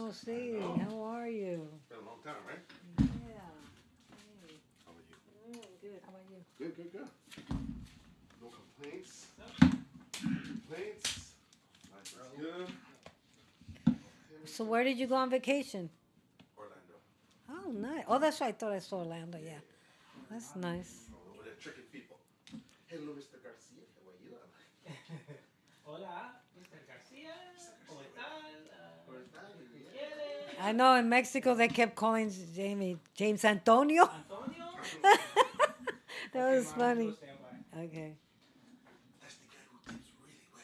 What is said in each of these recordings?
Oh, see, how are you? Been a long time, right? Yeah. Hey. How are you? Good. How about you? Good. No complaints. Life is good. So where did you go on vacation? Orlando. Oh, nice. Oh, that's right. I thought I saw Orlando. Yeah. That's nice. Over there tricking people. Hello, Mr. Garcia. How are you? Hola, Mr. Garcia. ¿Cómo están? I know in Mexico they kept calling James Antonio. Antonio? That was funny. Okay. That's the guy who tips really well.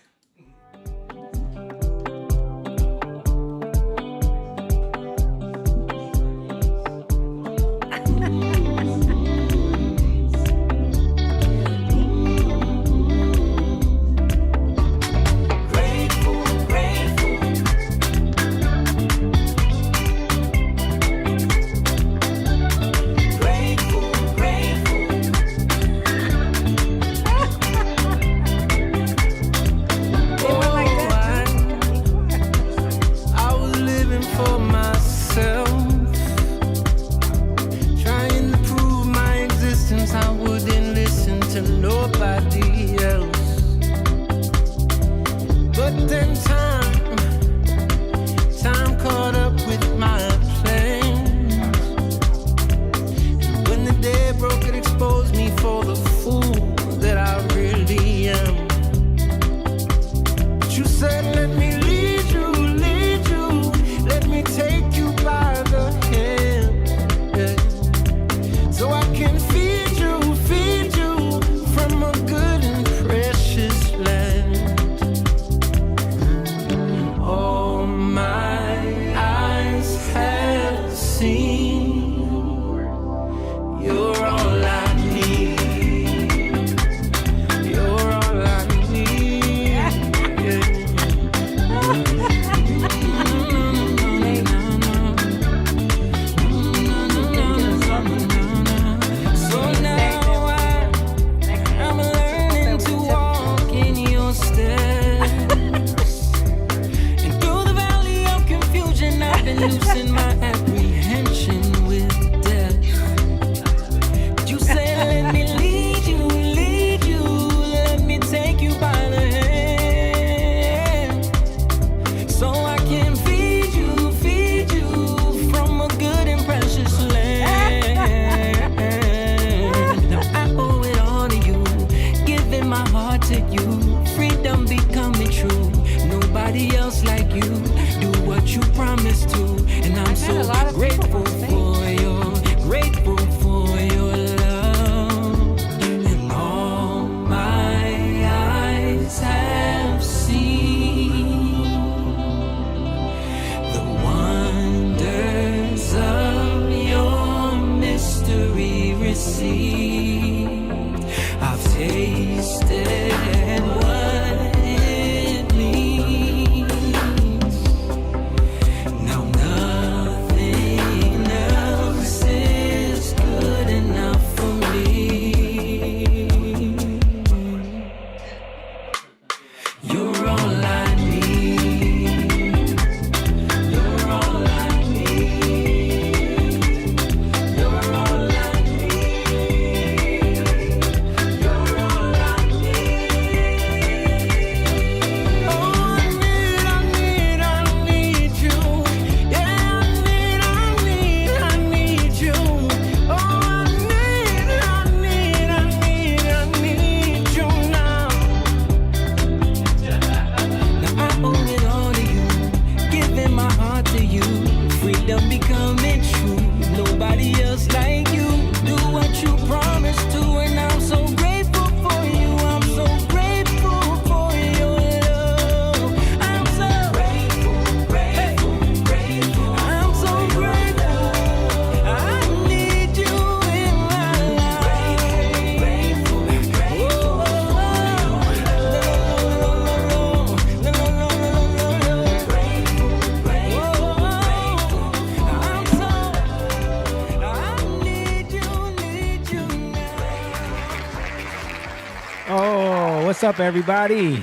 What's up, everybody?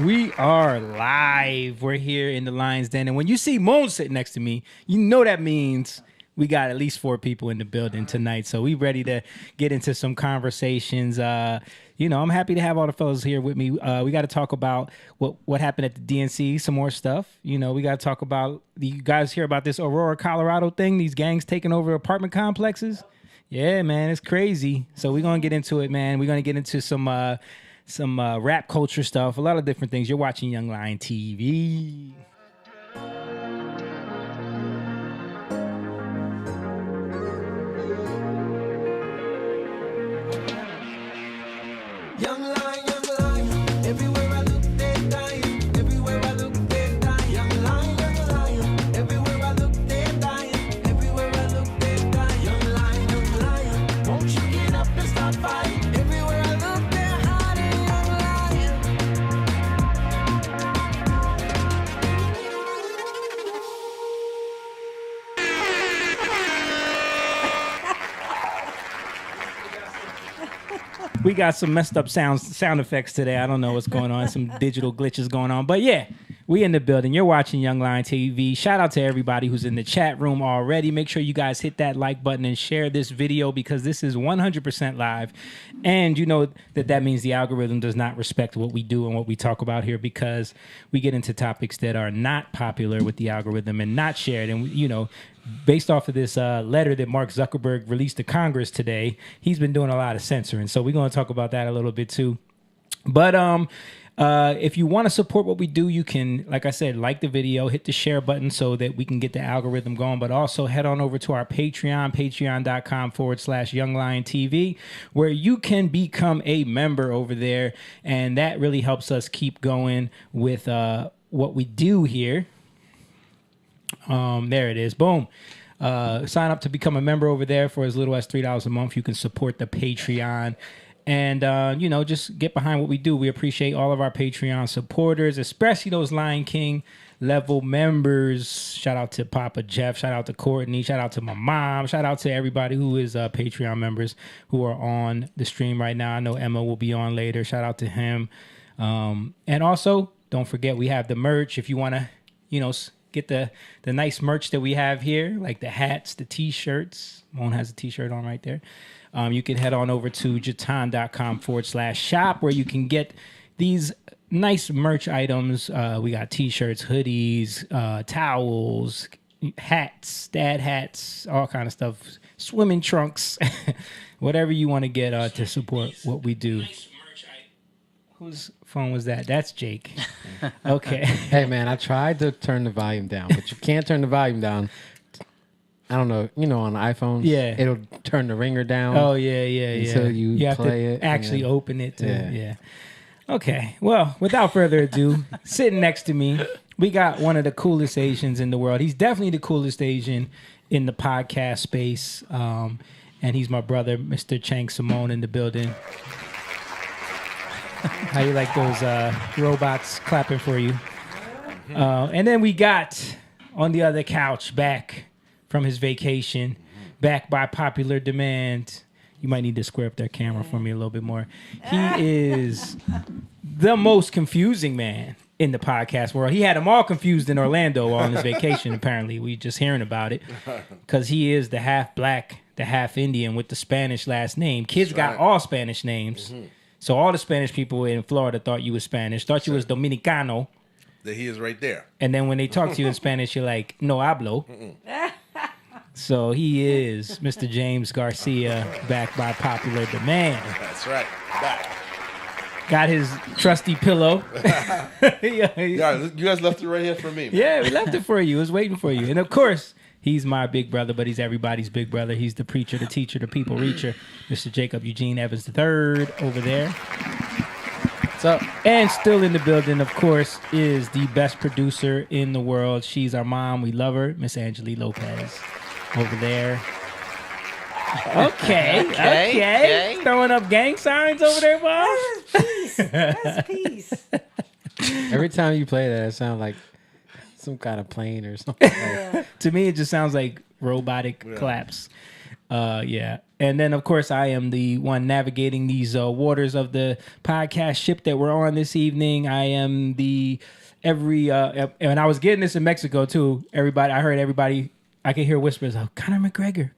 We are live. We're here in the Lion's Den. And when you see Moon sitting next to me, you know that means we got at least 4 people in the building tonight. So we ready to get into some conversations. I'm happy to have all the fellas here with me. We got to talk about what happened at the DNC, some more stuff. We got to talk about, you guys hear about this Aurora, Colorado thing, these gangs taking over apartment complexes? Yeah, man, it's crazy. So we're going to get into it, man. We're going to get into some rap culture stuff, a lot of different things. You're watching Young Lion TV. Young lion, everywhere I look, they're dying. Everywhere I look, they're dying. Young lion, everywhere I look, they're dying. Everywhere I look, they're dying. Young lion, won't you get up and start fighting? Everywhere I look, they're hiding. Young lion. We got some messed up sound effects today. I don't know what's going on. Some digital glitches going on. But yeah, we in the building. You're watching Young Lion TV. Shout out to everybody who's in the chat room already. Make sure you guys hit that like button and share this video because this is 100% live. And you know that means the algorithm does not respect what we do and what we talk about here because we get into topics that are not popular with the algorithm and not shared. And, based off of this letter that Mark Zuckerberg released to Congress today, he's been doing a lot of censoring. So we're going to talk about that a little bit too. But if you want to support what we do, you can, like I said, like the video, hit the share button so that we can get the algorithm going. But also head on over to our Patreon, patreon.com/Young Lion TV, where you can become a member over there. And that really helps us keep going with what we do here. There it is. Boom. Sign up to become a member over there for as little as $3 a month. You can support the Patreon and, just get behind what we do. We appreciate all of our Patreon supporters, especially those Lion King level members. Shout out to Papa Jeff. Shout out to Courtney. Shout out to my mom. Shout out to everybody who is Patreon members who are on the stream right now. I know Emma will be on later. Shout out to him. And also, don't forget, we have the merch. If you want to, get the nice merch that we have here, like the hats, the T-shirts. Moan has a T-shirt on right there. You can head on over to jatan.com/shop where you can get these nice merch items. We got T-shirts, hoodies, towels, hats, dad hats, all kind of stuff, swimming trunks, whatever you want to get to support what we do. Whose phone was that? That's Jake. Okay. Hey, man, I tried to turn the volume down, but you can't turn the volume down. I don't know. On the iPhone, yeah, it'll turn the ringer down. Oh, yeah. Until you have play to it. actually open it. Yeah. Okay. Well, without further ado, sitting next to me, we got one of the coolest Asians in the world. He's definitely the coolest Asian in the podcast space. And he's my brother, Mr. Chang Simone, in the building. How you like those robots clapping for you? And then we got on the other couch, back from his vacation, back by popular demand. You might need to square up that camera for me a little bit more. He is the most confusing man in the podcast world. He had them all confused in Orlando on his vacation, apparently. We just hearing about it. Because he is the half black, the half Indian with the Spanish last name. Kids got all Spanish names. Mm-hmm. So all the Spanish people in Florida thought you was Spanish, thought you was Dominicano. That he is right there. And then when they talk to you in Spanish, you're like, no hablo. So he is Mr. James Garcia, back by popular demand. That's right. Back. Got his trusty pillow. Yeah, you guys left it right here for me, man. Yeah, we left it for you. It was waiting for you. And of course, he's my big brother, but he's everybody's big brother. He's the preacher, the teacher, the people reacher, Mr. Jacob Eugene Evans III over there. What's up? And still in the building, of course, is the best producer in the world. She's our mom. We love her, Miss Angelique Lopez over there. Okay. Throwing up gang signs over there, boss. That's peace. Every time you play that, it sounds like some kind of plane or something. To me, it just sounds like robotic claps. Yeah. And then, of course, I am the one navigating these waters of the podcast ship that we're on this evening. I am and I was getting this in Mexico, too. I heard everybody, I could hear whispers of Conor McGregor.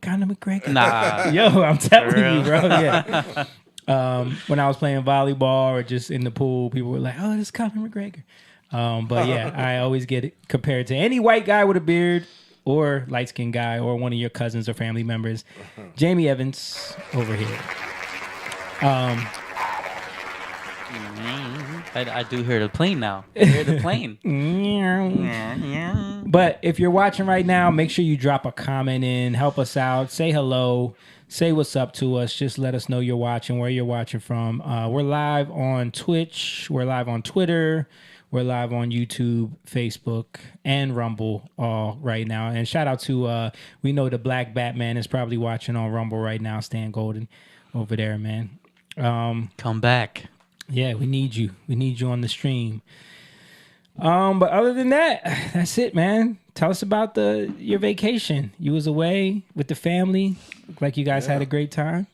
Nah. Yo, I'm telling you, bro. Yeah. When I was playing volleyball or just in the pool, people were like, oh, this is Conor McGregor. But yeah, I always get it compared to any white guy with a beard or light-skinned guy or one of your cousins or family members. Jamie Evans over here. I do hear the plane now. I hear the plane. But if you're watching right now, make sure you drop a comment in, help us out, say hello, say what's up to us. Just let us know you're watching, where you're watching from. We're live on Twitch. We're live on Twitter. We're live on YouTube, Facebook, and Rumble all right now. And shout out to, we know the Black Batman is probably watching on Rumble right now, Stan Golden over there, man. Come back. Yeah, we need you. We need you on the stream. But other than that, that's it, man. Tell us about your vacation. You was away with the family. Looked like you guys had a great time.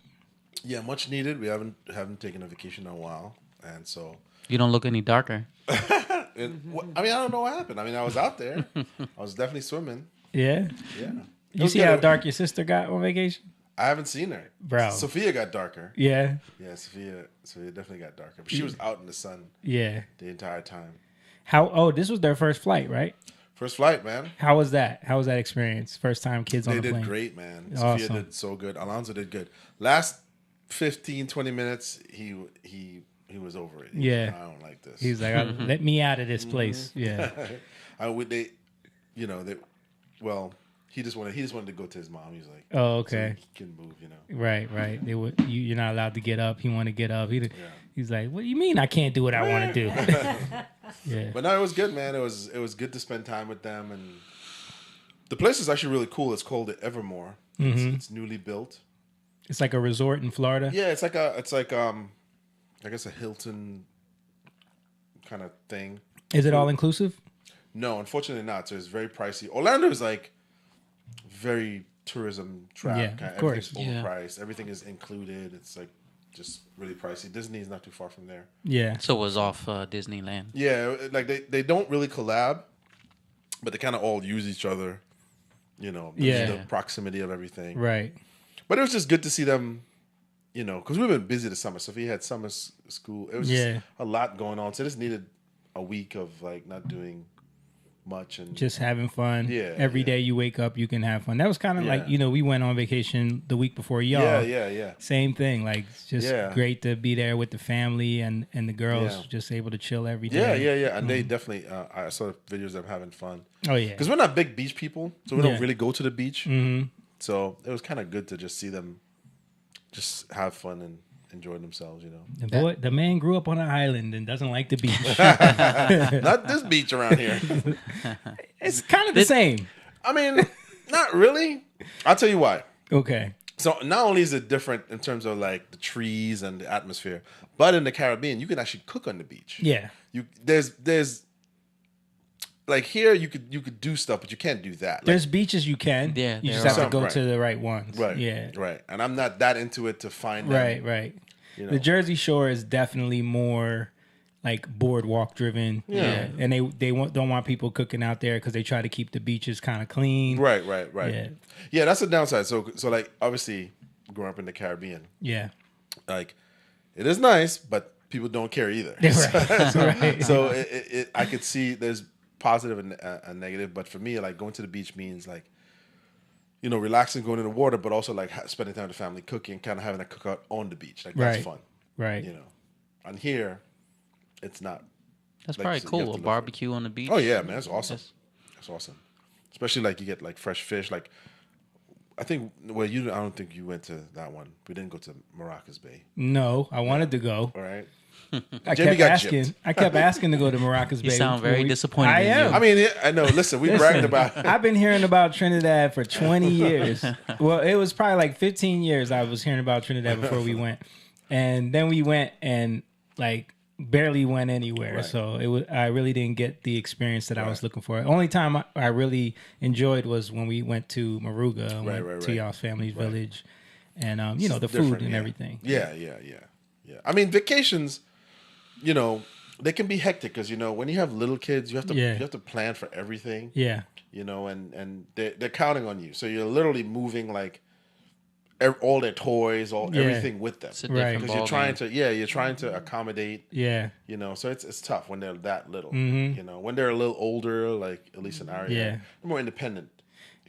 Yeah, much needed. We haven't taken a vacation in a while, and so You don't look any darker. I don't know what happened. I mean, I was out there. I was definitely swimming. Yeah. Yeah. You see how dark your sister got on vacation? I haven't seen her. Bro. Sophia got darker. Yeah. Yeah, Sophia definitely got darker. But she was out in the sun Yeah. the entire time. This was their first flight, right? First flight, man. How was that? How was that experience? First time kids on They the plane. did great, man. Awesome. Sophia did so good. Alonso did good. Last 15, 20 minutes, he was over it. He was like, I don't like this. He's like, let me out of this place. Yeah. He just wanted to go to his mom. He's like, Oh, okay. So he can move, Right. You're not allowed to get up. He wanted to get up. He's like, what do you mean I can't do what I want to do? Yeah. But no, it was good, man. It was good to spend time with them, and the place is actually really cool. It's called the Evermore. It's newly built. It's like a resort in Florida. Yeah, it's like I guess a Hilton kind of thing. Is it all inclusive? No, unfortunately not. So it's very pricey. Orlando is like very tourism trap. Yeah, kind of course. Everything's overpriced. Everything is included. It's like just really pricey. Disney is not too far from there. Yeah. So it was off Disneyland. Yeah, like they don't really collab, but they kind of all use each other. The proximity of everything. Right. But it was just good to see them, because we've been busy this summer. Sophia had summer school. It was just a lot going on. So I just needed a week of like not doing much and just having fun. Yeah. Every day you wake up, you can have fun. That was kind of like, we went on vacation the week before y'all. Yeah. Same thing. Like, it's just great to be there with the family and the girls just able to chill every day. Yeah. And they definitely, I saw videos of them having fun. Oh, yeah. Because we're not big beach people, so we don't really go to the beach. Mm-hmm. So it was kind of good to just see them just have fun and enjoy themselves, The man grew up on an island and doesn't like the beach. Not this beach around here. It's kind of the same. I mean, not really. I'll tell you why. Okay. So not only is it different in terms of like the trees and the atmosphere, but in the Caribbean, you can actually cook on the beach. Yeah. There's like here you could do stuff, but you can't do that. There's beaches you can. Yeah. You just have to go to the right ones. Right. Yeah. Right. And I'm not that into it to find them. Right. The Jersey Shore is definitely more like boardwalk driven. Yeah. And they don't want people cooking out there because they try to keep the beaches kind of clean. Right. Yeah, that's the downside. So like obviously growing up in the Caribbean. Yeah. Like it is nice, but people don't care either. Right. So I could see there's positive and negative, but for me, like going to the beach means like, relaxing, going in the water, but also like spending time with the family, cooking, kind of having a cookout on the beach. Like that's fun. Right. And here, it's not. That's like, probably so cool. A barbecue on the beach. Oh yeah, man, that's awesome. That's awesome. Especially like you get like fresh fish. Like I think I don't think you went to that one. We didn't go to Maracas Bay. No, I wanted to go. All right. I Jamie kept got gypped. I kept asking to go to Maracas Bay. You sound very disappointed. I in am. You. I mean, I know. Listen, we bragged about it. I've been hearing about Trinidad for 20 years. Well, it was probably like 15 years I was hearing about Trinidad before we went. And then we went and like barely went anywhere. Right. So I really didn't get the experience that I was Right. looking for. Only time I really enjoyed was when we went to Maruga and went to y'all's family's village, and the food Different, and yeah. everything. Yeah. I mean, vacations, they can be hectic because when you have little kids, you have to plan for everything. Yeah. And they're counting on you, so you're literally moving like all their toys, everything with them, It's a different because you're ballgame. trying to accommodate. Yeah. So it's tough when they're that little. When they're a little older, like at least in our area, Yeah. they're more independent.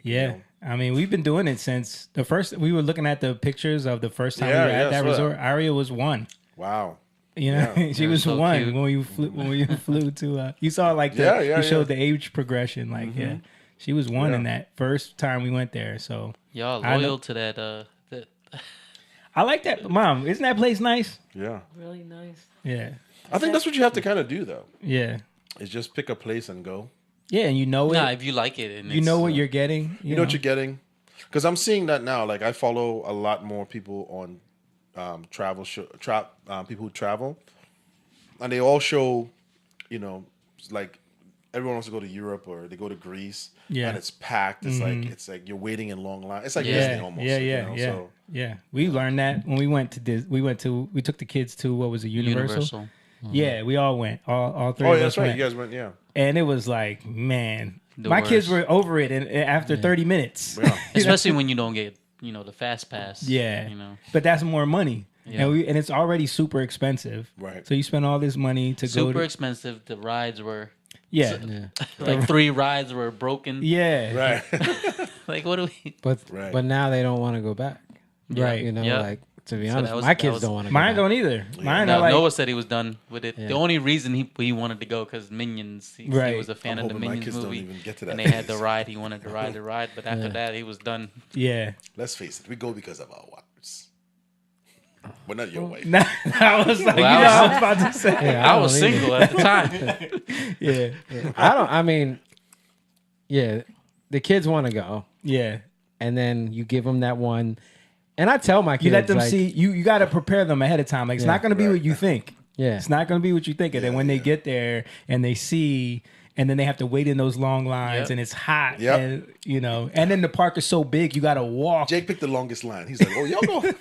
Yeah. I mean, we've been doing it since the first. We were looking at the pictures of the first time we were at that sure. resort. Aria was 1. Wow. She was so 1 cute. when we flew to. You saw like you showed the age progression. Like she was 1 in that first time we went there. So Y'all I know- loyal to that. I like that, Mom. Isn't that place nice? Yeah. Really nice. Yeah. I think that's what you have to kind of do though. Yeah. Is just pick a place and go. Yeah, and you know it. Nah, if you like it, and You know what you're getting. You know what you're getting? Because I'm seeing that now. Like I follow a lot more people on travel people who travel, and they all show, like everyone wants to go to Europe or they go to Greece. Yeah. And it's packed. It's like you're waiting in long lines. It's like Yeah, Disney almost. yeah. So, Yeah. We learned that when we went to we took the kids to what was it, Universal? Yeah, we all went. All 3 oh of yeah, us that's right. went. You guys went. Yeah. And it was like, man, The my kids worst. were over it after 30 minutes. Yeah. especially when you don't get the fast pass. Yeah. But But that's more money. Yeah. And it's already super expensive. Right. So you spend all this money to go super to expensive. The rides were Yeah. like 3 rides were broken. Yeah. Right. Like what do we? But Right. but now they don't want to go back. Right. Yeah. Like to be So honest, that was- my that kids was- don't want to. Mine go don't back. either. Mine No, are like Noah said he was done with it. Yeah. The only reason he wanted to go because Minions. He Right. was a fan I'm of the hoping my Minions kids don't movie, even get to that and they had the phase. ride. He wanted to ride the ride, but after that, he was done. yeah. Let's face it. We go because of our wives, but not your wife. Nah, I was like, Well, I was about to say. I was don't either. single at the time. Yeah. I mean, yeah, the kids want to go, Yeah. and then you give them that one, and I tell my kids, You let them like, see you got to prepare them ahead of time. Like it's not going to be Right. what you think. Yeah. It's not going to be what you think. And then when they get there and they see and then they have to wait in those long lines Yep. and it's hot Yep. and and then the park is so big you got to walk. Jake picked the longest line. He's like, "Oh, y'all go."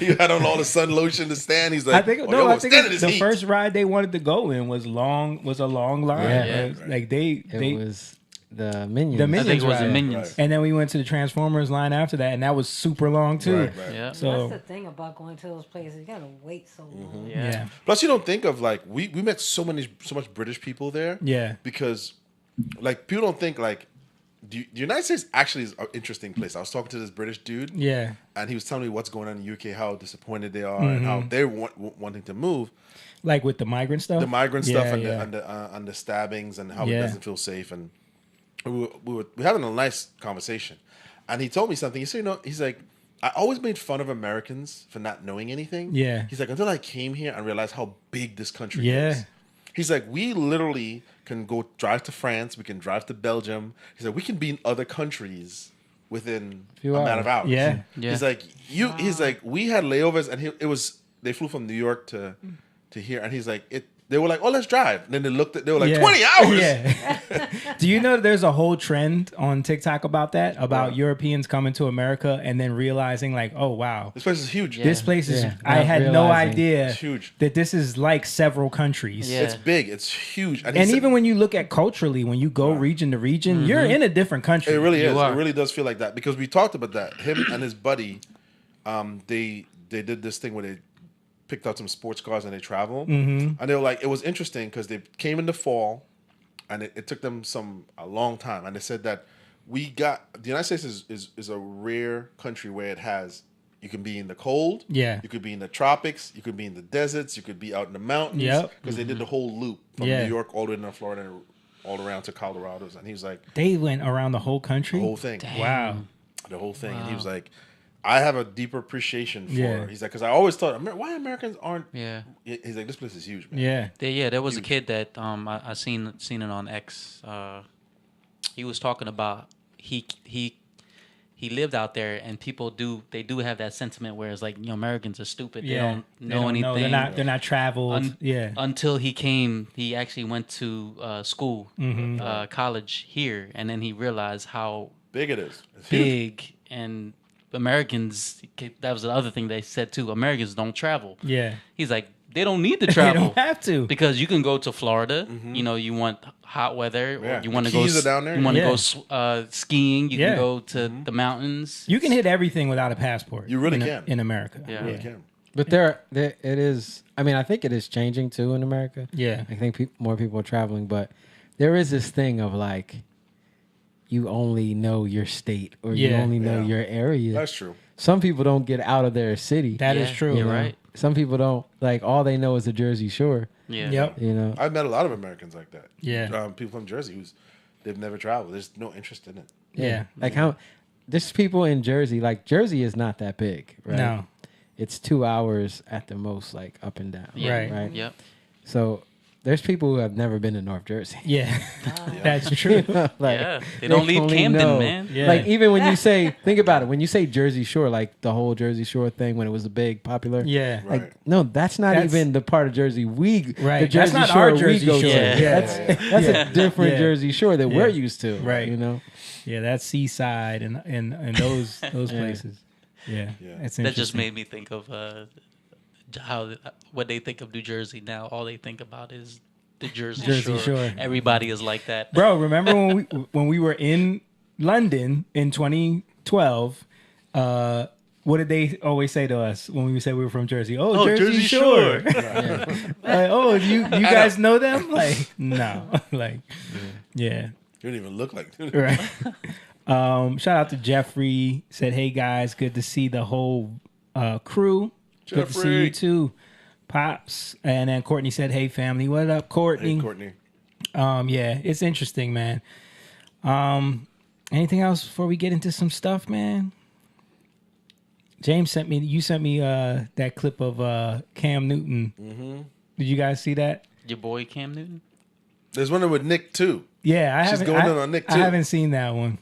You had on all the sun lotion to stand. He's like, I think "Oh, no, y'all I gonna think stand in this the heat." first ride they wanted to go in was a long line. Yeah. Like it they was the Minions. the I Minions think it was the ride. Minions. Right. And then we went to the Transformers line after that, and that was super long too. Right. Yeah. So That's the thing about going to those places. You gotta wait so long. yeah, Plus, you don't think of like we met so much British people there. Yeah. Because like people don't think like the United States actually is an interesting place. I was talking to this British dude. yeah, And he was telling me what's going on in the UK, how disappointed they are, and how they're wanting to move. like with the migrant stuff, The migrant Yeah, stuff and yeah. and the stabbings and how Yeah. it doesn't feel safe. And we were having a nice conversation. And he told me something. He said, he's like, I always made fun of Americans for not knowing anything. Yeah. He's like, until I came here and realized how big this country Yeah. is. He's like, we literally can go drive to France. We can drive to Belgium. He's like, we can be in other countries within a Few matter of hours. Yeah. Yeah. He's like, he's like, we had layovers and they flew from New York to here. And he's like, they were like, oh, let's drive. And then they were like, Yeah. 20 hours. Yeah. Do you know there's a whole trend on TikTok about that? About Europeans coming to America and then realizing like, oh wow, This place is huge. Yeah. this place is. Yeah, I not had no realizing. idea It's huge. that this is like several countries. Yeah. It's big. It's huge. he And said- even when you look at culturally, when you go region to region, you're in a different country. it really You is. are. It really does feel like that because we talked about that. Him and his buddy, they did this thing where they picked out some sports cars and they travel. And they were like, it was interesting because they came in the fall, and it took them a long time. And they said that the United States is a rare country where it has. You can be in the cold. Yeah. You could be in the tropics. You could be in the deserts. You could be out in the mountains. Yep. Because they did the whole loop from Yeah. New York all the way to Florida and all around to Colorado. And he was like, They went around the whole country. the whole thing. Wow. The whole thing. And he was like, I have a deeper appreciation for. Yeah. He's like, because I always thought, why Americans aren't. Yeah. He's like, this place is huge, man. Yeah. There was a kid that I seen it on X. He was talking about he he lived out there, and people do have that sentiment where it's like, Americans are stupid. They don't know They don't anything. They're not traveled. Until he actually went to school, college here, and then he realized how Big it is. It's huge. big and Americans. That was the other thing they said too. Americans don't travel. Yeah. He's like, they don't need to They travel. don't have to. Because you can go to Florida. You want hot weather, Yeah. or you want to The go. Keys are down there. You want to Yeah. go skiing. You Yeah. can go to the mountains. You can hit everything without a passport. You really in, can. in America. Yeah. You really can. But there, it is. I mean, I think it is changing too in America. Yeah. I think more people are traveling, but there is this thing of like, you only know your state or you Yeah. only know Yeah. your area. That's true. Some people don't get out of their city. That is Yeah, true. you're right. Some people don't, like, all they know is the Jersey Shore. Yeah. Yep. You know, I've met a lot of Americans like that. Yeah. People from Jersey they've never traveled. There's no interest in it. Yeah. like how there's people in Jersey. Like Jersey is not that big, right? No. It's 2 hours at the most, like up and down. Yeah. Right. Right. Yep. So there's people who have never been to North Jersey. Yeah. That's true. Like, Yeah. They don't leave only Camden, know. man. Yeah. Like even when you say, think about it, when you say Jersey Shore, like the whole Jersey Shore thing when it was a big popular. Yeah. Right. Like no, that's not That's- even the part of Jersey the Right. Jersey That's not Shore our we Jersey go Shore. to. Yeah. That's a different Yeah. Jersey Shore that we're Yeah. used to. Right. You know. Yeah, that's Seaside and those places. Yeah. Yeah. That's That just interesting. made me think of what they think of New Jersey now. All they think about is the Jersey, Jersey Shore. Everybody is like that. Bro, remember when we were in London in 2012? What did they always say to us when we said we were from Jersey? Oh, Jersey Shore. Like, oh, you guys know them? Like, no. Like, yeah. You don't even look like. Right. Shout out to Jeffrey. Said, hey guys, good to see the whole crew. Good to see Jeffrey. you too, Pops. And then Courtney said, hey family, what up, Courtney? Hey, Courtney. Yeah, it's interesting, man. Anything else before we get into some stuff, man? James sent me that clip of Cam Newton. Mm-hmm. Did you guys see that? Your boy Cam Newton. There's one with Nick too. Yeah, I She's haven't. going in on Nick, I too. haven't seen that one.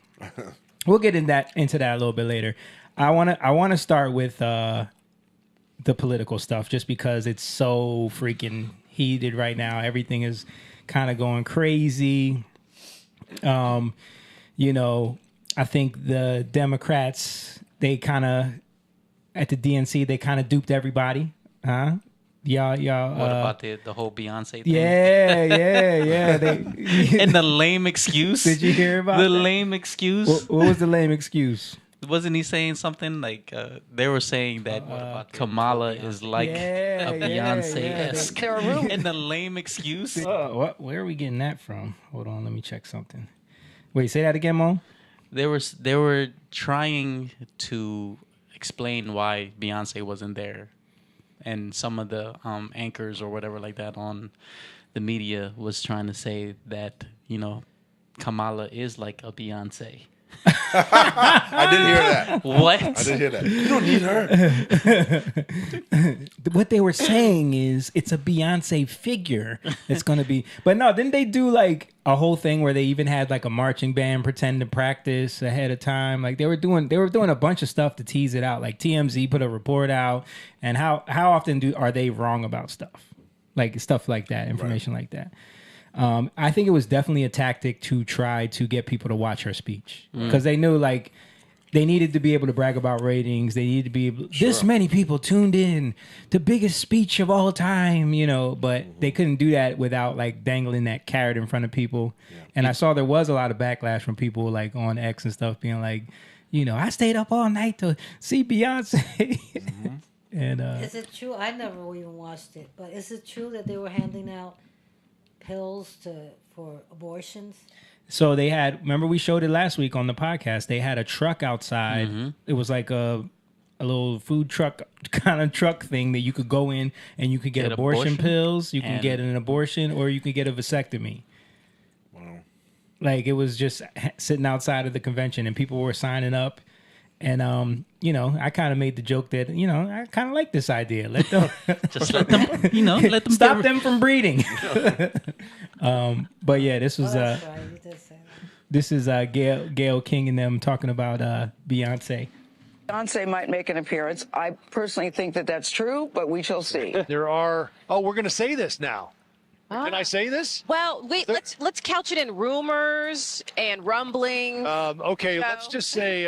We'll get into that a little bit later. I wanna start with the political stuff just because it's so freaking heated right now. Everything is kind of going crazy. You know, I think the Democrats, they kind of at the DNC, they kind of duped everybody, huh? Y'all. What about the whole Beyonce thing? Yeah. They, And the lame excuse. Did you hear about the that? lame excuse? what was the lame excuse? Wasn't he saying something like they were saying that Kamala is like Yeah, a yeah, Beyonce-esque? And the lame excuse. Where are we getting that from? Hold on, let me check something. Wait, say that again, Mo. They were trying to explain why Beyonce wasn't there, and some of the anchors or whatever like that on the media was trying to say that Kamala is like a Beyonce. I didn't hear that. What? I didn't hear that. You don't need her. What they were saying is it's a Beyonce figure that's going to be. But no, didn't they do like a whole thing where they even had like a marching band pretend to practice ahead of time? Like they were doing a bunch of stuff to tease it out. Like TMZ put a report out, and how often are they wrong about stuff? Like stuff like that, information like that. I think it was definitely a tactic to try to get people to watch her speech because they knew like they needed to be able to brag about ratings. They needed to be able, this many people tuned in, the biggest speech of all time, but they couldn't do that without like dangling that carrot in front of people. Yeah. And I saw there was a lot of backlash from people like on X and stuff being like, I stayed up all night to see Beyonce. And Is it true? I never even watched it, but is it true that they were handing out pills for abortions? so they had, remember we showed it last week on the podcast, they had a truck outside. It was like a little food truck kind of truck thing that you could go in and you could get abortion pills, you can get an abortion, or you could get a vasectomy. Wow. Like it was just sitting outside of the convention and people were signing up. And, I kind of made the joke that, I kind of like this idea. Let them Just let them, let them stop them from breeding. But yeah, this was, That's right. You did say that. This is Gail King and them talking about Beyonce. Beyonce might make an appearance. I personally think that that's true, but we shall see. There are. Oh, we're going to say this now. Can I say this? Well, wait. Let's couch it in rumors and rumbling. Okay, let's just say.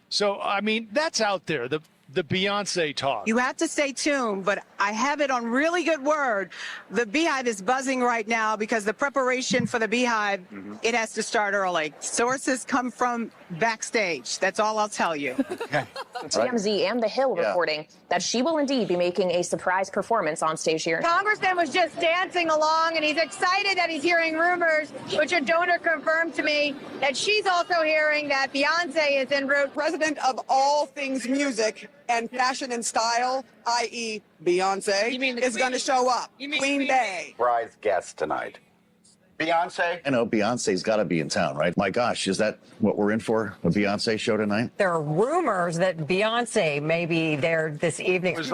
So I mean, that's out there. The Beyonce talk. You have to stay tuned, but I have it on really good word. The Beehive is buzzing right now because the preparation for the Beehive, it has to start early. Sources come from backstage. That's all I'll tell you. TMZ and The Hill reporting that she will indeed be making a surprise performance on stage here. Congressman was just dancing along, and he's excited that he's hearing rumors, which a donor confirmed to me that she's also hearing that Beyonce is en route. President of all things music and fashion and style, i.e. Beyonce, is going to show up. Queen Bey. Surprise guest tonight. Beyonce? I know Beyonce's got to be in town, right? My gosh, is that what we're in for? A Beyonce show tonight? There are rumors that Beyonce may be there this evening. We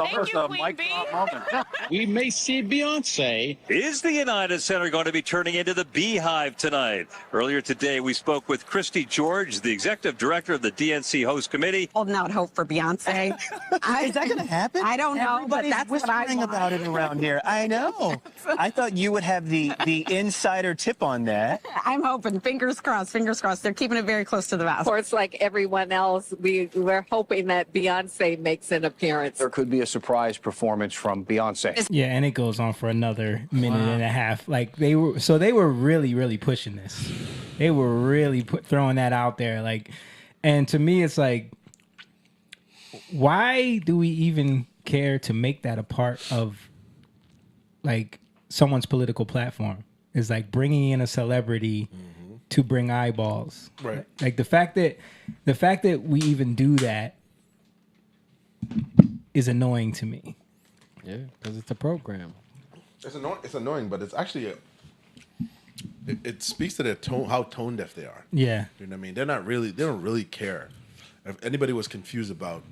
may see Beyonce. Is the United Center going to be turning into the Beehive tonight? Earlier today, we spoke with Christy George, the executive director of the DNC host committee. Holding out hope for Beyonce. Is that going to happen? I don't know, Everybody's but that's what I whispering want. about it around here. I know. I thought you would have the insider tip on that. I'm hoping, fingers crossed, fingers crossed. They're keeping it very close to the vest. Of course, like everyone else, we're hoping that Beyonce makes an appearance. There could be a surprise performance from Beyonce. Yeah, and it goes on for another minute and a half. Like they were really pushing this. They were really throwing that out there. Like, and to me, it's like, why do we even care to make that a part of like someone's political platform? Is like bringing in a celebrity to bring eyeballs. Right. Like the fact that we even do that is annoying to me. Yeah, because it's a program. It's annoying, but it's actually it speaks to their tone, how tone deaf they are. Yeah. You know what I mean? They don't really care. If anybody was confused about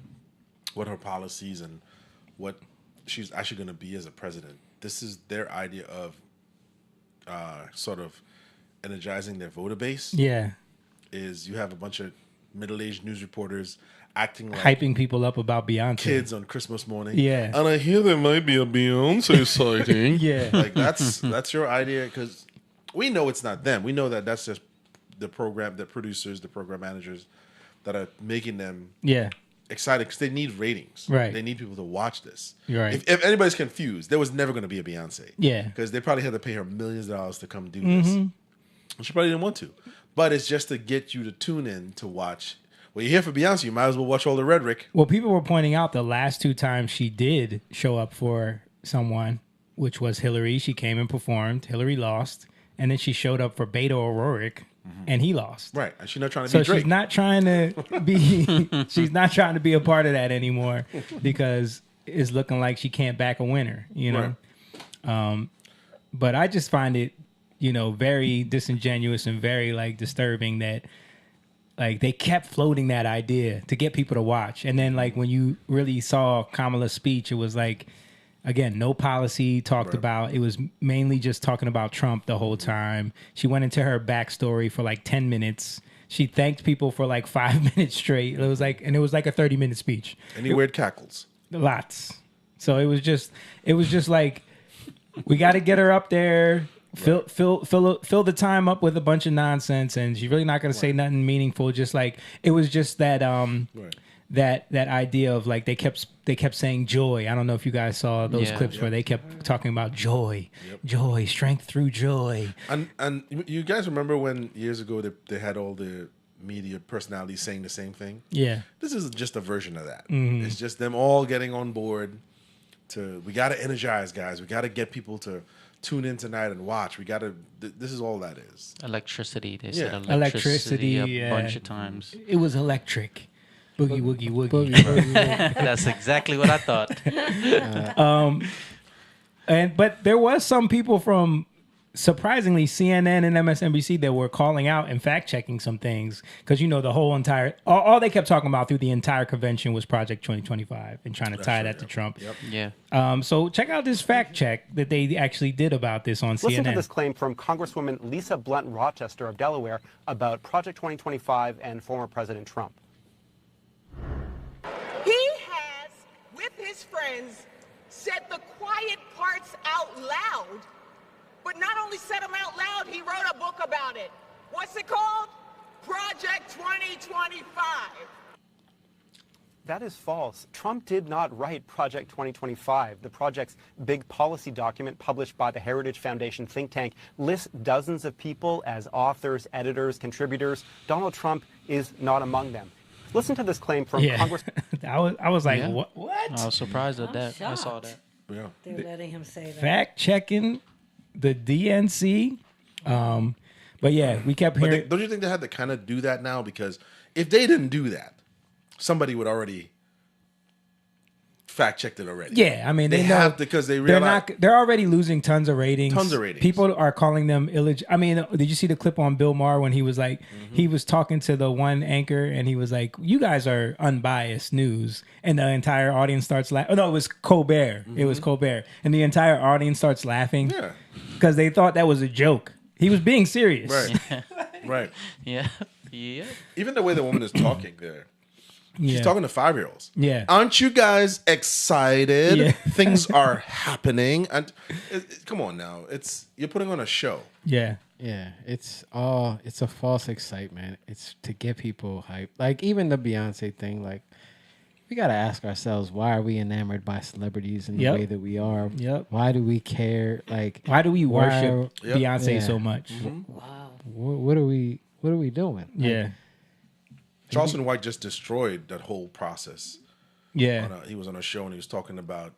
what her policies and what she's actually going to be as a president, this is their idea of sort of energizing their voter base. Yeah. Is you have a bunch of middle-aged news reporters acting like hyping people up about Beyonce. Kids on Christmas morning. Yeah. And I hear there might be a Beyonce sighting. Yeah. Like that's your idea, because we know it's not them. We know that that's just the program, the producers, the program managers that are making them excited because they need ratings. Right. They need people to watch this. Right. If anybody's confused, there was never going to be a Beyonce. Yeah. Because they probably had to pay her millions of dollars to come do this. She probably didn't want to. But it's just to get you to tune in to watch. Well, you're here for Beyonce, you might as well watch all the rhetoric. Well, people were pointing out the last two times she did show up for someone, which was Hillary. She came and performed. Hillary lost. And then she showed up for Beto O'Rourke, and he lost. Right. And she's not trying to So be Drake. she's not trying to be she's not trying to be a part of that anymore, because it's looking like she can't back a winner, you know. Right. But I just find it, you know, very disingenuous and very like disturbing that like they kept floating that idea to get people to watch. And then like when you really saw Kamala's speech, it was like, again, no policy talked about. It was mainly just talking about Trump the whole time. She went into her backstory for like 10 minutes. She thanked people for like 5 minutes straight. It was like a 30-minute speech. Any weird cackles? Lots. So it was just like, we got to get her up there, fill the time up with a bunch of nonsense, and she's really not going to say nothing meaningful. Just like it was just that that idea of like they kept saying joy. I don't know if you guys saw those clips where they kept talking about joy, joy, strength through joy. And you guys remember when years ago they had all the media personalities saying the same thing? Yeah. This is just a version of that. It's just them all getting on board. We got to energize, guys. We got to get people to tune in tonight and watch. We got to. This is all that is. Electricity. They said Electricity a bunch of times. It was electric. Boogie woogie woogie. That's exactly what I thought. But there was some people from surprisingly, CNN and MSNBC, they were calling out and fact checking some things because the whole entire all they kept talking about through the entire convention was Project 2025 and trying to tie that to Trump. Yeah. So check out this fact check that they actually did about this on Listen CNN. to this claim from Congresswoman Lisa Blunt Rochester of Delaware about Project 2025 and former President Trump. He has, with his friends, said the quiet parts out loud. But not only said them out loud, he wrote a book about it. What's it called? Project 2025. That is false. Trump did not write Project 2025. The project's big policy document published by the Heritage Foundation think tank lists dozens of people as authors, editors, contributors. Donald Trump is not among them. Listen to this claim from Congress. I was like, Yeah. what? I was surprised at I'm that. I saw shocked. that. Yeah. They're letting him say that. Fact checking the DNC. But yeah, we kept But hearing. don't you think they had to kind of do that now? Because if they didn't do that, somebody would already fact checked it already. Yeah, I mean they know have because they they're realize not. They're already losing tons of ratings. Tons of ratings. People are calling them illegitimate. I mean, did you see the clip on Bill Maher when he was like, he was talking to the one anchor and he was like, "You guys are unbiased news," and the entire audience starts laughing. Oh no, it was Colbert. It was Colbert, and the entire audience starts laughing. Yeah, because they thought that was a joke. He was being serious. Right. Right. Yeah. Yeah. Even the way the woman is talking there. She's Yeah. talking to 5-year-olds. Yeah. Aren't you guys excited? Yeah. Things are happening. And come on now. You're putting on a show. Yeah. Yeah, it's a false excitement. It's to get people hyped. Like even the Beyonce thing, like we gotta ask ourselves, why are we enamored by celebrities in the Yep. way that we are? Yep. Why do we care? Like Why do we worship Yep. Beyonce so much? Wow. What are we doing? Like, Yeah. Charleston White just destroyed that whole process. Yeah. He was on a show and he was talking about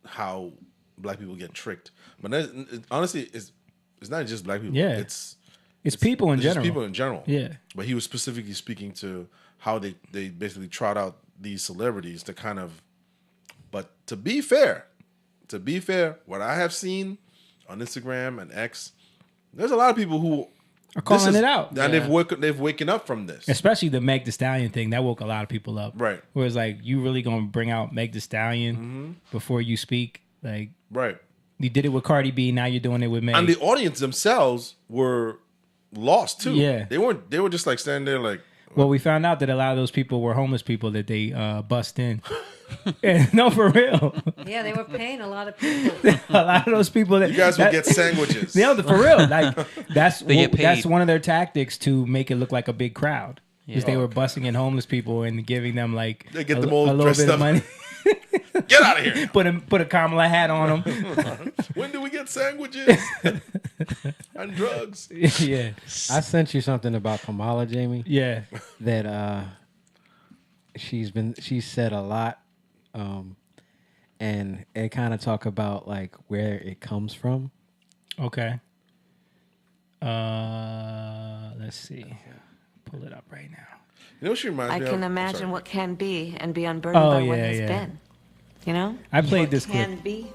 how black people get tricked. But honestly, it's not just black people. Yeah. It's people in it's just general. people in general. Yeah. But he was specifically speaking to how they basically trot out these celebrities to kind of. But to be fair, what I have seen on Instagram and X, there's a lot of people who Are calling it out. and they've waken up from this. Especially the Meg Thee Stallion thing. That woke a lot of people up. Right. Where it's like, you really going to bring out Meg Thee Stallion before you speak? Like, Right. you did it with Cardi B. Now you're doing it with Meg. And the audience themselves were lost too. Yeah. They were just like standing there like, Well, we found out that a lot of those people were homeless people that they bust in. No, for real. Yeah, they were paying a lot of people. Oh, A lot of those people that you guys will get sandwiches. Yeah, for real. Like that's They get paid. that's one of their tactics to make it look like a big crowd. Because Yeah. they were busting in homeless people and giving them like They get a, them all a little dressed bit of up. money. Get out of here. Put a Kamala hat on them. When do we get sandwiches and drugs? Yeah. I sent you something about Kamala, Jamie. Yeah. That she's said a lot, and it kind of talk about like where it comes from. Okay. Let's see. Pull it up right now. You know what she reminds I me of? can I'm imagine sorry. what can be and be unburdened Oh, by what yeah, has yeah. been. You know? I played What this clip. can be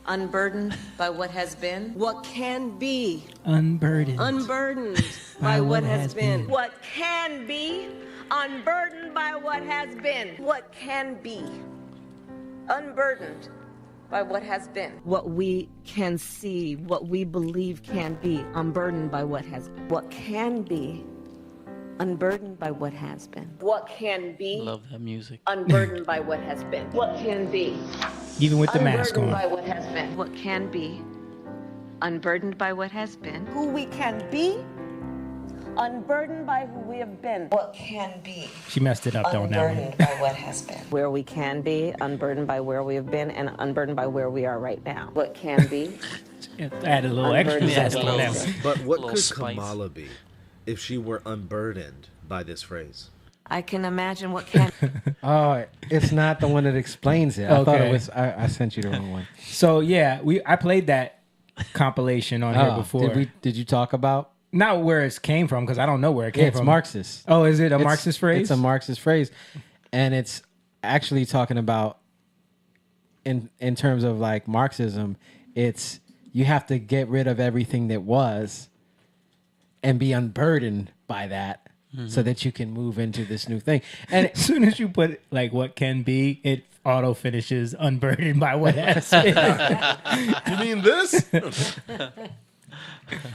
unburdened by what has been. What can be Unburdened. unburdened by what has been. What can be unburdened by what has been. What can be Unburdened by what has been. What we can see, what we believe can be, unburdened by what has been. What can be unburdened by what has been. What can be Love that music. unburdened by what has been. What can be Even with the mask Unburdened on. by what has been. What can be unburdened by what has been. who we can be, unburdened by who we have been. What can be She messed it up on that one. unburdened by what has been. Where we can be, unburdened by where we have been, and unburdened by where we are right now. What can be. Add a little extra Unburdened zest by on that what one. But what Little could spice. Kamala be if she were unburdened by this phrase? I can imagine what can. Oh, it's not the one that explains it. I thought Okay. it was. I sent you the wrong one. So yeah, I played that compilation on here before. Did you talk about? Not where it came from, because I don't know where it came It's from. Marxist. Oh, is it a It's- Marxist phrase? It's a Marxist phrase, and it's actually talking about in terms of like Marxism. It's you have to get rid of everything that was and be unburdened by that so that you can move into this new thing. And as soon as you put like what can be, it auto finishes unburdened by what has been. You mean this?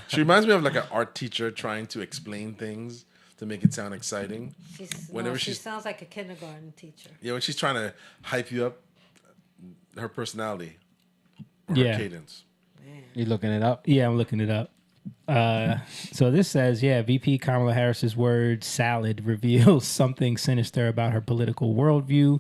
She reminds me of like an art teacher trying to explain things to make it sound exciting. She sounds like a kindergarten teacher. Yeah, when she's trying to hype you up, her personality, or Yeah. her cadence. You looking it up? Yeah, I'm looking it up. So this says, VP Kamala Harris's word salad reveals something sinister about her political worldview.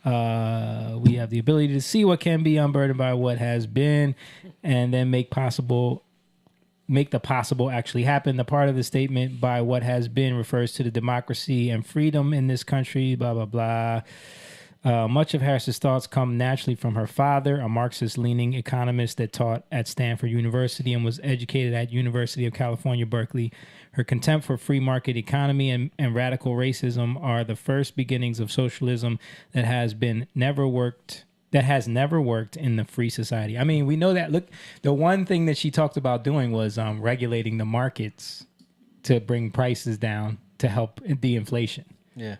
We have the ability to see what can be unburdened by what has been, and then make the possible actually happen. The part of the statement by what has been refers to the democracy and freedom in this country, blah, blah, blah. Much of Harris's thoughts come naturally from her father, a Marxist-leaning economist that taught at Stanford University and was educated at University of California, Berkeley. Her contempt for free market economy and radical racism are the first beginnings of socialism that has never worked in the free society. I mean, we know that. Look, the one thing that she talked about doing was regulating the markets to bring prices down to help the inflation. Yeah.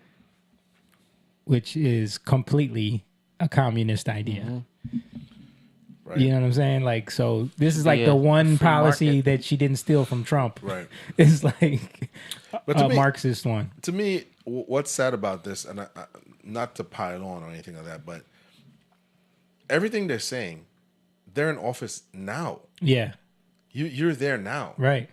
Which is completely a communist idea. Mm-hmm. Right. You know what I'm saying? Like, so this is like the one free policy market. that she didn't steal from Trump. Right. It's like But to a me- Marxist one. To me, what's sad about this, and I, not to pile on or anything like that, but everything they're saying, they're in office now. Yeah. You're there now. Right.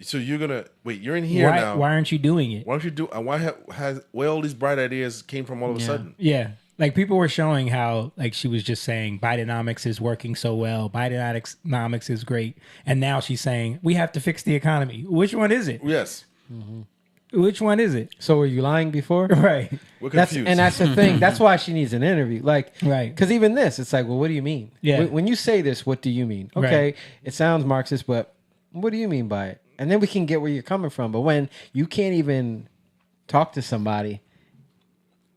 So you're gonna wait. You're in here now. Why aren't you doing it? Why don't you do? Where all these bright ideas came from all of a sudden? Yeah. Like people were showing how like she was just saying Bidenomics is working so well. Bidenomics is great. And now she's saying we have to fix the economy. Which one is it? Yes. Which one is it? So were you lying before? Right. We're That's, confused. and that's the thing. That's why she needs an interview. Like, right. Because even this, it's like, well, what do you mean? Yeah. When you say this, what do you mean? Okay, Right. it sounds Marxist, but what do you mean by it? And then we can get where you're coming from. But when you can't even talk to somebody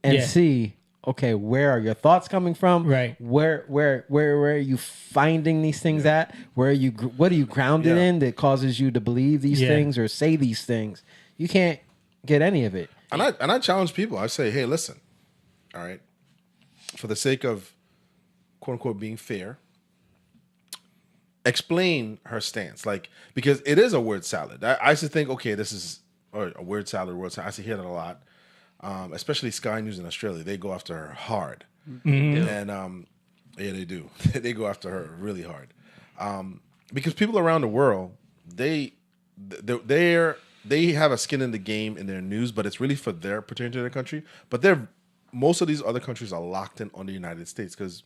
and Yeah. see, okay, where are your thoughts coming from? Right. Where are you finding these things at? Where are you? What are you grounded in that causes you to believe these Yeah. things or say these things? You can't get any of it. And I challenge people. I say, hey, listen, all right, for the sake of quote unquote being fair, explain her stance, like, because it is a word salad. I used to think, okay, this is a word salad. I used to hear that a lot, especially Sky News in Australia. They go after her hard, Mhm. and yeah, they do. They go after her really hard, because people around the world they have a skin in the game in their news, but it's really for their pertaining to their country. But most of these other countries are locked in on the United States because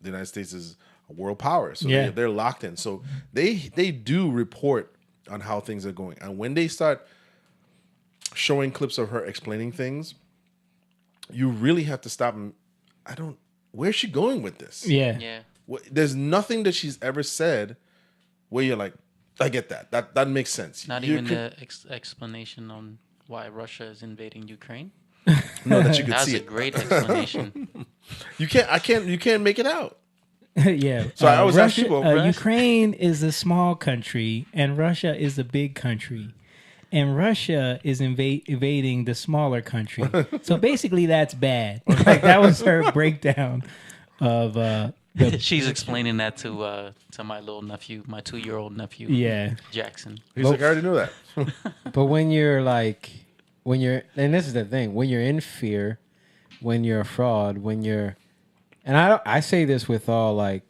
the United States is a world power, so Yeah. they're locked in. So they do report on how things are going, and when they start showing clips of her explaining things, you really have to stop and where's she going with this? Yeah. Yeah. There's nothing that she's ever said where you're like, I get that. That makes sense. Not You even could- the explanation on why Russia is invading Ukraine. No, that you could That was see a it. great explanation. You can't make it out. Yeah. So I always ask Russia- people, Ukraine is a small country and Russia is a big country. And Russia is invading the smaller country. So basically that's bad. Like that was her breakdown of She's explaining that to my little nephew, my 2-year-old nephew. Yeah. Jackson. He's like, I already knew that. But when you're and this is the thing, when you're in fear, when you're a fraud, and I say this with all like,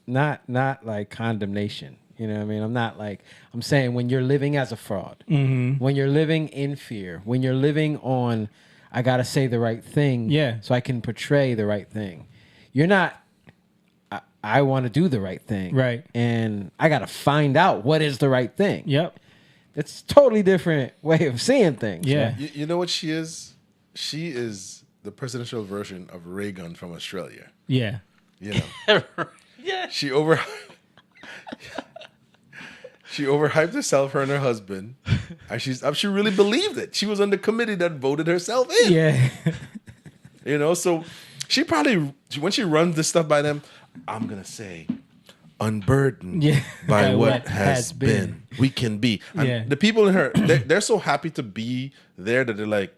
not like condemnation. You know what I mean? I'm saying when you're living as a fraud, Mhm. when you're living in fear, when you're living on, I got to say the right thing so I can portray the right thing. You're not, I want to do the right thing. Right. And I got to find out what is the right thing. Yep. It's a totally different way of seeing things. Yeah. You know what she is? She is the presidential version of Reagan from Australia. Yeah. You know. Yeah. She overhyped herself, her and her husband. And she really believed it. She was on the committee that voted herself in. Yeah. You know, so she probably, when she runs this stuff by them, I'm going to say, unburdened Yeah. by what has been. We can be. And Yeah. the people in her, they're so happy to be there that they're like,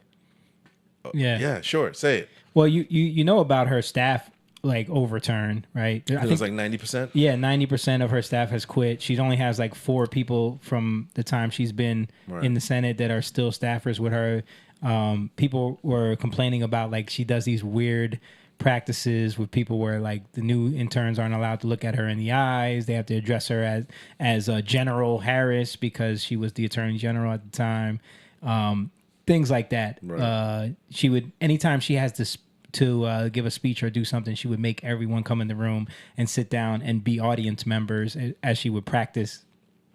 yeah, sure, say it. Well, you know about her staff like overturn, right? I It was like 90%. Yeah, 90% of her staff has quit. She only has like 4 people from the time she's been in the Senate that are still staffers with her. People were complaining about like she does these weird practices with people where like the new interns aren't allowed to look at her in the eyes. They have to address her as General Harris because she was the Attorney General at the time. Things like that. She would, anytime she has to give a speech or do something, she would make everyone come in the room and sit down and be audience members as she would practice,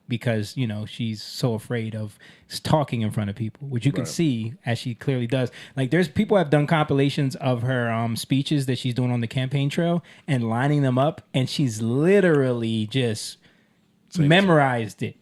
because you know she's so afraid of talking in front of people, which you can see as she clearly does. Like there's people have done compilations of her speeches that she's doing on the campaign trail and lining them up, and she's literally just memorized it.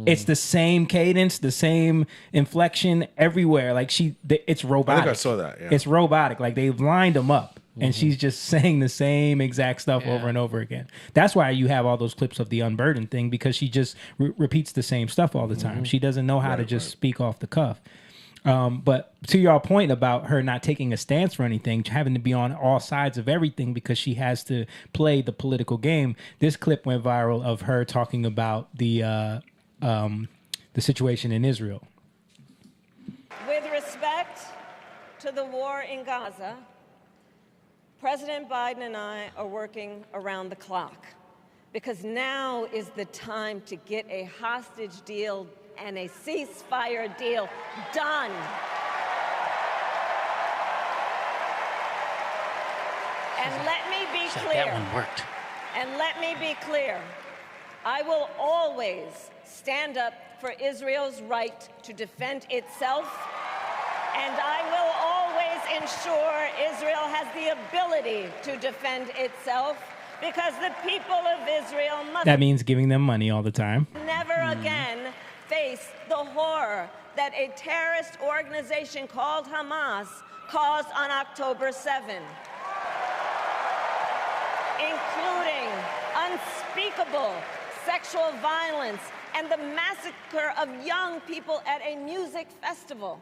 It's the same cadence, the same inflection everywhere. Like it's robotic. I think I saw that. Yeah. It's robotic. Like they've lined them up, and she's just saying the same exact stuff over and over again. That's why you have all those clips of the Unburdened thing, because she just repeats the same stuff all the time. She doesn't know how to just speak off the cuff. But to your point about her not taking a stance for anything, having to be on all sides of everything because she has to play the political game, this clip went viral of her talking about the situation in Israel. With respect to the war in Gaza, President Biden and I are working around the clock because now is the time to get a hostage deal and a ceasefire deal done. And let me be clear. That one worked. And let me be clear. I will always stand up for Israel's right to defend itself, and I will always ensure Israel has the ability to defend itself, because the people of Israel must That means giving them money all the time. never again face the horror that a terrorist organization called Hamas caused on October 7, including unspeakable sexual violence and the massacre of young people at a music festival.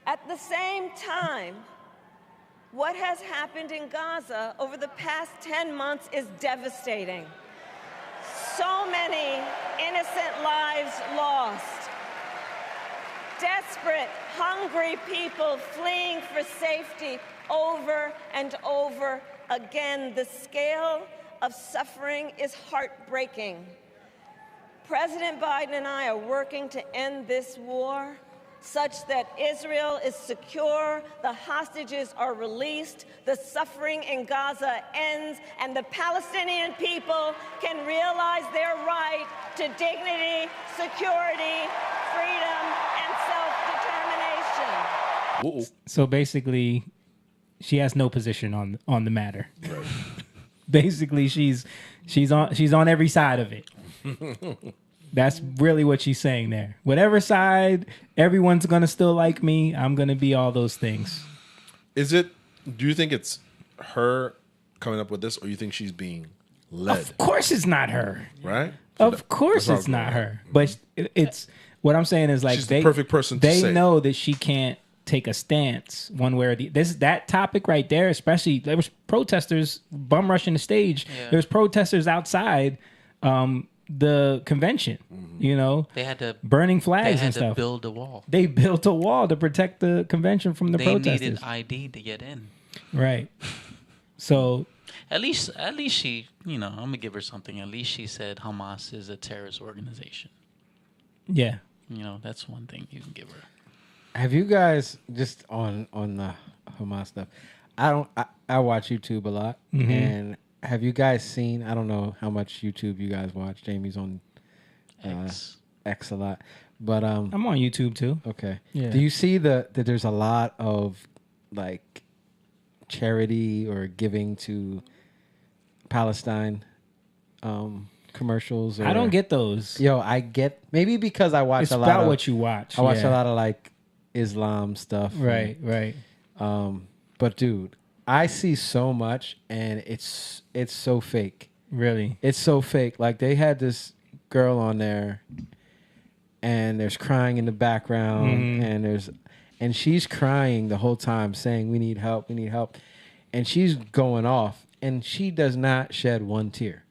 At the same time, what has happened in Gaza over the past 10 months is devastating. So many innocent lives lost. Desperate, hungry people fleeing for safety over and over again. The scale of suffering is heartbreaking. President Biden and I are working to end this war such that Israel is secure, the hostages are released, the suffering in Gaza ends, and the Palestinian people can realize their right to dignity, security, freedom, and self-determination. So basically, she has no position on the matter. Basically, she's on every side of it. That's really what she's saying there. Whatever side, everyone's gonna still like me. I'm gonna be all those things. Do you think it's her coming up with this, or you think she's being led? Of course it's not her. Right? Of course it's not her. But it's what I'm saying is like She's the perfect person to they say. know that she can't take a stance one way or the that topic right there, especially there was protesters bum rushing the stage. There's protesters outside the convention, you know, They had to burning flags They had and to stuff. build a wall. They built a wall to protect the convention from the They protesters. needed ID to get in. Right. So At least she, you know, I'm gonna give her something. At least she said Hamas is a terrorist organization. yeah. You know, that's one thing you can give her. Have you guys just on the Hamas stuff? I watch YouTube a lot, Mhm. and have you guys seen? I don't know how much YouTube you guys watch. Jamie's on X a lot, but I'm on YouTube too. Okay. Yeah. Do you see that there's a lot of like charity or giving to Palestine commercials? I don't get those. Yo, I get maybe because I watch It's a lot about of what you watch, I watch yeah. a lot of like Islam stuff. Right, right. But dude, I see so much and it's so fake. Really? It's so fake. Like they had this girl on there, and there's crying in the background, and she's crying the whole time, saying, "We need help, we need help," and she's going off, and she does not shed one tear.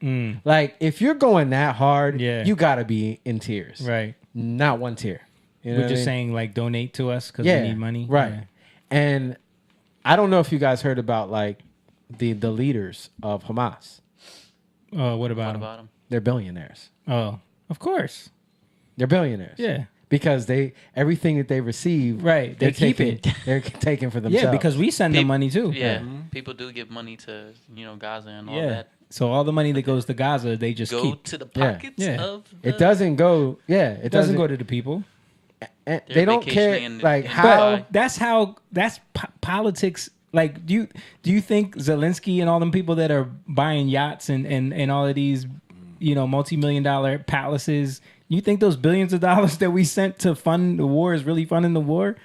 Like if you're going that hard, you got to be in tears, right? Not one tear. You know We're what just I mean? saying like donate to us because we need money, right? Yeah. And I don't know if you guys heard about like the leaders of Hamas. Oh, what about them? They're billionaires. Oh, of course. They're billionaires. Yeah. Because everything that they receive, right? They keep it. They're taking for themselves. Yeah, because we send them money too. Yeah, people do give money to Gaza and all that. So all the money that goes to Gaza, they just Go keep to the pockets of. It doesn't go. Yeah, it doesn't go to the people. And they don't care like how. But that's politics. Like, do you think Zelensky and all them people that are buying yachts and all of these, multi-million-dollar palaces, you think those billions of dollars that we sent to fund the war is really funding the war?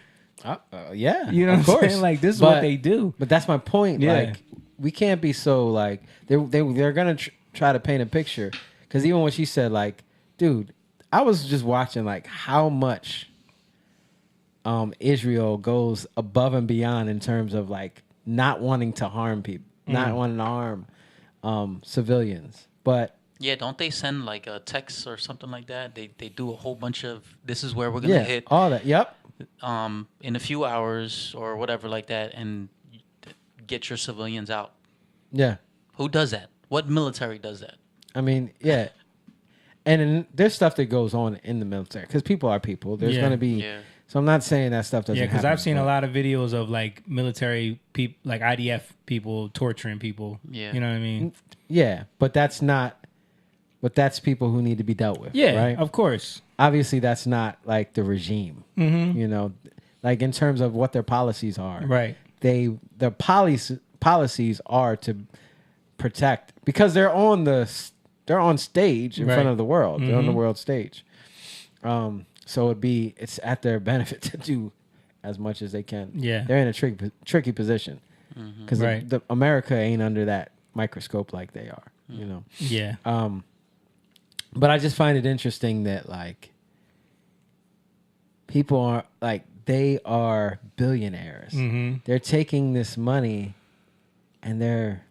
Yeah, you know of what I'm course. saying? Like, this is what they do. But that's my point. Yeah. Like, we can't be so like they're gonna try to paint a picture, because even when she said like, dude, I was just watching like how much Israel goes above and beyond in terms of like not wanting to harm people, not wanting to harm civilians. But yeah, don't they send like a text or something like that? They do a whole bunch of, this is where we're gonna hit all that. Yep. In a few hours or whatever like that, and get your civilians out. Yeah. Who does that? What military does that? I mean, yeah. And then there's stuff that goes on in the military, because people are people. There's going to be. Yeah. So I'm not saying that stuff doesn't happen. Yeah, because I've seen a lot of videos of like military people, like IDF people torturing people. Yeah. You know what I mean? Yeah, but that's not. But that's people who need to be dealt with. Yeah, right? Of course. Obviously, that's not like the regime. Like in terms of what their policies are. Right. Their policies are to protect, because they're on stage in front of the world. They're on the world stage. So it's at their benefit to do as much as they can. Yeah. They're in a tricky position, because the America ain't under that microscope like they are. Yeah. But I just find it interesting that like people are like, they are billionaires. They're taking this money and they're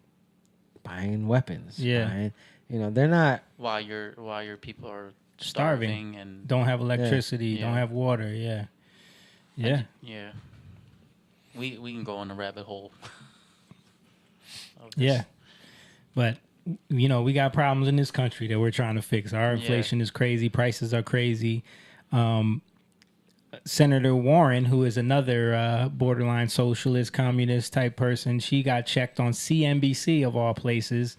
buying weapons. Yeah. They're not. While your people are starving and don't have electricity, don't have water. Yeah. Yeah. Yeah. We can go on a rabbit hole. Yeah. But we got problems in this country that we're trying to fix. Our inflation is crazy. Prices are crazy. Senator Warren, who is another borderline socialist, communist type person, she got checked on CNBC of all places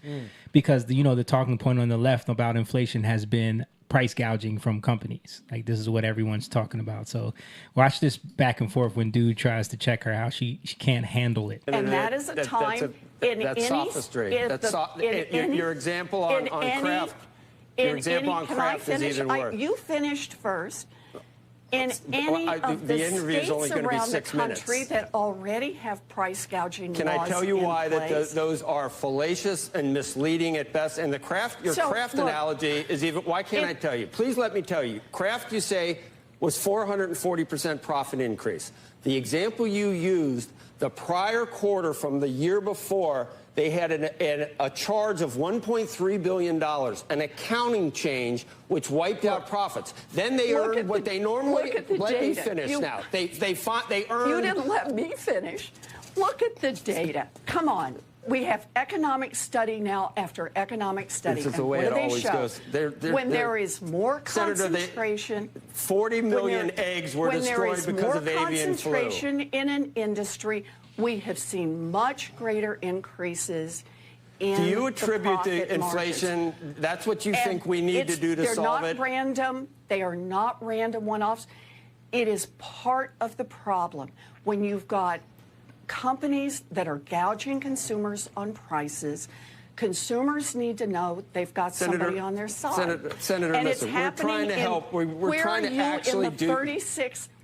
because the talking point on the left about inflation has been price gouging from companies. Like, this is what everyone's talking about. So watch this back and forth when dude tries to check her, how she can't handle it. And that is a time that's sophistry. Your example on craft. Your example on craft is even worse. You finished first. In any of the states around the country that already have price gouging laws in place. Can I tell you why those are fallacious and misleading at best? And your craft analogy is even. Why can't I tell you? Please let me tell you. Kraft, you say, was 440% profit increase. The example you used, the prior quarter from the year before, they had a charge of $1.3 billion, an accounting change which wiped out profits. Then they earned what they normally. Let me finish now. They earned. You didn't let me finish. Look at the data. Come on. We have economic study now after economic study. This is the way it always goes. When there is more concentration, 40 million eggs were destroyed because of avian flu. When there is more concentration in an industry, we have seen much greater increases in Do you attribute the inflation? Markets. That's what you think we need to do to solve it? They're not random. They are not random one-offs. It is part of the problem. When you've got companies that are gouging consumers on prices, consumers need to know they've got somebody on their side. Senator, and listen, we're trying to help. We're trying to actually do.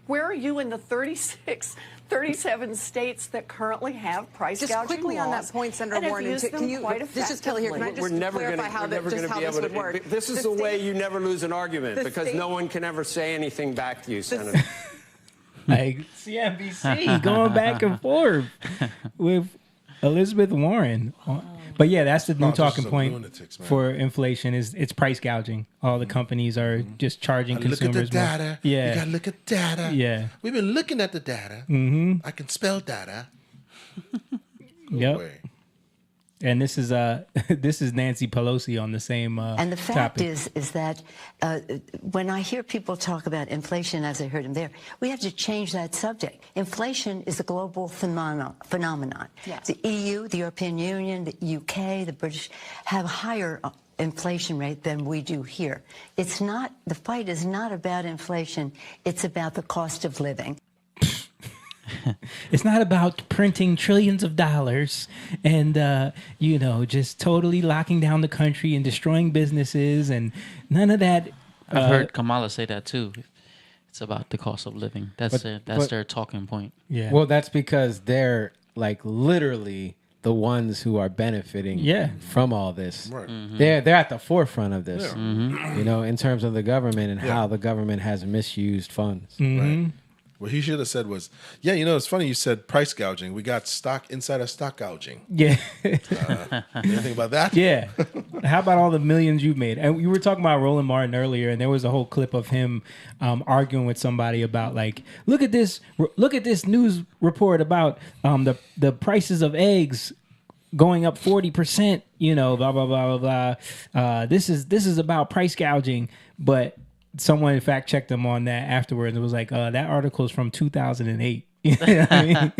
Where are you in the 37 states that currently have price Just gouging quickly on laws that point, Senator and have Warren, used can them you, quite this is Kelly here, can I effectively? just clarify how this would work? This is the way you never lose an argument, because no one can ever say anything back to you, Senator. Like CNBC going back and forth with Elizabeth Warren. But yeah, that's the new talking point lunatics, man. for inflation is it's price gouging. All the companies are just charging consumers Look at the more. data. Yeah. You got to look at data. Yeah. We've been looking at the data. Mm-hmm. I can spell data. Yep. And this is this is Nancy Pelosi on the same and the fact topic. is that when I hear people talk about inflation, as I heard him there, we have to change that subject. Inflation is a global phenomenon. Yes. The EU, the European Union, the UK, the British have a higher inflation rate than we do here. It's not, the fight is not about inflation, it's about the cost of living. It's not about printing trillions of dollars and, just totally locking down the country and destroying businesses and none of that. I've heard Kamala say that too. It's about the cost of living. That's their talking point. Yeah. Well, that's because they're like literally the ones who are benefiting from all this. Right. Mm-hmm. They're at the forefront of this. Yeah. Mm-hmm. In terms of the government and how the government has misused funds. Mm-hmm. Right. What he should have said was, it's funny you said price gouging. We got insider stock gouging. Yeah. Anything about that? Yeah. How about all the millions you've made? And you were talking about Roland Martin earlier, and there was a whole clip of him arguing with somebody about like, look at this news report about the prices of eggs going up 40%. Blah blah blah blah blah. This is about price gouging, but someone fact checked them on that afterwards. It was like that article is from 2008. You know what I mean?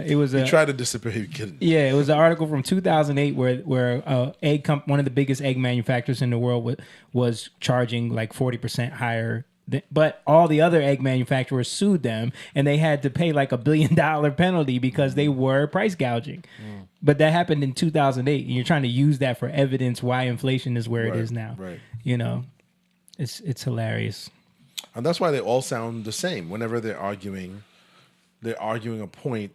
It was He tried to disappear. He kidding. Yeah, it was an article from 2008 where one of the biggest egg manufacturers in the world was charging like 40% higher. But all the other egg manufacturers sued them, and they had to pay like $1 billion penalty because they were price gouging. But that happened in 2008, and you're trying to use that for evidence why inflation is where it is now. Right. It's hilarious. And that's why they all sound the same. Whenever they're arguing a point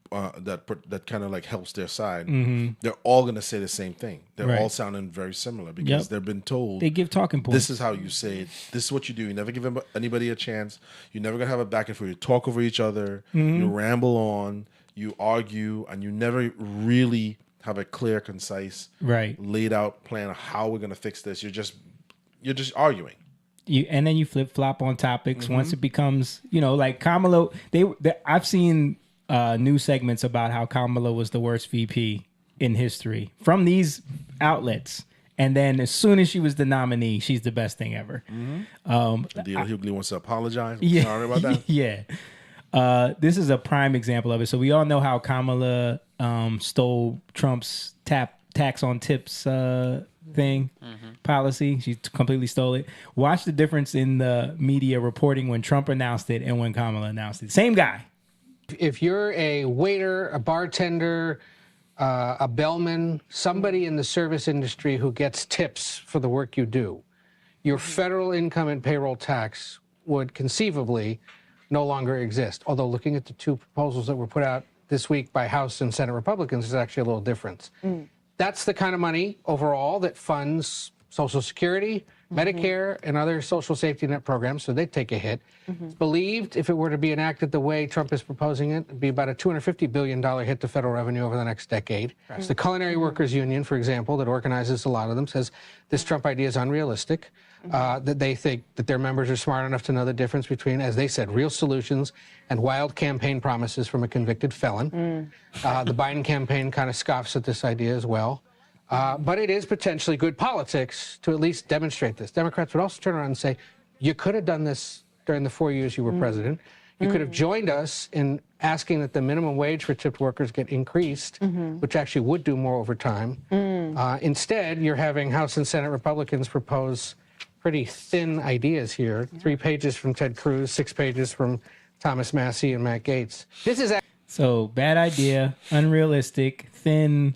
that kind of like helps their side. Mhm. They're all going to say the same thing. They're Right. all sounding very similar because Yep. they've been told. They give talking points. This is how you say it. This is what you do. You never give anybody a chance. You're never going to have a back and forth. You talk over each other. Mhm. You ramble on. You argue, and you never really have a clear, concise, Right. laid out plan of how we're going to fix this. You're just arguing. And then you flip flop on topics Mhm. once it becomes, like Kamala. I've seen news segments about how Kamala was the worst VP in history from these outlets, and then as soon as she was the nominee, she's the best thing ever. Hughley wants to apologize. Yeah, Sorry about that. Yeah, this is a prime example of it. So we all know how Kamala stole Trump's tax on tips thing policy. She completely stole it. Watch the difference in the media reporting when Trump announced it and when Kamala announced it. Same guy. If you're a waiter, a bartender, a bellman, somebody in the service industry who gets tips for the work you do, your federal income and payroll tax would conceivably no longer exist. Although looking at the two proposals that were put out this week by House and Senate Republicans, there's actually a little difference. That's the kind of money overall that funds Social Security, Medicare, and other social safety net programs, so they'd take a hit. It's believed, if it were to be enacted the way Trump is proposing it, it'd be about a $250 billion hit to federal revenue over the next decade. Right. So the Culinary Workers Union, for example, that organizes a lot of them, says this Trump idea is unrealistic, that they think that their members are smart enough to know the difference between, as they said, real solutions and wild campaign promises from a convicted felon. The Biden campaign kind of scoffs at this idea as well. But it is potentially good politics to at least demonstrate this. Democrats would also turn around and say, you could have done this during the 4 years you were president. You could have joined us in asking that the minimum wage for tipped workers get increased, which actually would do more over time. Instead, you're having House and Senate Republicans propose pretty thin ideas here. 3 pages from Ted Cruz, 6 pages from Thomas Massie and Matt Gaetz. This is So bad idea, unrealistic, thin,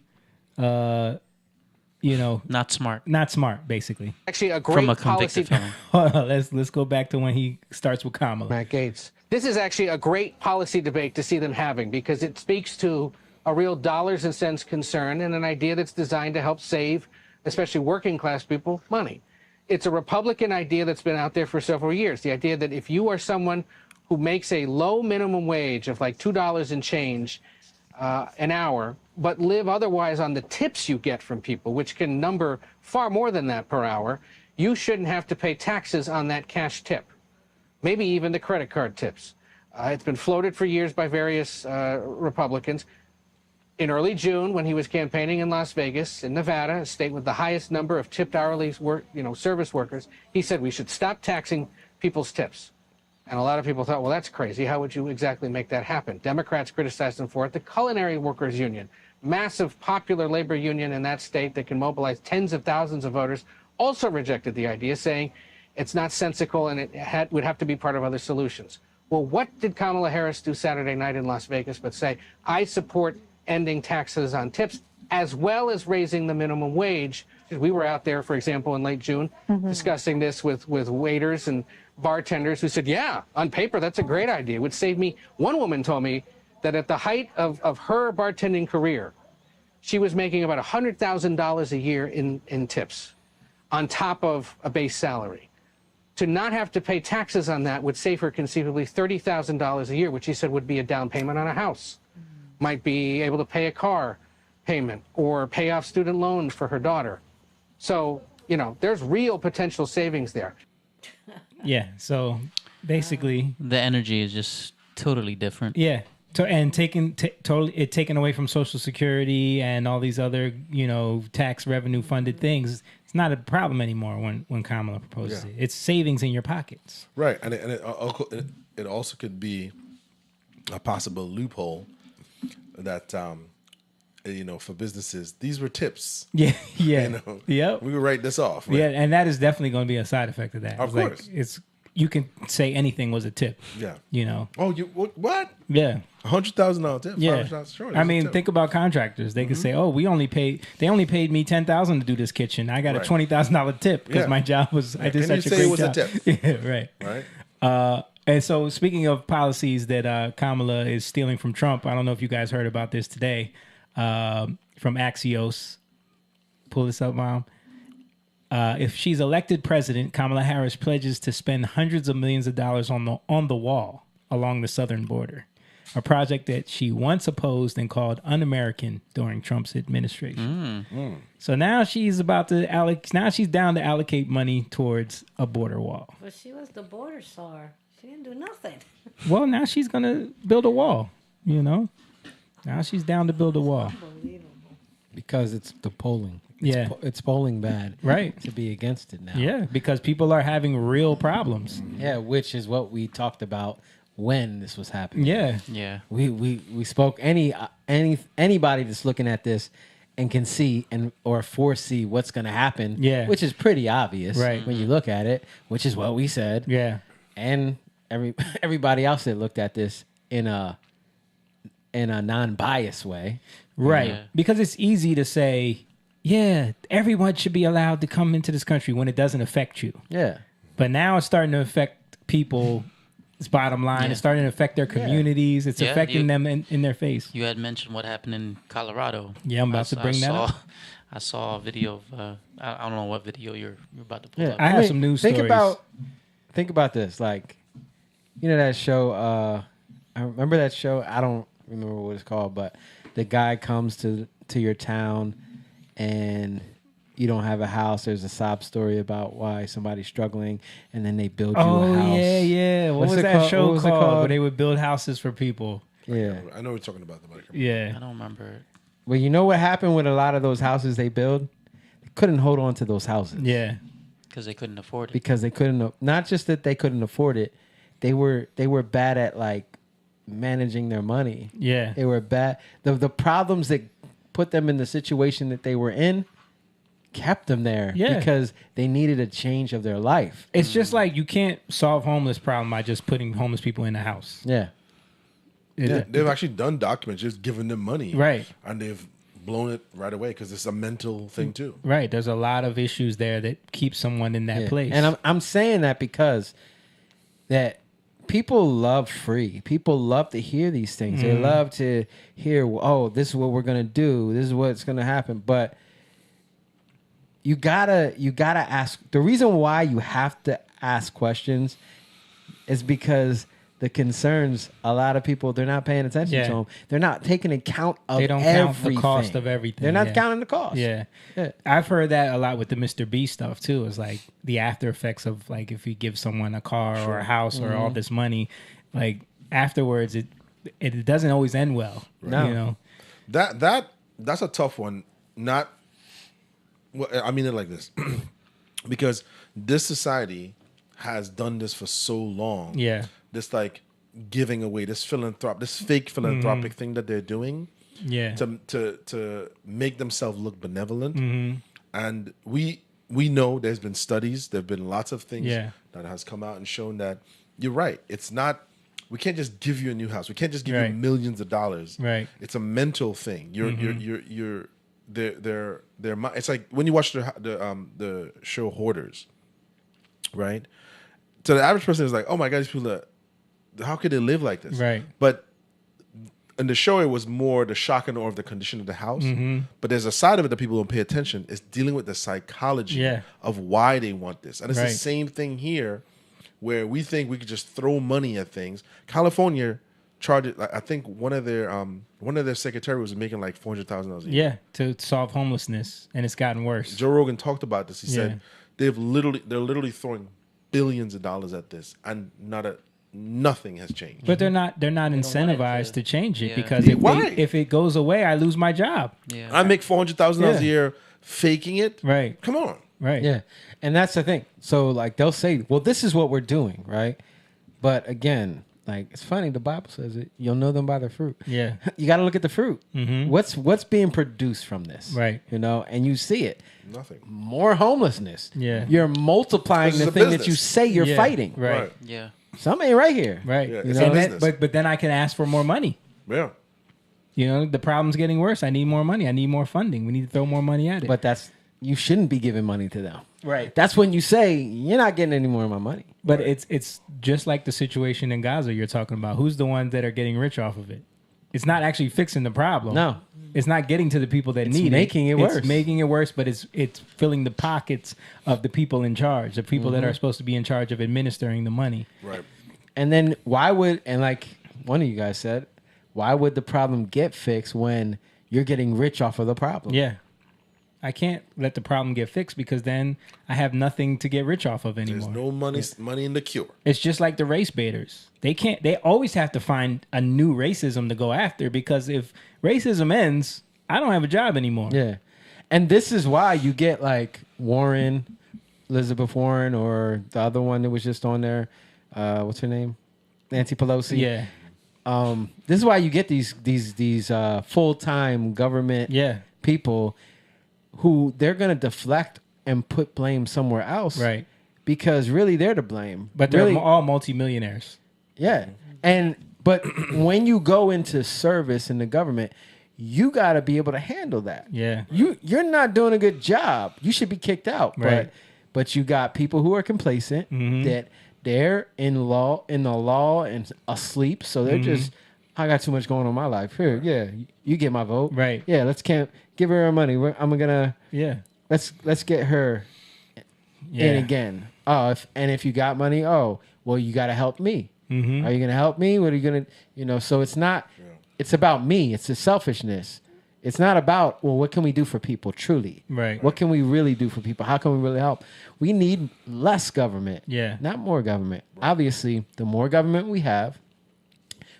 not smart. Not smart, basically. Actually, a From great a policy. convicted felon. Hold on, let's go back to when he starts with Kamala. Matt Gaetz. This is actually a great policy debate to see them having because it speaks to a real dollars and cents concern and an idea that's designed to help save, especially working class people, money. It's a Republican idea that's been out there for several years. The idea that if you are someone who makes a low minimum wage of like $2 and change an hour, but live otherwise on the tips you get from people, which can number far more than that per hour, you shouldn't have to pay taxes on that cash tip, maybe even the credit card tips. It's been floated for years by various Republicans. In early June, when he was campaigning in Las Vegas, in Nevada, a state with the highest number of tipped hourly service workers, he said we should stop taxing people's tips. And a lot of people thought, well, that's crazy. How would you exactly make that happen? Democrats criticized him for it. The Culinary Workers Union, massive popular labor union in that state that can mobilize tens of thousands of voters, also rejected the idea, saying it's not sensical and it would have to be part of other solutions. Well, what did Kamala Harris do Saturday night in Las Vegas but say, I support ending taxes on tips as well as raising the minimum wage? We were out there, for example, in late June discussing this with waiters and bartenders who said, yeah, on paper, that's a great idea. It would save me. One woman told me that at the height of her bartending career, she was making about $100,000 a year in tips on top of a base salary. To not have to pay taxes on that would save her conceivably $30,000 a year, which she said would be a down payment on a house. Might be able to pay a car payment or pay off student loans for her daughter. So, there's real potential savings there. Yeah, so basically... The energy is just totally different. Yeah. And taken away from Social Security and all these other, tax revenue funded things. It's not a problem anymore when Kamala proposes it. It's savings in your pockets. Right, and it also could be a possible loophole that for businesses, these were tips. Yeah. Yep. We would write this off. Right? Yeah, and that is definitely going to be a side effect of that. Of course, you can say anything was a tip. Yeah. Oh, you what? Yeah. $100,000 tip. Yeah. Sure, I mean, think about contractors. They could say, "Oh, they only paid me $10,000 to do this kitchen. I got a $20,000 tip because my job was I did such a great job." A tip? Yeah, right. And so, speaking of policies that Kamala is stealing from Trump, I don't know if you guys heard about this today from Axios. Pull this up, Mom. If she's elected president, Kamala Harris pledges to spend hundreds of millions of dollars on the wall along the southern border, a project that she once opposed and called un-American during Trump's administration. So now she's about to now she's down to allocate money towards a border wall. But she was the border czar. She didn't do nothing. Well, now she's gonna build a wall. Now she's down to build a wall. Unbelievable. Because it's the polling. It's polling bad. Right. To be against it now. Yeah, because people are having real problems. Yeah, which is what we talked about when this was happening. Yeah. We spoke anybody that's looking at this and can see or foresee what's going to happen. Yeah. Which is pretty obvious right. when you look at it, which is what we said. Yeah. And everybody else that looked at this in a non-biased way. Right. Yeah. Because it's easy to say, yeah, everyone should be allowed to come into this country when it doesn't affect you. Yeah. But now it's starting to affect people. It's bottom line. Yeah. It's starting to affect their communities. It's affecting them in their face. You had mentioned what happened in Colorado. Yeah, I'm about to bring that up. I saw a video of, I don't know what video you're about to pull up. I have some news stories. Think about this. Like, that show, I remember that show. I don't remember what it's called, but the guy comes to your town and you don't have a house. There's a sob story about why somebody's struggling, and then they build you a house. Oh, yeah. What was that show called where they would build houses for people? Yeah. I know what you're talking about. Yeah. I don't remember it. Well, you know what happened with a lot of those houses they build? They couldn't hold on to those houses. Yeah. Because they couldn't afford it. Because they couldn't, not just that they couldn't afford it, they were bad at like managing their money. Yeah. They were bad. The problems that put them in the situation that they were in kept them there because they needed a change of their life. It's just like you can't solve homeless problem by just putting homeless people in the house. Yeah. They've actually done documents, just giving them money. Right. And they've blown it right away because it's a mental thing too. Right. There's a lot of issues there that keep someone in that place. And I'm saying that because that people love free. People love to hear these things. They love to hear, oh, this is what we're gonna do. This is what's gonna happen. But you gotta ask. The reason why you have to ask questions is because the concerns, a lot of people, they're not paying attention to them. They're not taking account of they don't everything. count the cost of everything. They're not counting the cost. Yeah. I've heard that a lot with the Mr. B stuff too. It's like the after effects of like if you give someone a car or a house or all this money, like afterwards it doesn't always end well. No. You know? That's a tough one. Not well, I mean it like this. Because this society has done this for so long. Yeah. This like giving away, this fake philanthropic thing that they're doing. Yeah. To make themselves look benevolent. And we know there's been studies, there've been lots of things that has come out and shown that you're right. It's not, we can't just give you a new house. We can't just give you millions of dollars. Right. It's a mental thing. It's like when you watch the show Hoarders, right? So the average person is like, oh my God, these people how could they live like this? Right. But in the show, it was more the shock and awe of the condition of the house. But there's a side of it that people don't pay attention. It's dealing with the psychology of why they want this. And it's the same thing here where we think we could just throw money at things. California charged, I think one of their secretaries was making like $400,000 a year. Yeah, to solve homelessness, and it's gotten worse. Joe Rogan talked about this. He said they're literally throwing billions of dollars at this, and nothing has changed. But they're not incentivized to change it because if it goes away, I lose my job. Yeah. I make $400,000 a year faking it. Right. Come on. Right. Yeah. And that's the thing. So like they'll say, well, this is what we're doing, right? But again, like it's funny, the Bible says it. You'll know them by their fruit. Yeah. You got to look at the fruit. What's being produced from this? Right. You know, and you see it. Nothing. More homelessness. Yeah. You're multiplying the thing that you say you're fighting. Right. Yeah. Something ain't right here. Right. Yeah, You know, but then I can ask for more money. Yeah. You know, the problem's getting worse. I need more money. I need more funding. We need to throw more money at it. But you shouldn't be giving money to them. Right. That's when you say you're not getting any more of my money. But it's just like the situation in Gaza you're talking about. Who's the ones that are getting rich off of it? It's not actually fixing the problem. No. It's not getting to the people that need it. Making it worse. It's making it worse, but it's filling the pockets of the people in charge, the people that are supposed to be in charge of administering the money. Right. And then like one of you guys said, why would the problem get fixed when you're getting rich off of the problem? Yeah. I can't let the problem get fixed because then I have nothing to get rich off of anymore. There's no money in the cure. It's just like the race baiters. They always have to find a new racism to go after because if racism ends, I don't have a job anymore. Yeah. And this is why you get like Warren, Elizabeth Warren, or the other one that was just on there. What's her name? Nancy Pelosi. Yeah. This is why you get these full-time government people who they're going to deflect and put blame somewhere else. Right. Because really they're to blame. But they're all multimillionaires. Yeah. But when you go into service in the government, you got to be able to handle that. Yeah. You're not doing a good job. You should be kicked out. Right. But you got people who are complacent that they're in the law and asleep. So they're just, I got too much going on in my life. Here, you get my vote. Right. Yeah, give her her money. I'm gonna let's get her in again. If you got money, well, you got to help me. Are you gonna help me? What are you gonna So it's not. It's about me. It's the selfishness. It's not about, well, what can we do for people truly? Right. What can we really do for people? How can we really help? We need less government. Yeah. Not more government. Right. Obviously, the more government we have,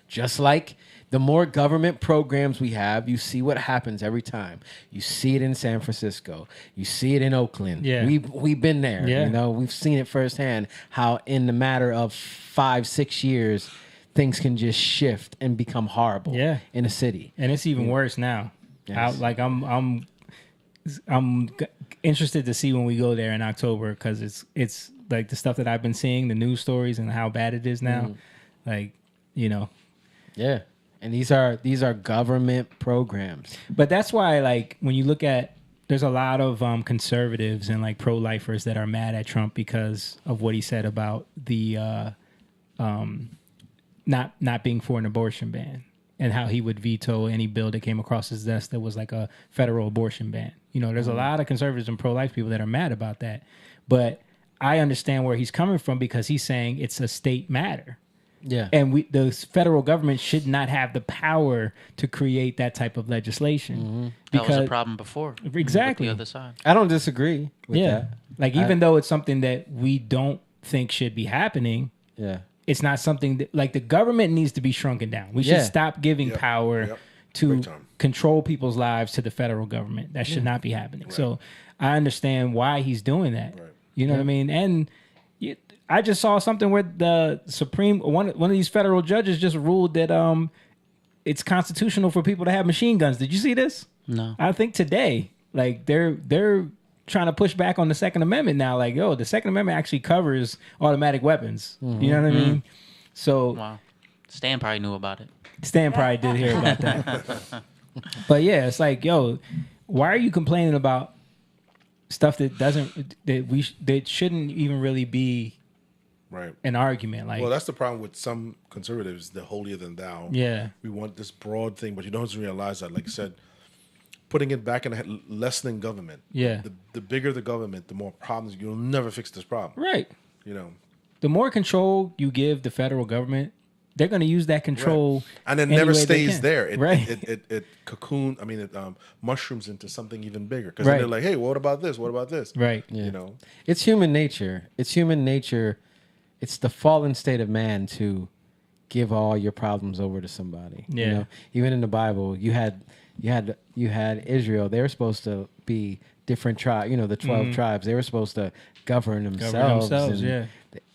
just like the more government programs we have, you see what happens every time. You see it in San Francisco. You see it in Oakland. Yeah. We've been there. Yeah. You know, we've seen it firsthand how in the matter of 5-6 years, things can just shift and become horrible in a city. And it's even worse now. Yes. I'm interested to see when we go there in October because it's like the stuff that I've been seeing, the news stories and how bad it is now. Like, you know. Yeah. And these are government programs. But that's why, like, when you look at, there's a lot of conservatives and like pro-lifers that are mad at Trump because of what he said about the not being for an abortion ban and how he would veto any bill that came across his desk that was like a federal abortion ban. You know, there's a lot of conservatives and pro-life people that are mad about that. But I understand where he's coming from because he's saying it's a state matter. Yeah. And the federal government should not have the power to create that type of legislation. That was a problem before. Exactly. With the other side. I don't disagree with that. Like, even though it's something that we don't think should be happening, it's not something that, like, the government needs to be shrunken down. We should stop giving power to control people's lives to the federal government. That should not be happening. Right. So I understand why he's doing that. Right. You know what I mean? And I just saw something where the one of these federal judges just ruled that it's constitutional for people to have machine guns. Did you see this? No. I think today, like, they're trying to push back on the Second Amendment now. Like, the Second Amendment actually covers automatic weapons. You know what I mean? So, wow. Stan probably knew about it. Stan probably did hear about that. But yeah, it's like, why are you complaining about stuff that that shouldn't even really be an argument? Like, well, that's the problem with some conservatives, the holier than thou. Yeah. We want this broad thing, but you don't realize that, like I said, putting it back in lessening government. Yeah. The bigger the government, the more problems. You'll never fix this problem. Right. You know. The more control you give the federal government, they're going to use that control, and it never stays there. It mushrooms into something even bigger because they're like, hey, what about this? What about this? Right. Yeah. You know, it's human nature. It's human nature. It's the fallen state of man to give all your problems over to somebody. Yeah. You know? Even in the Bible, you had Israel. They were supposed to be different tribes. You know, the 12 tribes. They were supposed to govern themselves.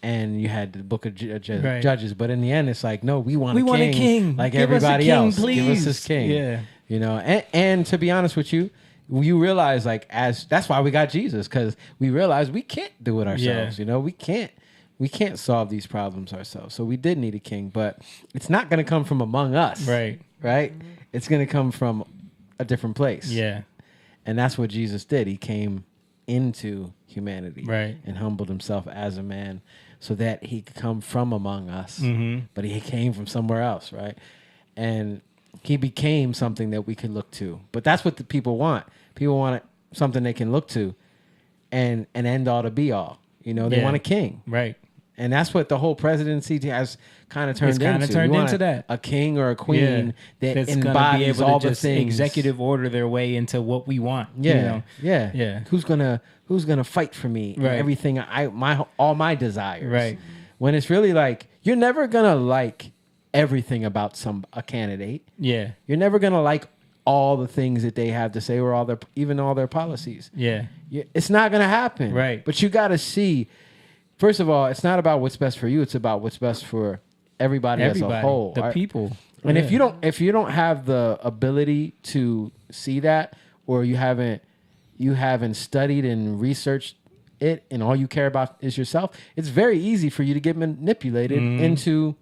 And you had the book of Judges. But in the end, it's like, no, we want a king. Like Give everybody us a king, else. please. Give us this king. Yeah. You know, and to be honest with you, you realize, like, that's why we got Jesus, because we realize we can't do it ourselves. You know, we can't solve these problems ourselves. So we did need a king, but it's not going to come from among us. Right. It's going to come from a different place. Yeah. And that's what Jesus did. He came into humanity and humbled himself as a man so that he could come from among us. But he came from somewhere else, right? And he became something that we could look to. But that's what the people want. People want something they can look to and end all to be all. You know, they want a king. Right. And that's what the whole presidency has kind of turned into. That. A king or a queen that's embodies all the things. Executive order their way into what we want. Yeah. You know? Yeah. Who's gonna fight for me? Right. Everything all my desires. Right. When it's really like, you're never gonna like everything about a candidate. Yeah. You're never gonna like all the things that they have to say or even all their policies. Yeah. It's not gonna happen. Right. But you gotta see. First of all, it's not about what's best for you. It's about what's best for everybody as a whole. The people. And if you don't have the ability to see that, or you haven't studied and researched it, and all you care about is yourself, it's very easy for you to get manipulated into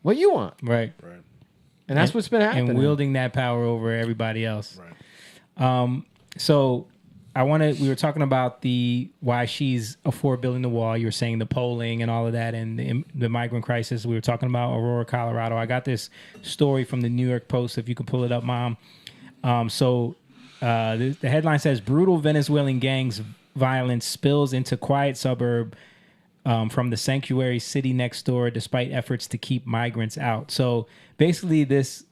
what you want. Right. And that's what's been happening. And wielding that power over everybody else. Right. So we were talking about why she's for building the wall. You were saying the polling and all of that, and the migrant crisis. We were talking about Aurora, Colorado. I got this story from the New York Post, if you could pull it up, Mom. The headline says, brutal Venezuelan gangs violence spills into quiet suburb from the sanctuary city next door, despite efforts to keep migrants out. So basically this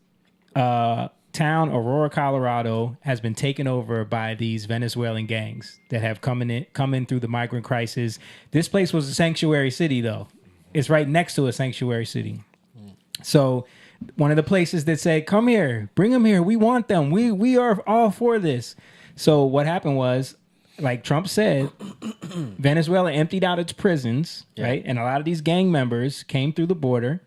town, Aurora, Colorado, has been taken over by these Venezuelan gangs that have come in through the migrant crisis. This place was a sanctuary city, though. It's right next to a sanctuary city. So one of the places that said, come here, bring them here. We want them. We are all for this. So what happened was, like Trump said, Venezuela emptied out its prisons, right? And a lot of these gang members came through the border.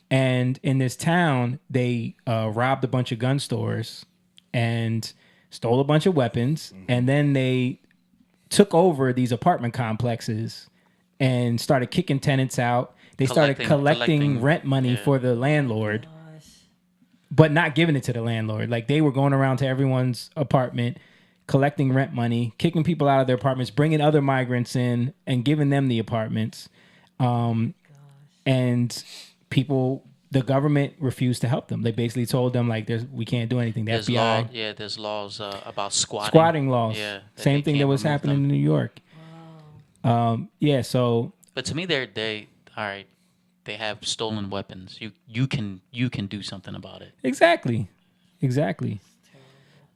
And in this town, they robbed a bunch of gun stores and stole a bunch of weapons. And then they took over these apartment complexes and started kicking tenants out. They started collecting rent money for the landlord. but not giving it to the landlord. Like they were going around to everyone's apartment, collecting rent money, kicking people out of their apartments, bringing other migrants in and giving them the apartments. And people, the government refused to help them. They basically told them like, we can't do anything. The FBI. There's laws about squatting. Squatting laws. Yeah. Same thing that was happening in New York. So. But to me, they all right. They have stolen weapons. You can do something about it. Exactly.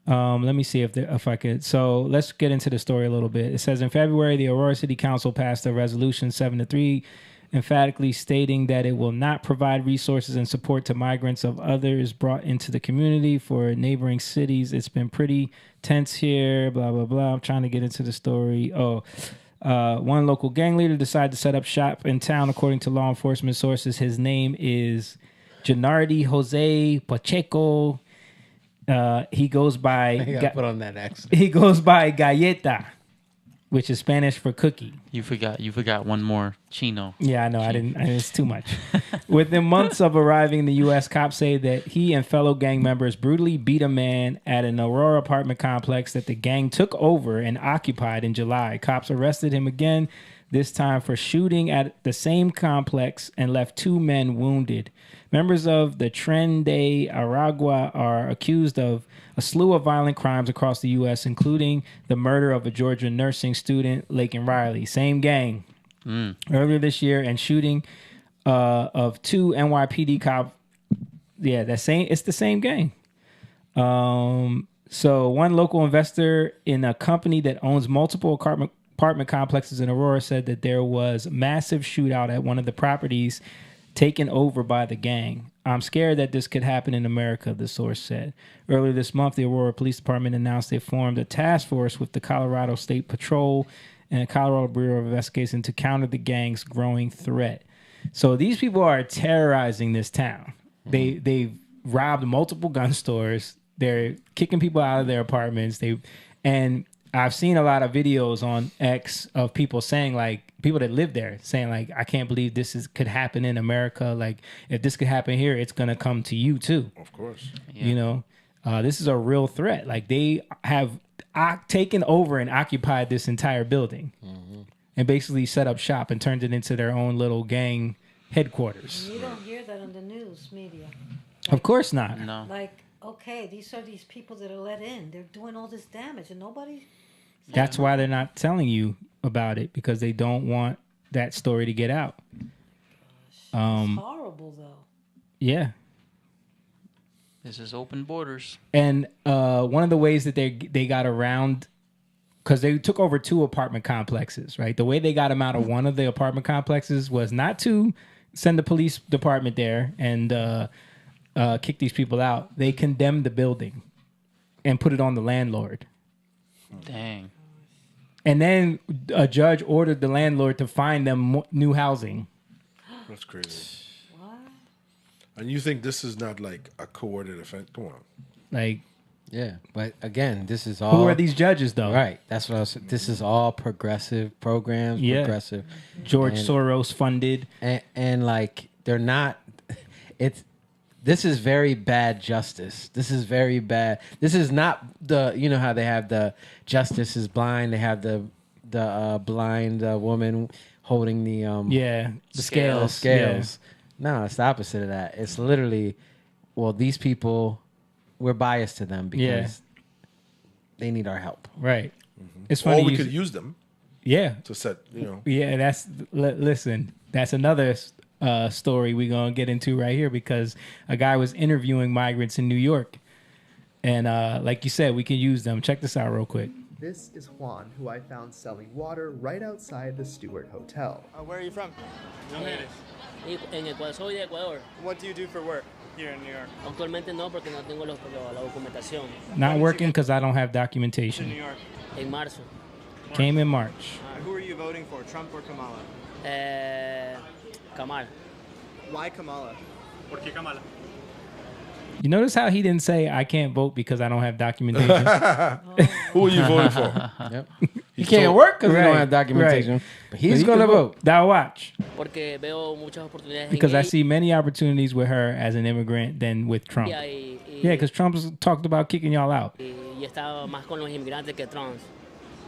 Let me see if I could. So let's get into the story a little bit. It says in February, the Aurora City Council passed a resolution 7-3, emphatically stating that it will not provide resources and support to migrants of others brought into the community for neighboring cities. It's been pretty tense here. Blah blah blah. I'm trying to get into the story. One local gang leader decided to set up shop in town, according to law enforcement sources. His name is Gennady Jose Pacheco. He goes by. Put on that accent. He goes by Galleta, which is Spanish for cookie. You forgot one more Chino. Yeah, I know. I didn't. It's too much. Within months of arriving in the U.S., cops say that he and fellow gang members brutally beat a man at an Aurora apartment complex that the gang took over and occupied in July. Cops arrested him again, this time for shooting at the same complex and left 2 men wounded. Members of the Tren de Aragua are accused of a slew of violent crimes across the U.S., including the murder of a Georgia nursing student, Laken Riley. Same gang. Earlier this year, and shooting of 2 NYPD cops. Yeah, it's the same gang. So one local investor in a company that owns multiple apartment complexes in Aurora said that there was massive shootout at one of the properties taken over by the gang. I'm scared that this could happen in America, the source said. Earlier this month, the Aurora Police Department announced they formed a task force with the Colorado State Patrol and the Colorado Bureau of Investigation to counter the gang's growing threat. So these people are terrorizing this town. They've robbed multiple gun stores. They're kicking people out of their apartments. And I've seen a lot of videos on X of people saying, like, people that live there saying, like, I can't believe could happen in America. Like, if this could happen here, it's going to come to you too. Of course. Yeah. You know, this is a real threat. Like, they have taken over and occupied this entire building and basically set up shop and turned it into their own little gang headquarters. You don't hear that on the news media. Of course not. No. Like, okay, these are these people that are let in. They're doing all this damage and nobody... That's why they're not telling you about it, because they don't want that story to get out. It's horrible, though. Yeah. This is open borders. And one of the ways that they got around, because they took over 2 apartment complexes, right? The way they got them out of one of the apartment complexes was not to send the police department there and kick these people out. They condemned the building and put it on the landlord. Dang. And then a judge ordered the landlord to find them new housing. That's crazy. What? And you think this is not like a coordinated offense? Come on. Like, yeah, but again, this is all. Who are these judges, though? Right. That's what I was. This is all progressive programs. Yeah. Progressive. George Soros funded, and like they're not. This is very bad justice. This is very bad. This is not you know how they have the justice is blind. They have the blind woman holding the scales. Yeah. No, it's the opposite of that. It's literally, well, these people, we're biased to them because they need our help. Right. It's funny. Or we could use them. Yeah. To set, you know. Yeah, listen, that's another story we're going to get into right here, because a guy was interviewing migrants in New York. And like you said, we can use them. Check this out real quick. This is Juan, who I found selling water right outside the Stewart Hotel. Where are you from? En Ecuador, soy de Ecuador. What do you do for work here in New York? Actualmente no, porque no tengo la documentación. Not working because I don't have documentation. New York. En marzo. Came in March. Who are you voting for, Trump or Kamala? Kamala. Why Kamala? ¿Por qué Kamala? You notice how he didn't say, I can't vote because I don't have documentation? Who are you voting for? Yep. He can't work because he don't have documentation. Right. But he's going to vote. Thou watch. Porque veo muchas oportunidades Because en I ella. see many opportunities with her as an immigrant than with Trump. Yeah, Yeah, because Trump's talked about kicking y'all out. Y está más con los inmigrantes que Trump.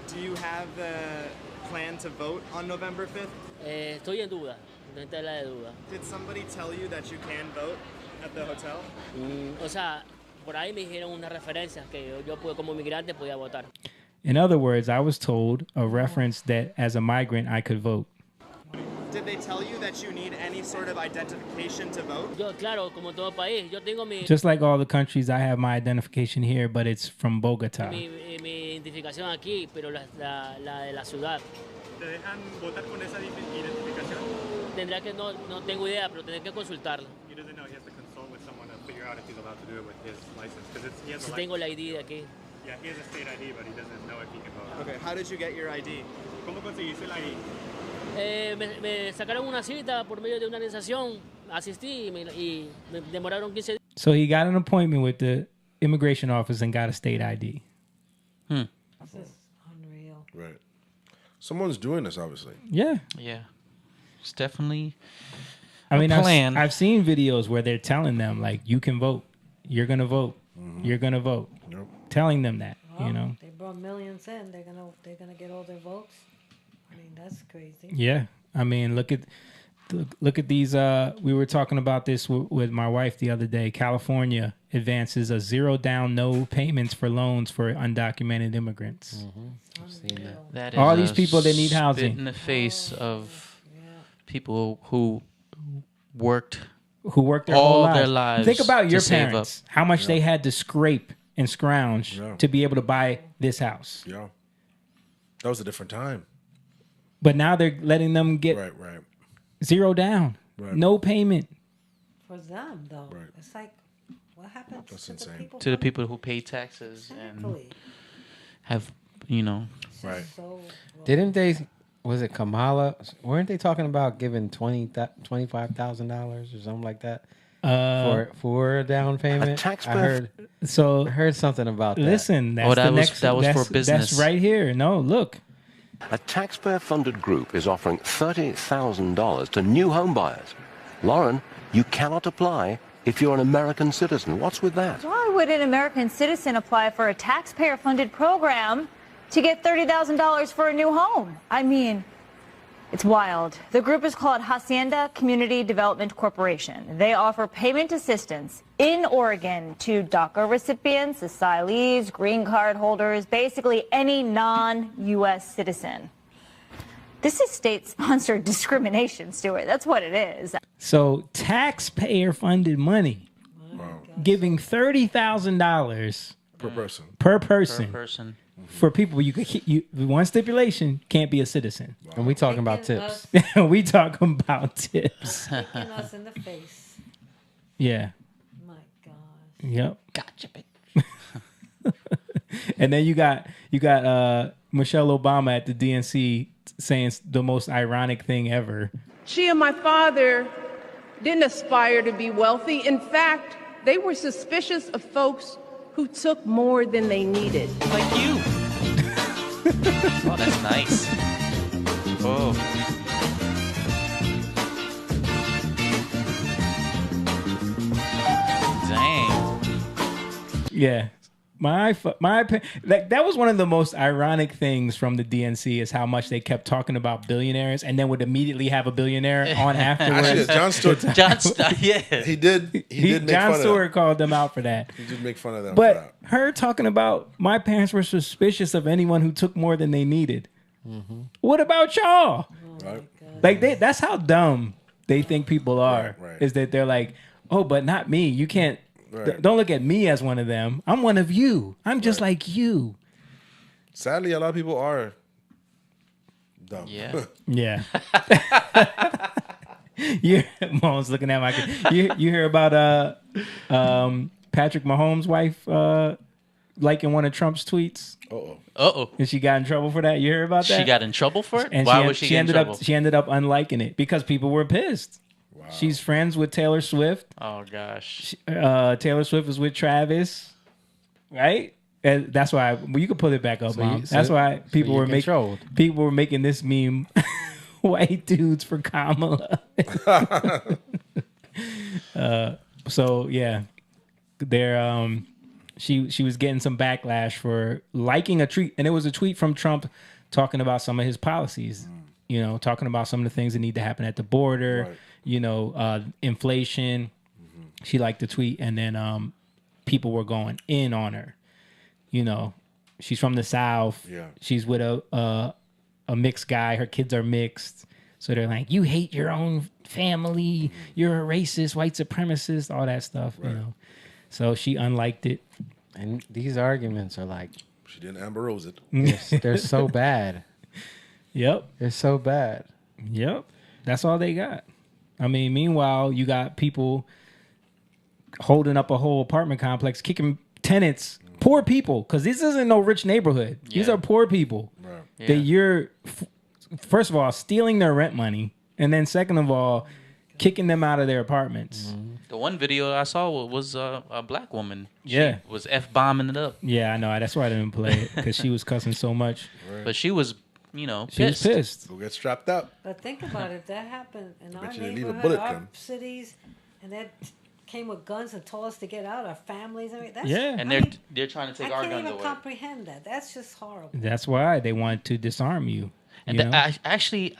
Do you have the plan to vote on November 5th? Estoy en duda. No está la de duda. Did somebody tell you that you can vote at the hotel? O sea, por ahí me dijeron una referencia que yo pude, como inmigrante podía votar. In other words, I was told a reference that as a migrant I could vote. Did they tell you that you need any sort of identification to vote? Yo, claro, como todo país, yo tengo mi Just like all the countries, I have my identification here, but it's from Bogota. mi identificación aquí, pero la de la ciudad. ¿Te dejan votar con esa identificación? Tendrá que no tengo idea, pero tendré que consultarla. He doesn't know. He has to consult with someone to figure out if he's allowed to do it with his license. Because he has Si a tengo la ID de aquí. Yeah, he has a state ID, but he doesn't know if he can vote. Okay, how did you get your ID? ¿Cómo conseguiste la ID? Me sacaron una cita por medio de una organización, asistí y me demoraron 15 días. So he got an appointment with the immigration office and got a state ID. This is unreal. Right. Someone's doing this, obviously. Yeah. Yeah. It's definitely I mean, plan. I've seen videos where they're telling them, like, you can vote. You're going to vote. You're going to vote. Yep. Telling them that, Well, you know. they brought millions in. They're gonna get all their votes. I mean, that's crazy. Yeah. I mean, look at these. We were talking about this with my wife the other day. California advances a zero down, no payments for loans for undocumented immigrants. I've seen that. That is all these a people that need spit housing. in the face of people who worked their all whole their lives. Think about your to save parents. up. How much they had to scrape and scrounge to be able to buy this house. Yeah. That was a different time. But now they're letting them get Right. zero down, no payment. For them, though, it's like, what happened to the people? To the people who pay taxes and have, Right. Didn't they? Was it Kamala? Weren't they talking about giving $25,000 or something like that for a down payment? I heard something about that. Listen, that was for business. That's right here. No, look. A taxpayer-funded group is offering $30,000 to new home buyers. Lauren, you cannot apply if you're an American citizen. What's with that? Why would an American citizen apply for a taxpayer-funded program to get $30,000 for a new home? I mean, it's wild. The group is called Hacienda Community Development Corporation. They offer payment assistance in Oregon to DACA recipients, asylees, green card holders, basically any non-U.S. citizen. This is state-sponsored discrimination, Stuart. That's what it is. So taxpayer-funded money, giving $30,000 per person. Per person. Per person. For people, one stipulation, can't be a citizen. And we talking about tips. We talking about tips. Kicking us in the face. Yeah. My gosh. Yep. Gotcha, bitch. And then you got Michelle Obama at the DNC saying the most ironic thing ever. She and my father didn't aspire to be wealthy. In fact, they were suspicious of folks who took more than they needed. Like you. Oh, that's nice. Oh. Dang. Yeah. Like that was one of the most ironic things from the DNC is how much they kept talking about billionaires and then would immediately have a billionaire on afterwards. Actually, Jon Stewart, yeah, he did make Jon fun of Stewart them. called them out for that. He did make fun of them. But her talking about my parents were suspicious of anyone who took more than they needed. What about y'all? Like that's how dumb they think people are. Right. Is that they're like, oh, but not me. You can't. Right. Don't look at me as one of them. I'm one of you. I'm just like you. Sadly, a lot of people are dumb. Yeah. Yeah. Mom's looking at my. You hear about Patrick Mahomes' wife liking one of Trump's tweets? Uh-oh. And she got in trouble for that. You hear about that? She got in trouble for it? And Why was she get in trouble? She ended up unliking it because people were pissed. Wow. She's friends with Taylor Swift. Oh, gosh. Taylor Swift is with Travis, right? And that's why you can pull it back up, Mom. That's why people were making this meme. White dudes for Kamala. So yeah, she was getting some backlash for liking a tweet, and it was a tweet from Trump talking about some of his policies. You know, talking about some of the things that need to happen at the border. Right. You know, inflation. Mm-hmm. She liked the tweet, and then people were going in on her. You know, she's from the South. Yeah. She's with a mixed guy. Her kids are mixed. So they're like, you hate your own family. You're a racist, white supremacist, all that stuff, right. You know. So she unliked it. And these arguments are like... She didn't Amber Rose it. They're so bad. Yep. They're so bad. Yep. That's all they got. I mean, meanwhile, you got people holding up a whole apartment complex, kicking tenants, poor people, because this isn't no rich neighborhood. Yeah. These are poor people. Right. Yeah. That you're... First of all, stealing their rent money, and then second of all, kicking them out of their apartments. Mm-hmm. The one video I saw was a black woman. She was F-bombing it up. Yeah, I know. That's why I didn't play it, because she was cussing so much. Right. But she was, you know, she was pissed. Go get strapped up. But think about it. That happened in our neighborhood, our cities, and that came with guns and told us to get out, our families. I mean, that's, and they're trying to take our guns away. I can't even comprehend that. That's just horrible. That's why they want to disarm you. And I think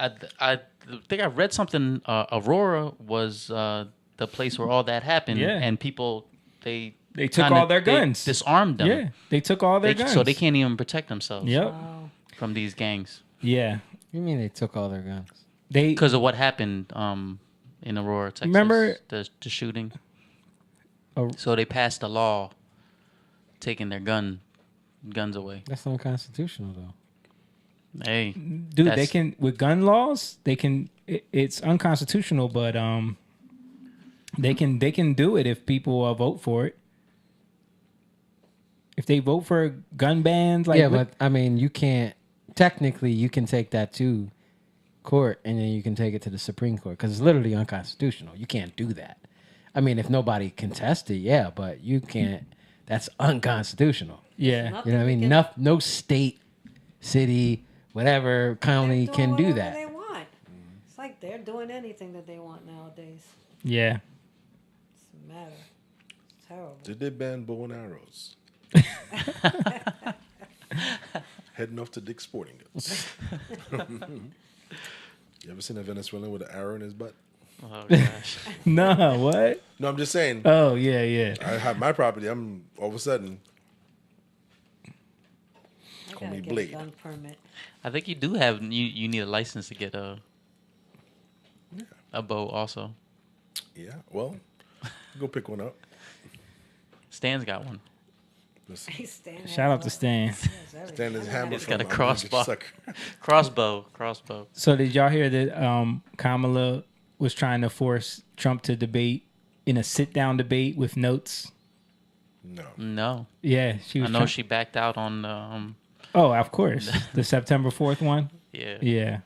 I read something. Aurora was the place where all that happened, and people they took all their guns, disarmed them. Yeah, they took all their guns, so they can't even protect themselves. Yep. From these gangs. Yeah. What do you mean they took all their guns? Because of what happened in Aurora, Texas. Remember the shooting? So they passed a law taking their guns away. That's unconstitutional, though. Hey, dude, they can with gun laws. They can. It's unconstitutional, but they can do it if people vote for it. If they vote for gun bans, like but I mean, you can't. Technically, you can take that to court, and then you can take it to the Supreme Court because it's literally unconstitutional. You can't do that. I mean, if nobody contests it, but you can't. That's unconstitutional. Yeah, you know what I mean. No state, city, whatever county can do that. They want. It's like they're doing anything that they want nowadays. Yeah. Doesn't matter. It's terrible. Did they ban bow and arrows? Heading off to Dick's Sporting Goods. You ever seen a Venezuelan with an arrow in his butt? Oh gosh. Nah, what? No, I'm just saying. Oh yeah. I have my property. I'm all of a sudden. Call me Blade. Gun permit. I think you do have you need a license to get a bow also. Yeah, well, go pick one up. Stan's got one. Shout out to Stan. Stan is hammer. He's got a crossbow. So did y'all hear that Kamala was trying to force Trump to debate in a sit-down debate with notes? No. Yeah, I know she backed out on the. Oh, of course, the September 4th one. Yeah.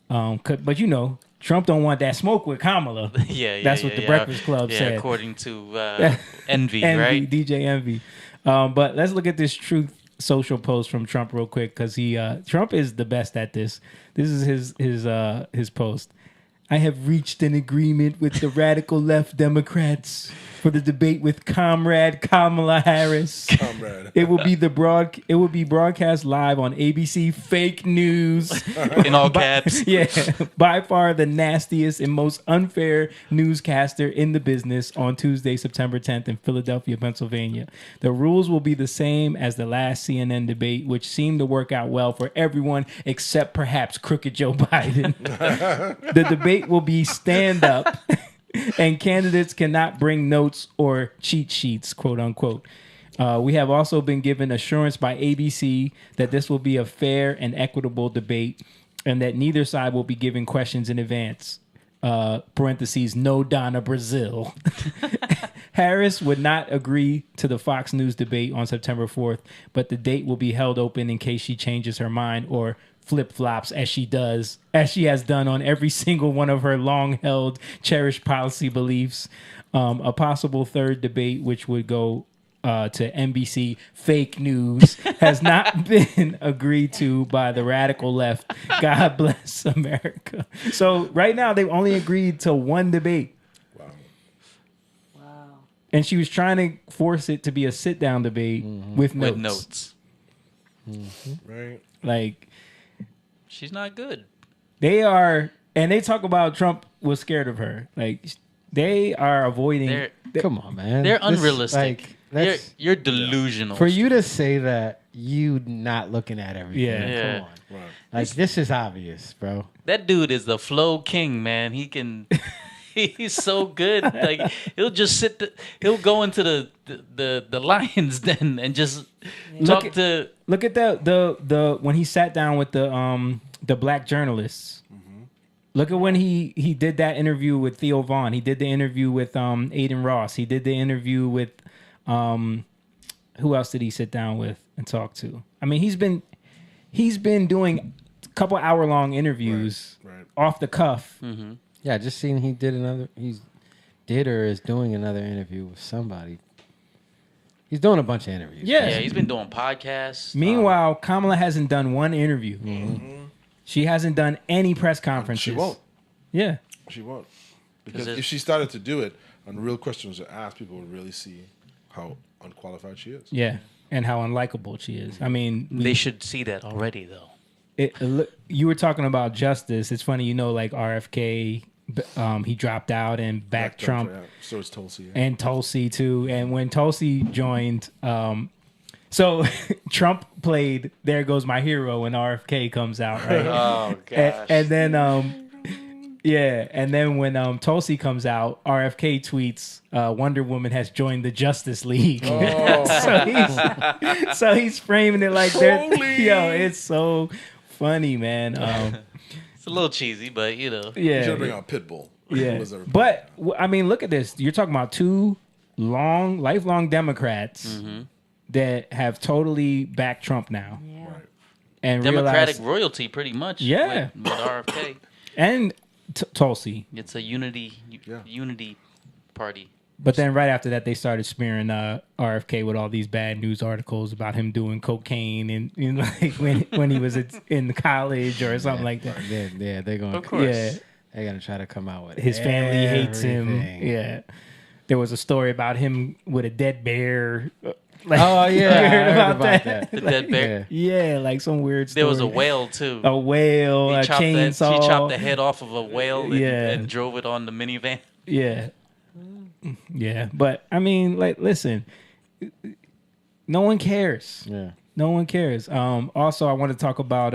But you know, Trump don't want that smoke with Kamala. That's what the Breakfast Club said. According to Envy, right? DJ Envy. But let's look at this Truth Social post from Trump real quick because Trump is the best at this. This is his post. I have reached an agreement with the radical left Democrats for the debate with Comrade Kamala Harris. It will be broadcast live on ABC Fake News in all caps. By far the nastiest and most unfair newscaster in the business on Tuesday, September 10th in Philadelphia, Pennsylvania. The rules will be the same as the last CNN debate, which seemed to work out well for everyone except perhaps crooked Joe Biden. The debate will be stand up. And candidates cannot bring notes or cheat sheets, quote unquote. We have also been given assurance by ABC that this will be a fair and equitable debate and that neither side will be giving questions in advance. Parentheses, no Donna Brazil. Harris would not agree to the Fox News debate on September 4th, but the date will be held open in case she changes her mind or flip-flops as she has done on every single one of her long-held, cherished policy beliefs. A possible third debate, which would go to NBC fake news has not been agreed to by the radical left. God bless America. So right now they've only agreed to one debate. Wow. And she was trying to force it to be a sit-down debate with notes. Right. Like, she's not good. They are, and they talk about Trump was scared of her. Like, they are avoiding. Come on, man. They're This, unrealistic. like, You're delusional. For you to say that, you not looking at everything. Yeah. Come on. Like, this is obvious, bro. That dude is the flow king, man. He can. He's so good. Like he'll just he'll go into the lion's den and just talk to. Look at the when he sat down with the black journalists. Look at when he did that interview with Theo Vaughn. He did the interview with Aiden Ross. He did the interview with who else did he sit down with and talk to? I mean, he's been doing a couple hour-long interviews off the cuff. Mm-hmm. Yeah, just seeing he did or is doing another interview with somebody. He's doing a bunch of interviews. Yeah, he's been doing podcasts. Meanwhile, Kamala hasn't done one interview. She hasn't done any press conferences. She won't. Yeah. She won't. Because if she started to do it and real questions are asked, people would really see how unqualified she is. Yeah, and how unlikable she is. I mean, They should see that already, though. You were talking about justice. It's funny, like RFK, he dropped out and backed Trump. Yeah. So is Tulsi. Yeah. And Tulsi, too. And when Tulsi joined, so Trump played There Goes My Hero when RFK comes out, right? Oh, gosh. And then, and then when Tulsi comes out, RFK tweets, Wonder Woman has joined the Justice League. Oh. so he's framing it like that. Yo, it's so funny, man. It's a little cheesy, but You Yeah. should bring out Pitbull. Yeah. Pitbull is a- But, I mean, look at this. You're talking about two lifelong Democrats that have totally backed Trump now. Yeah. And Democratic realize, royalty, pretty much. Yeah. With RFK. and Tulsi. It's a unity party. But then right after that, they started smearing RFK with all these bad news articles about him doing cocaine and like when he was in college or something like that. They're going. Of course. Yeah. They're gonna try to come out with His family hates him. everything. Yeah. There was a story about him with a dead bear. Like, Oh, yeah, you I heard heard about about that? The dead bear. Yeah, like some weird story. There was a whale, too. A whale, He a chopped chainsaw. he chopped the head off of a whale and, Yeah. and drove it on the minivan. Yeah. Yeah. But I mean, like, listen, no one cares. Yeah. No one cares. Also, I want to talk about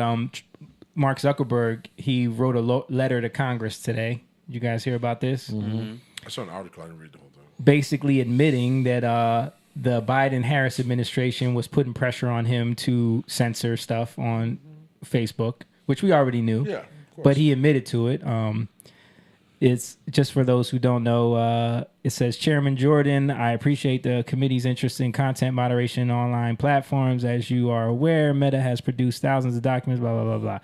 Mark Zuckerberg. He wrote a letter to Congress today. You guys hear about this? I saw an article. I didn't read the whole thing. Basically admitting that the Biden-Harris administration was putting pressure on him to censor stuff on Facebook, which we already knew. Yeah, of course. But he admitted to it. It's just for those who don't know. It says, Chairman Jordan, I appreciate the committee's interest in content moderation on online platforms. As you are aware, Meta has produced thousands of documents, blah, blah, blah,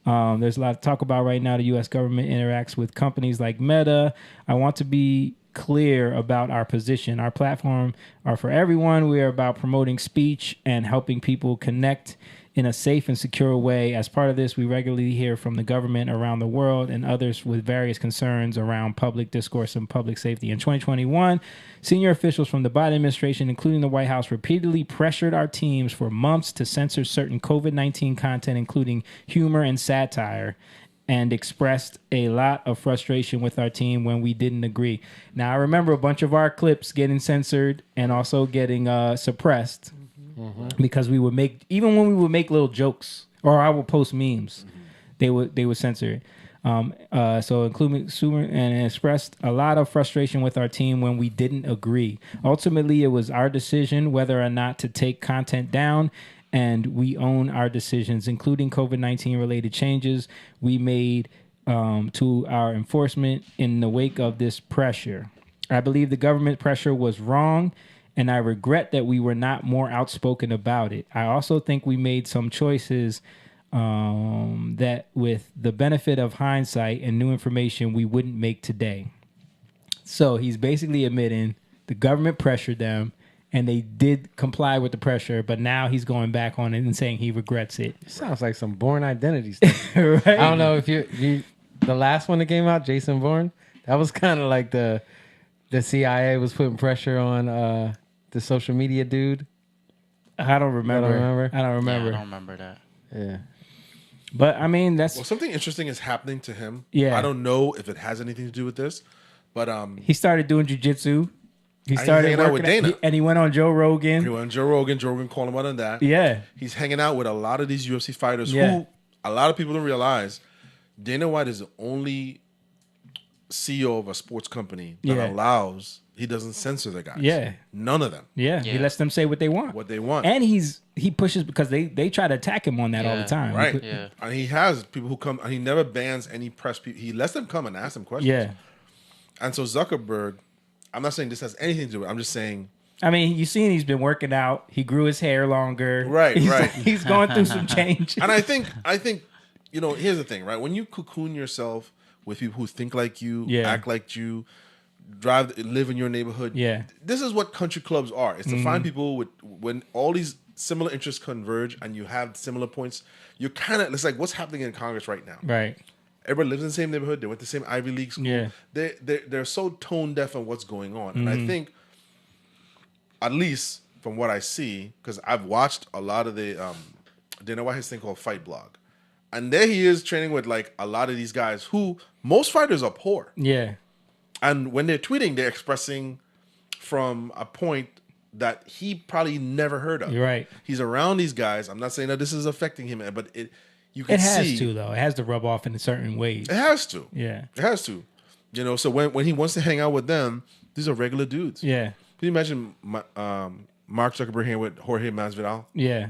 blah. There's a lot to talk about right now. The U.S. government interacts with companies like Meta. I want to be clear about our position. Our platform are for everyone. We are about promoting speech and helping people connect in a safe and secure way. As part of this, we regularly hear from the government around the world and others with various concerns around public discourse and public safety. In 2021, senior officials from the Biden administration, including the White House, repeatedly pressured our teams for months to censor certain COVID-19 content, including humor and satire, and expressed a lot of frustration with our team when we didn't agree. Now, I remember a bunch of our clips getting censored and also getting suppressed because we would make, even when we would make little jokes or I would post memes, they would censor it. So including and expressed a lot of frustration with our team when we didn't agree. Ultimately, it was our decision whether or not to take content down, and we own our decisions, including COVID-19 related changes we made to our enforcement in the wake of this pressure. I believe the government pressure was wrong, and I regret that we were not more outspoken about it. I also think we made some choices that, with the benefit of hindsight and new information, we wouldn't make today. So he's basically admitting the government pressured them, and they did comply with the pressure, but now he's going back on it and saying he regrets it. Sounds like some Bourne Identity stuff. Right? I don't know if you the last one that came out, Jason Bourne, that was kind of like the CIA was putting pressure on the social media dude. I don't remember. Yeah, I don't remember that. Yeah. But I mean, that's something interesting is happening to him. Yeah. I don't know if it has anything to do with this, but he started doing jujitsu. He and started he's hanging out with working Dana. and he went on Joe Rogan. He went on Joe Rogan. Joe Rogan called him out on that. Yeah. He's hanging out with a lot of these UFC fighters Yeah. who a lot of people don't realize Dana White is the only CEO of a sports company that Yeah. allows, he doesn't censor the guys. Yeah. None of them. Yeah, he lets them say what they want. What they want. And he pushes because they try to attack him on that all the time. Right. And he has people who come, and he never bans any press people. He lets them come and ask them questions. Yeah. And so Zuckerberg, I'm not saying this has anything to do with it. I'm just saying. I mean, you seen he's been working out. He grew his hair longer. Right, right. He's going through some change. And I think, here's the thing, right? When you cocoon yourself with people who think like you, Yeah. act like you, live in your neighborhood. Yeah. This is what country clubs are. It's to find people when all these similar interests converge and you have similar points. You're kind of, it's like what's happening in Congress right now. Right. Everybody lives in the same neighborhood. They went to the same Ivy League school. Yeah. They're so tone deaf on what's going on. And I think, at least from what I see, because I've watched a lot of the, Dana White has this thing called Fight Blog. And there he is training with like a lot of these guys who, most fighters are poor. Yeah. And when they're tweeting, they're expressing from a point that he probably never heard of. You're right. He's around these guys. I'm not saying that this is affecting him, but you can It has see. to, though. It has to rub off in certain ways. It has to. Yeah. It has to. So when he wants to hang out with them, these are regular dudes. Yeah. Can you imagine Mark Zuckerberg hanging with Jorge Masvidal? Yeah.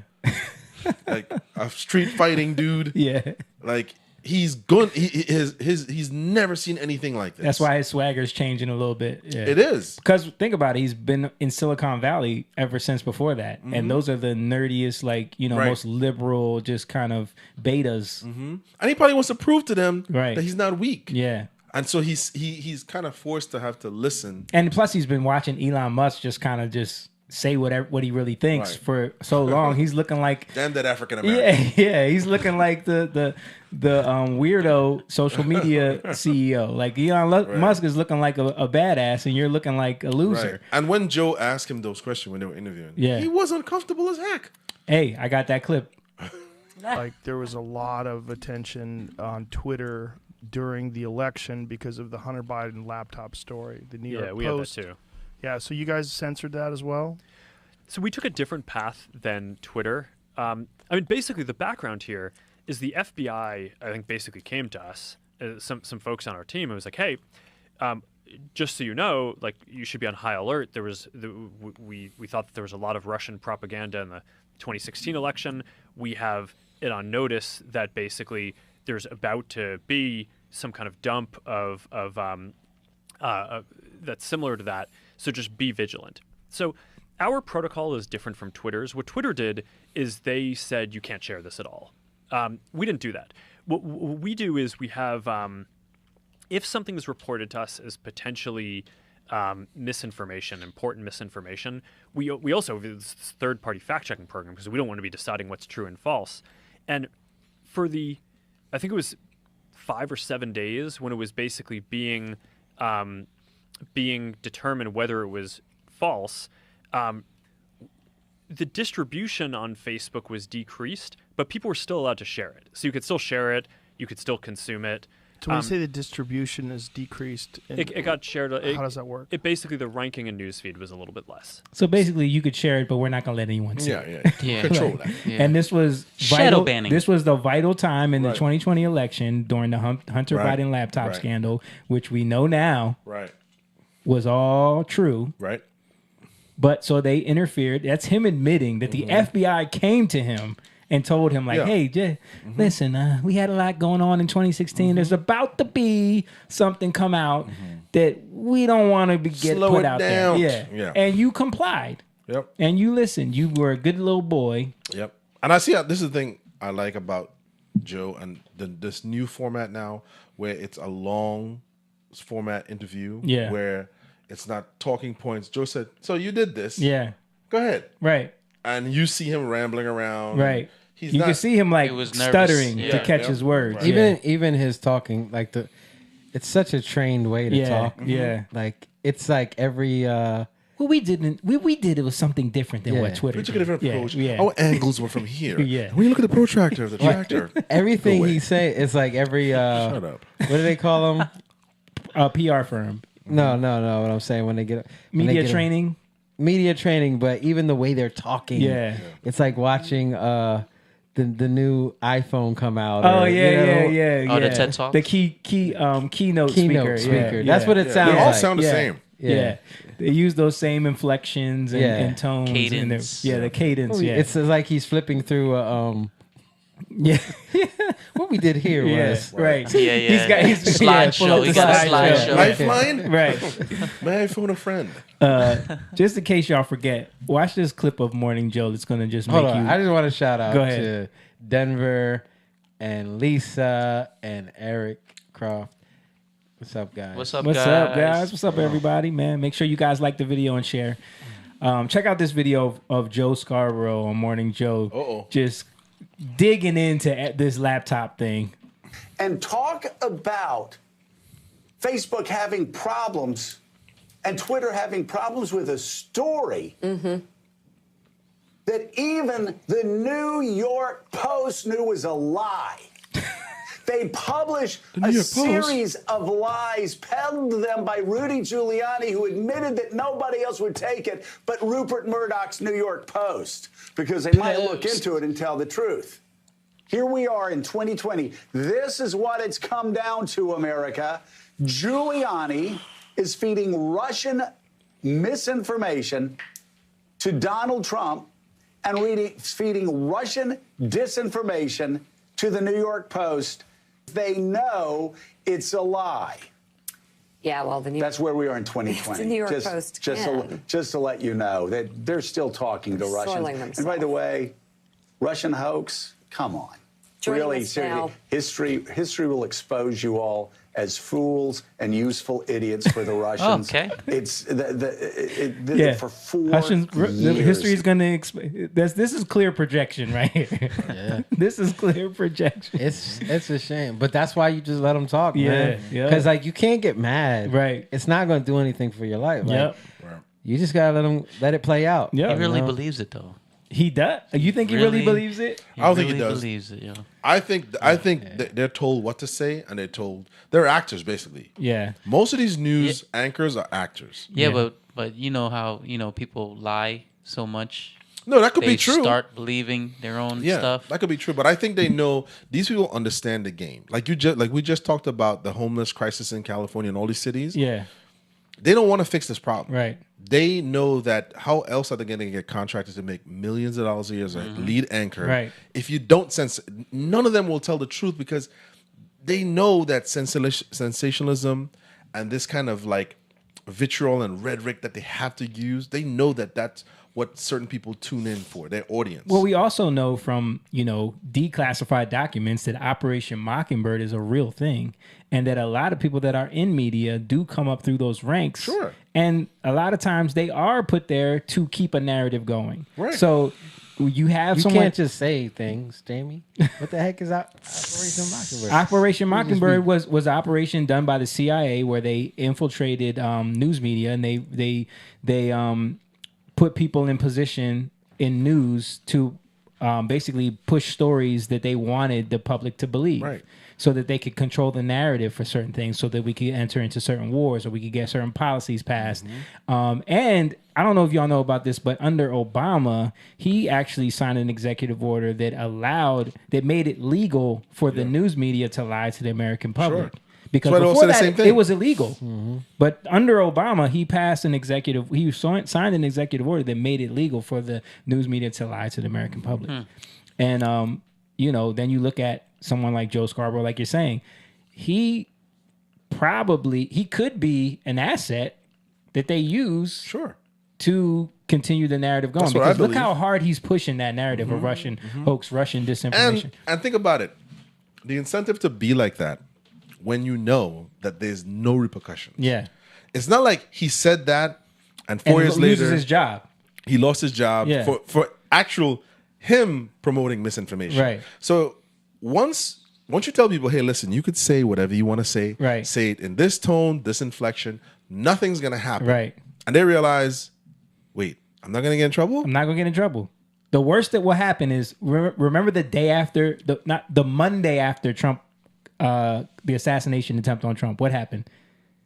Like a street fighting dude. Yeah. Like he's good. He's never seen anything like this. That's why his swagger's changing a little bit. Yeah. It is. Because think about it, he's been in Silicon Valley ever since before that. Mhm. And those are the nerdiest, like, Right. most liberal, just kind of betas. Mm-hmm. And he probably wants to prove to them Right. that he's not weak. Yeah. And so he's kind of forced to have to listen. And plus he's been watching Elon Musk just kind of just say what he really thinks Right. for so long. He's looking like Damn that African American. yeah. He's looking like the weirdo social media CEO. Like Elon Musk is looking like a badass, and you're looking like a loser. Right. And when Joe asked him those questions when they were interviewing, Yeah. he was uncomfortable as heck. Hey, I got that clip. Like there was a lot of attention on Twitter during the election because of the Hunter Biden laptop story. The New York Post. we had that too. Yeah, so you guys censored that as well? So we took a different path than Twitter. I mean, basically, the background here is the FBI, I think, basically came to us, some folks on our team, and was like, hey, just so you know, like, you should be on high alert. There was we thought that there was a lot of Russian propaganda in the 2016 election. We have it on notice that basically there's about to be some kind of dump of that's similar to that. So just be vigilant. So our protocol is different from Twitter's. What Twitter did is they said you can't share this at all. We didn't do that. What we do is we have, if something is reported to us as potentially misinformation, important misinformation, we also have this third-party fact-checking program because we don't want to be deciding what's true and false. And for I think it was 5 or 7 days when it was basically being determined whether it was false, the distribution on Facebook was decreased, but people were still allowed to share it. So you could still share it, you could still consume it. So when you say the distribution is decreased, it got shared. How does that work? It basically, the ranking in newsfeed was a little bit less. So basically, you could share it, but we're not going to let anyone see it. Yeah. Control that. Yeah. And this was Shadow vital, banning. This was the vital time in the Right. 2020 election during the Hunter Right. Biden laptop Right. scandal, which we know now Right. was all true. Right. But so they interfered. That's him admitting that the FBI came to him and told him, like, Yeah. hey, listen, we had a lot going on in 2016. There's about to be something come out that we don't want to get Slow put it out down. there. Yeah. And you complied. Yep. And you listened. You were a good little boy. Yep. And I see this is the thing I like about Joe and this new format now where it's a long format interview Yeah. where it's not talking points. Joe said, so you did this. Yeah. Go ahead. Right. And you see him rambling around. Right. He's You not, can see him like He was stuttering nervous. to Yeah. catch his words. Right. Even his talking, like it's such a trained way to Yeah, talk. yeah. Like it's like every Well, we did it was something different than what Twitter We took did. a different approach. Yeah. Our angles were from here. Yeah. When you look at the protractor of the tractor. everything Go away. he say. It's like every Shut up. What do they call them? A PR firm. No. What I'm saying when they get when they Media get training. media training, but even the way they're talking, Yeah. it's like watching the new iPhone come out. Oh or, yeah, you know, Oh, the TED Talks? The keynote speaker. speaker. Yeah, That's yeah. what it sounds They all like. sound the Yeah. same. Yeah. They use those same inflections and, Yeah. and tones. Cadence. And the cadence. Yeah. It's like he's flipping through yeah. what we did here was right. Yeah, yeah. He's pull Slideshow. up He the got a slideshow. slideshow. Lifeline? Right. May I phone a friend? Just in case y'all forget, watch this clip of Morning Joe. That's gonna just Hold make on. you. I just want to shout out Go ahead. to Denver and Lisa and Eric Croft. What's up, guys? What's up, What's guys? up, guys? What's up, everybody? Man, make sure you guys like the video and share. Check out this video of Joe Scarborough on Morning Joe. Just digging into this laptop thing. And talk about Facebook having problems and Twitter having problems with a story that even the New York Post knew was a lie. They published a series of lies peddled to them by Rudy Giuliani, who admitted that nobody else would take it but Rupert Murdoch's New York Post, because they might look into it and tell the truth. Here we are in 2020. This is what it's come down to, America. Giuliani is feeding Russian misinformation to Donald Trump and feeding Russian disinformation to the New York Post. They know it's a lie. Yeah, well, that's where we are in 2020. It's the New York Post. Just to let you know that they're still talking to Russians. Themselves. And by the way, Russian hoax, come on. Joining really, us now. history will expose you all as fools and useful idiots for the Russians. Okay. It's for 4 The years. history is going to this is clear projection right here. Yeah. This is clear projection. It's a shame, but that's why you just let them talk, man. Yeah. Because like you can't get mad. Right. It's not going to do anything for your life. Like, Yep. You just gotta let it play out. Yeah. He really you know? believes it though. He does. You think he really believes it? I don't think really he does. believes it, yeah. I think they're told what to say, and they're actors basically. Yeah. Most of these news anchors are actors. Yeah, but you know how people lie so much. No, that could They be true. Start believing their own stuff. That could be true, but I think they know these people understand the game. Like we just talked about the homeless crisis in California and all these cities. Yeah. They don't want to fix this problem. Right. They know that how else are they going to get contractors to make millions of dollars a year as a lead anchor? Right. If you don't none of them will tell the truth because they know that sensationalism and this kind of like vitriol and rhetoric that they have to use, they know that that's what certain people tune in for, their audience. Well, we also know from, declassified documents that Operation Mockingbird is a real thing and that a lot of people that are in media do come up through those ranks. Sure. And a lot of times they are put there to keep a narrative going. Right. So you have You someone... can't just say things, Jamie. What the heck is Operation Mockingbird? Operation Mockingbird was an operation done by the CIA where they infiltrated news media and they put people in position in news to basically push stories that they wanted the public to believe. Right. So that they could control the narrative for certain things so that we could enter into certain wars or we could get certain policies passed. And I don't know if y'all know about this, but under Obama, he actually signed an executive order that made it legal for the news media to lie to the American public. Sure. Because So I don't before say the that, same thing. it was illegal. But under Obama, he signed an executive order that made it legal for the news media to lie to the American public. And, then you look at someone like Joe Scarborough, like you're saying, he could be an asset that they use to continue the narrative going. That's what I Because look believe. how hard he's pushing that narrative of Russian hoax, Russian disinformation. And think about it. The incentive to be like that when you know that there's no repercussions. Yeah. It's not like he said that and 4 And years loses later his job. He lost his job for actual him promoting misinformation. Right. So once you tell people, hey, listen, you could say whatever you want to say. Right. Say it in this tone, this inflection. Nothing's going to happen. Right. And they realize, wait, I'm not going to get in trouble? I'm not going to get in trouble. The worst that will happen is, remember the day after, the Monday after Trump, the assassination attempt on Trump, what happened?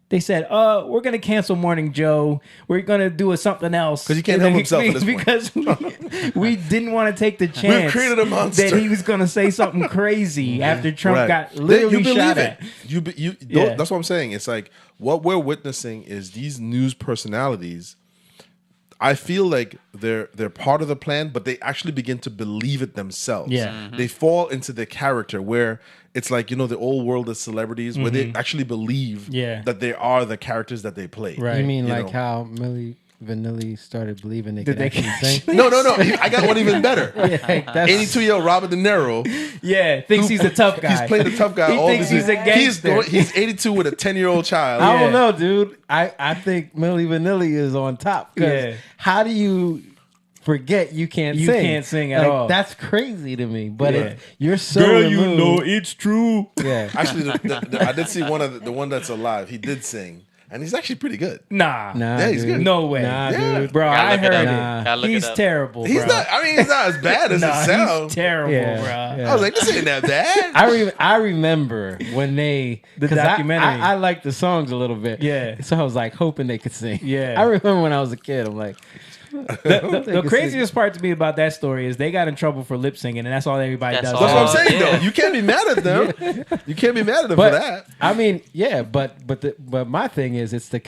They said, we're going to cancel Morning Joe. We're going to do something else. Because he can't help himself at this point. Because we didn't want to take the chance created a monster. that he was going to say something crazy after Trump got literally shot at. That's what I'm saying. It's like what we're witnessing is these news personalities. I feel like they're part of the plan, but they actually begin to believe it themselves. Yeah. Mm-hmm. They fall into the character where it's like, you know, the old world of celebrities where they actually believe that they are the characters that they play. Right. You mean like how Milli Vanilli started believing they could actually sing? No. I got one even better. 82-year-old Robert De Niro. Yeah, thinks he's a tough guy. He's playing a tough guy. He thinks he's a gangster. He's 82 with a 10-year-old child. I don't know, dude. I think Milli Vanilli is on top. Because how do you forget you can't sing? You can't sing at all. That's crazy to me. But you're so removed. You know it's true. Yeah. Actually, I did see the one that's alive. He did sing. And he's actually pretty good. Nah, yeah, he's good. No way. Dude. Bro, I heard it. He's terrible, bro. He's not as bad as it sounds. He's terrible, bro. I was like, this ain't that bad. I remember when the documentary. I liked the songs a little bit. Yeah. So I was like hoping they could sing. Yeah. I remember when I was a kid, I'm like, the craziest part to me about that story is they got in trouble for lip singing, and that's all everybody does. That's what I'm saying, though. You can't be mad at them. You can't be mad at them for that. I mean, yeah, but my thing is, it's the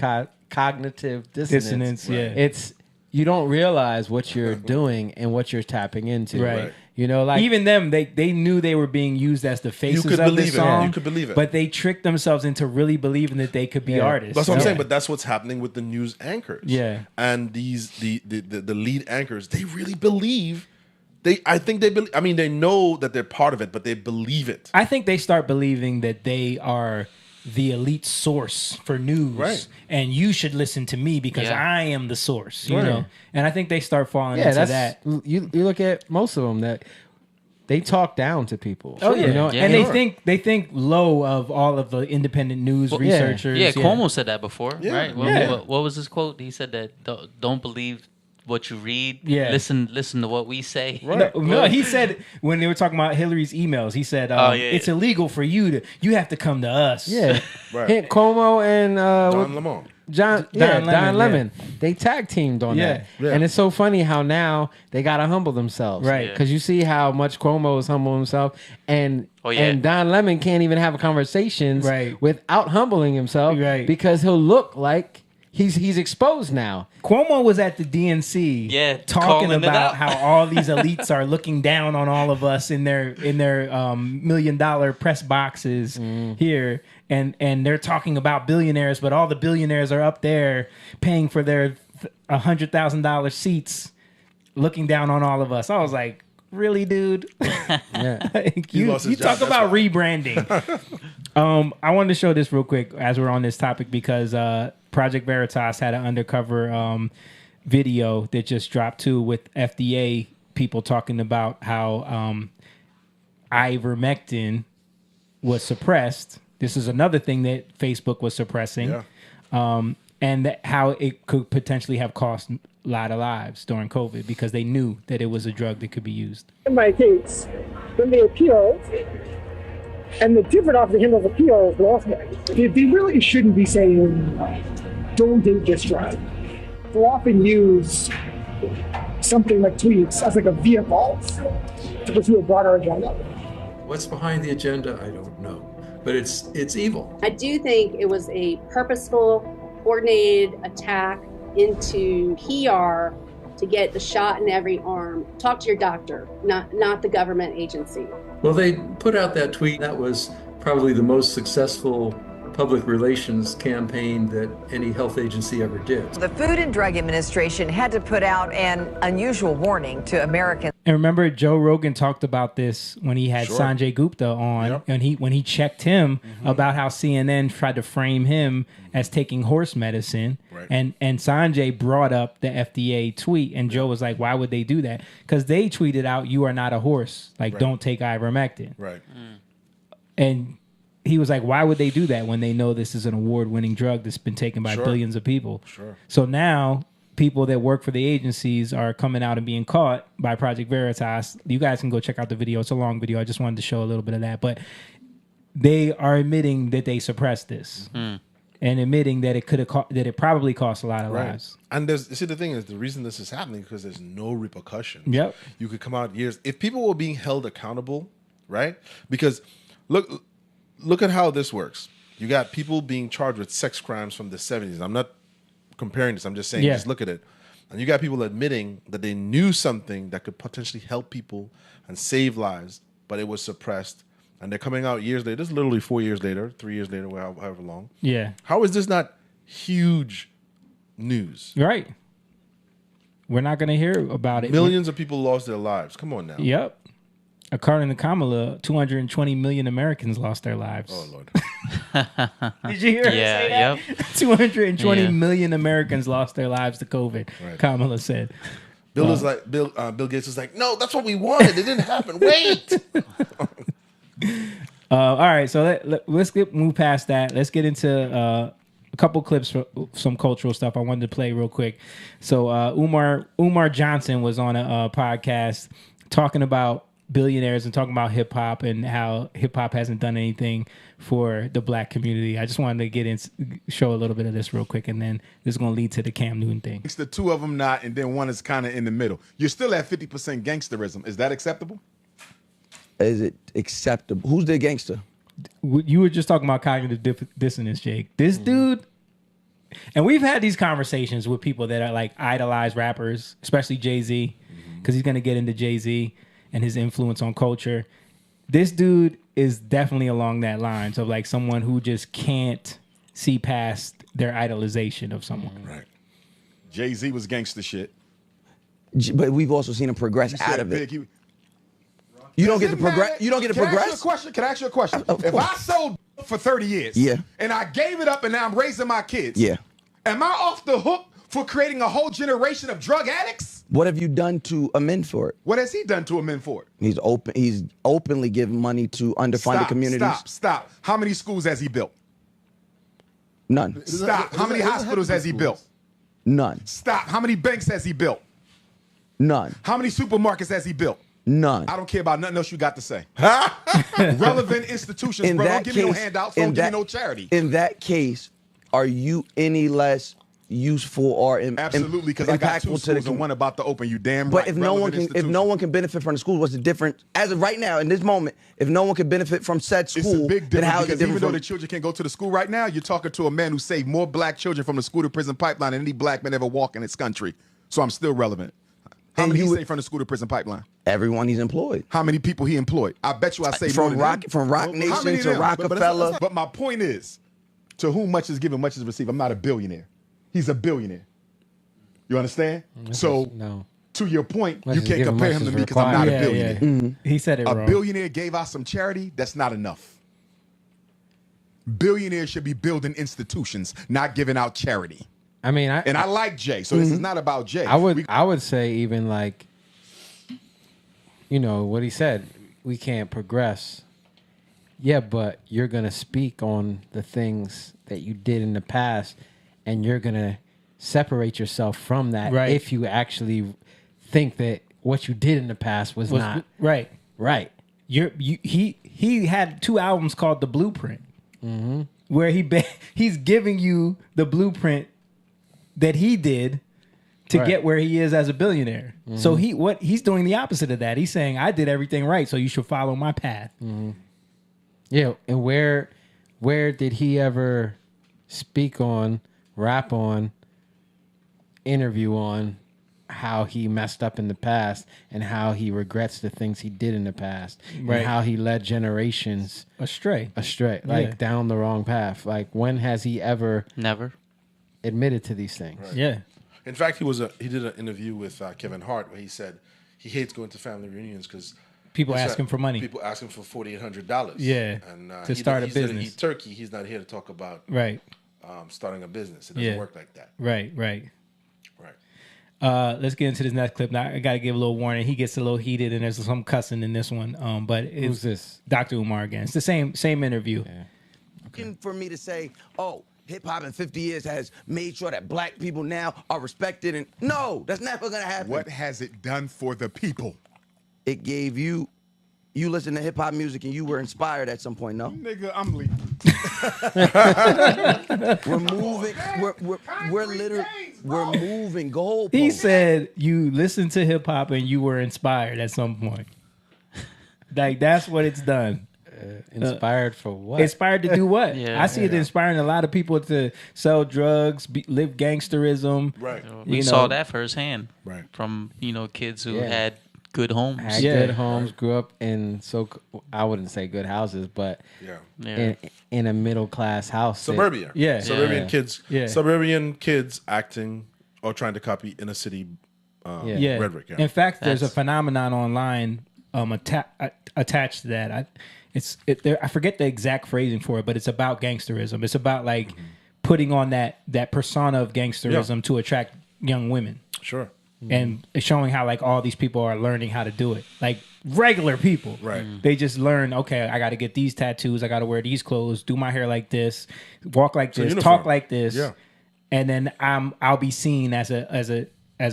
cognitive dissonance. Yeah, it's you don't realize what you're doing and what you're tapping into. Right. You know, like even them, they knew they were being used as the faces of the song. You could believe it. But they tricked themselves into really believing that they could be artists. That's what I'm saying. But that's what's happening with the news anchors. Yeah. And the lead anchors, they really believe. I think they believe. I mean, they know that they're part of it, but they believe it. I think they start believing that they are the elite source for news, right? And you should listen to me because I am the source, you know. And I think they start falling into that. You look at most of them that they talk down to people. Oh yeah, you know? And they think low of all of the independent news researchers. Yeah, Cuomo said that before, right? What was his quote? He said that don't believe what you read. Yeah. Listen to what we say. Right. No, he said when they were talking about Hillary's emails, he said it's illegal for you have to come to us. Yeah. Right. Cuomo and Don Lemon. Don Lemon. They tag teamed on that. Yeah. And it's so funny how now they gotta humble themselves. Right. Because you see how much Cuomo is humble himself and Don Lemon can't even have conversations without humbling himself because he'll look like he's exposed now. Cuomo was at the DNC talking about how all these elites are looking down on all of us in their $1 million press boxes here. And they're talking about billionaires, but all the billionaires are up there paying for their $100,000 seats, looking down on all of us. I was like, really, dude? You talk about rebranding. I wanted to show this real quick as we're on this topic because Project Veritas had an undercover video that just dropped too with FDA people talking about how ivermectin was suppressed. This is another thing that Facebook was suppressing, and how it could potentially have cost a lot of lives during COVID because they knew that it was a drug that could be used. In my case, when they appealed, and the different option of appeal is lost. They really shouldn't be saying, don't take this drug. They'll often use something like tweets as like a vehicle to pursue a broader agenda. What's behind the agenda, I don't know. But it's evil. I do think it was a purposeful, coordinated attack into PR to get the shot in every arm. Talk to your doctor, not the government agency. Well, they put out that tweet. That was probably the most successful public relations campaign that any health agency ever did. The Food and Drug Administration had to put out an unusual warning to Americans. And remember, Joe Rogan talked about this when he had Sure. Sanjay Gupta on, Yep. and when he checked him about how CNN tried to frame him as taking horse medicine, Right. and Sanjay brought up the FDA tweet, and Joe was like, "Why would they do that?" Because they tweeted out, "You are not a horse. Like, Right. don't take ivermectin." Right. And he was like, "Why would they do that when they know this is an award-winning drug that's been taken by Sure. billions of people?" Sure. So now people that work for the agencies are coming out and being caught by Project Veritas. You guys can go check out the video. It's a long video. I just wanted to show a little bit of that. But they are admitting that they suppressed this and admitting that it could have that it probably cost a lot of lives. And there's, you see, the thing is, the reason this is happening is because there's no repercussions. Yep. You could come out years if people were being held accountable, right? Because look at how this works. You got people being charged with sex crimes from the 70s. I'm not comparing this. I'm just saying, just look at it. And you got people admitting that they knew something that could potentially help people and save lives, but it was suppressed. And they're coming out years later. This is literally 4 years later, 3 years later, however long. Yeah. How is this not huge news? Right. We're not going to hear about it. Millions of people lost their lives. Come on now. Yep. According to Kamala, 220 million Americans lost their lives. Oh, Lord. Did you hear her say that? Yep. 220 million Americans lost their lives to COVID, Right. Kamala said. Bill Gates was like, no, that's what we wanted. It didn't happen. Wait. All right, so let's move past that. Let's get into a couple clips for some cultural stuff I wanted to play real quick. So Umar Johnson was on a podcast talking about billionaires and talking about hip hop and how hip hop hasn't done anything for the black community. I just wanted to show a little bit of this real quick, and then this is going to lead to the Cam Newton thing. It's the two of them not, and then one is kind of in the middle. You're still at 50% gangsterism. Is that acceptable? Is it acceptable? Who's the gangster? You were just talking about cognitive dissonance, Jake. This dude, and we've had these conversations with people that are like idolize rappers, especially Jay-Z, because he's going to get into Jay-Z and his influence on culture. This dude is definitely along that lines of like someone who just can't see past their idolization of someone. Right. Jay-Z was gangster shit. But we've also seen him progress out of it. You don't get to progress. You don't get to progress. Can I ask you a question? If I sold for 30 years, and I gave it up, and now I'm raising my kids, am I off the hook for creating a whole generation of drug addicts? What have you done to amend for it? What has he done to amend for it? He's openly giving money to underfunded communities. Stop. How many schools has he built? None. Stop. How many hospitals has he built? None. Stop. How many banks has he built? None. How many supermarkets has he built? None. I don't care about nothing else you got to say. Relevant institutions, bro. Don't give me no handouts. Don't give me no charity. In that case, are you any less useful or absolutely? Because I got two schools and one about to open. You damn right. But if no one can benefit from the school, what's the difference? As of right now, in this moment, if no one can benefit from said school, it's a big then difference how is it because different even though from the children can't go to the school right now, you're talking to a man who saved more black children from the school to prison pipeline than any black man ever walk in this country. So I'm still relevant. How many he saved from the school to prison pipeline? Everyone he's employed. How many people he employed? I bet you I say from Rock Nation to Rockefeller. But my point is, to whom much is given, much is received. I'm not a billionaire. He's a billionaire. You understand? So to your point, you can't compare him to me because I'm not a billionaire. Yeah. He said it wrong. A billionaire gave out some charity. That's not enough. Billionaires should be building institutions, not giving out charity. I mean, I like Jay, so this is not about Jay. I would say even like, you know, what he said, we can't progress. Yeah, but you're going to speak on the things that you did in the past, and you're going to separate yourself from that if you actually think that what you did in the past was not right. Right. He had 2 albums called The Blueprint, where he's giving you the blueprint that he did to get where he is as a billionaire. So he's doing the opposite of that. He's saying, I did everything right, so you should follow my path. Yeah, and where did he ever speak on, rap on, interview on how he messed up in the past and how he regrets the things he did in the past Right. and how he led generations astray, like down the wrong path. Like, when has he ever never admitted to these things? Right. Yeah. In fact, he did an interview with Kevin Hart where he said he hates going to family reunions because People ask him for money. People ask him for $4,800. Yeah, and to start a business. Eat turkey. He's not here to talk about Right. Starting a business. It doesn't work like that. Right. Right. Let's get into this next clip. Now, I got to give a little warning. He gets a little heated, and there's some cussing in this one. But it's Who's this? Dr. Umar again. It's the same interview. For me to say, oh, hip hop in 50 years has made sure that black people now are respected, and no, that's never gonna happen. What has it done for the people? It gave you listen to hip hop music and you were inspired at some point, no? Nigga, I'm leaving. We're moving goalposts. He said you listened to hip hop and you were inspired at some point. Like, that's what it's done. Inspired for what? Inspired to do what? Yeah. I see it inspiring a lot of people to sell drugs, live gangsterism. Right. We saw that firsthand. Right. From kids who Yeah. had good homes. Had good homes, grew up in I wouldn't say good houses, but in a middle class house. Suburbia. Suburban kids. Yeah. Suburban kids acting or trying to copy inner city rhetoric. Yeah. In fact, there's a phenomenon online attached to that. I forget the exact phrasing for it, but it's about gangsterism. It's about like putting on that persona of gangsterism to attract young women. Sure. And it's showing how like all these people are learning how to do it. Like regular people. Right. They just learn, okay, I got to get these tattoos. I got to wear these clothes, do my hair like this, walk like this, talk like this. Yeah. And then I'll be seen as a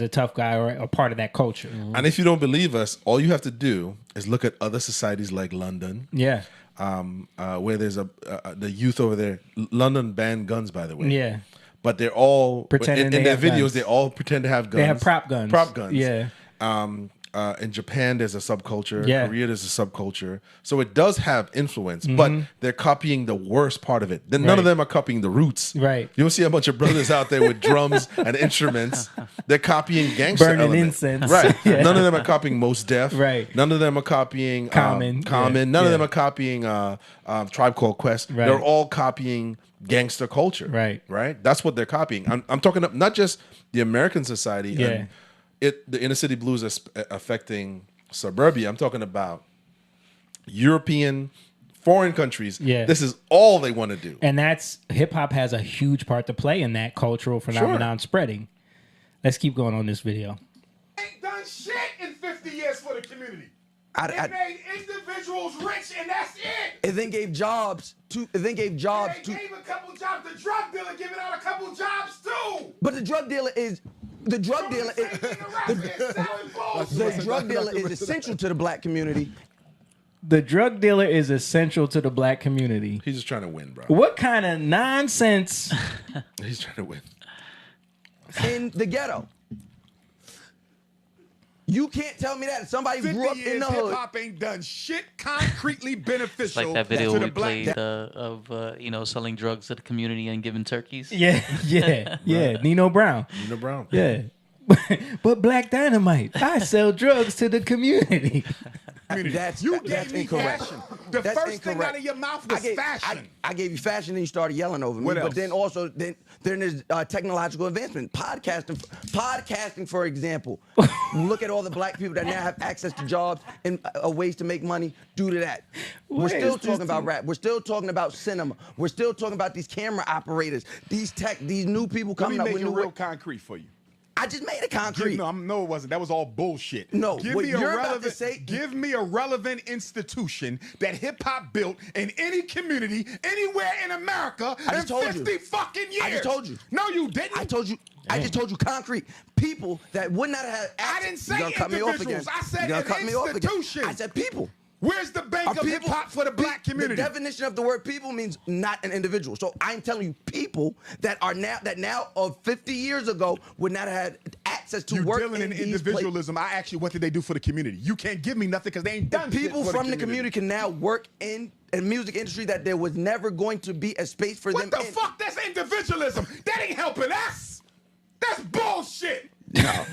tough guy or a part of that culture. And if you don't believe us, all you have to do is look at other societies like London. Yeah. Where there's the youth over there. London banned guns, by the way. Yeah. But they're all pretending in their videos. guns. They all pretend to have guns. They have prop guns. Prop guns. Yeah. In Japan, there's a subculture. Yeah. Korea, there's a subculture. So it does have influence, but they're copying the worst part of it. Then none of them are copying the roots. Right. You don't see a bunch of brothers out there with drums and instruments. They're copying gangster burning elements. incense. Right. Yeah. None of them are copying Mos Def. Right. None of them are copying Common. Common. None of them are copying Tribe Called Quest. Right. They're all copying gangster culture. Right. Right. That's what they're copying. I'm talking about not just the American society. Yeah. And the inner city blues is affecting suburbia. I'm talking about European, foreign countries. Yeah. This is all they want to do. And that's hip hop has a huge part to play in that cultural phenomenon spreading. Let's keep going on this video. Ain't done shit in 50 years for the community. It made individuals rich, and that's it. It then gave jobs to. They gave a couple jobs. The drug dealer giving out a couple jobs too. But the drug dealer is the drug dealer is essential to the black community. The drug dealer is essential to the black community. He's just trying to win, bro. What kind of nonsense? He's trying to win. In the ghetto. You can't tell me that somebody grew up in the hood. Hip hop ain't done shit concretely beneficial. Like that video to the we black. played of selling drugs to the community and giving turkeys. Yeah. Nino Brown. Yeah. But Black Dynamite, I sell drugs to the community. That's incorrect. Fashion. The That's first incorrect. thing out of your mouth was fashion. I gave you fashion, and you started yelling over me. What But else? then also, then there's technological advancement. Podcasting, for example. Look at all the black people that now have access to jobs and ways to make money due to that. We're still talking about rap. We're still talking about cinema. We're still talking about these camera operators, these new people coming up with new. Let me make it real concrete for you. I just made it concrete. No, it wasn't. That was all bullshit. No, give what me you're about to say. Give me a relevant institution that hip hop built in any community, anywhere in America in 50 fucking years. I just told you. No, you didn't. I told you. I just told you concrete. People that would not have access. I didn't say You're gonna cut me off again. individuals. I said You're an gonna cut me off again. institution. I said people. Where's the bank of hip hop for the black community? The definition of the word people means not an individual. So I'm telling you, people that now of 50 years ago would not have had access to work dealing in these individualism. I ask you, what did they do for the community? You can't give me nothing because they ain't done People shit for from the community can now work in a music industry that there was never going to be a space for them. What the fuck? That's individualism. That ain't helping us. That's bullshit.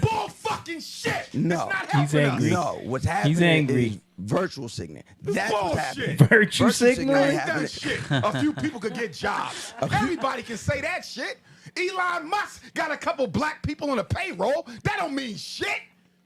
Bull fucking shit. No. It's not helping us. No, what's happening He's angry. is virtual signaling. That's Bullshit. what's happening. Virtue signaling Ain't happening. that shit. A few people could get jobs. Everybody can say that shit. Elon Musk got a couple black people on the payroll. That don't mean shit.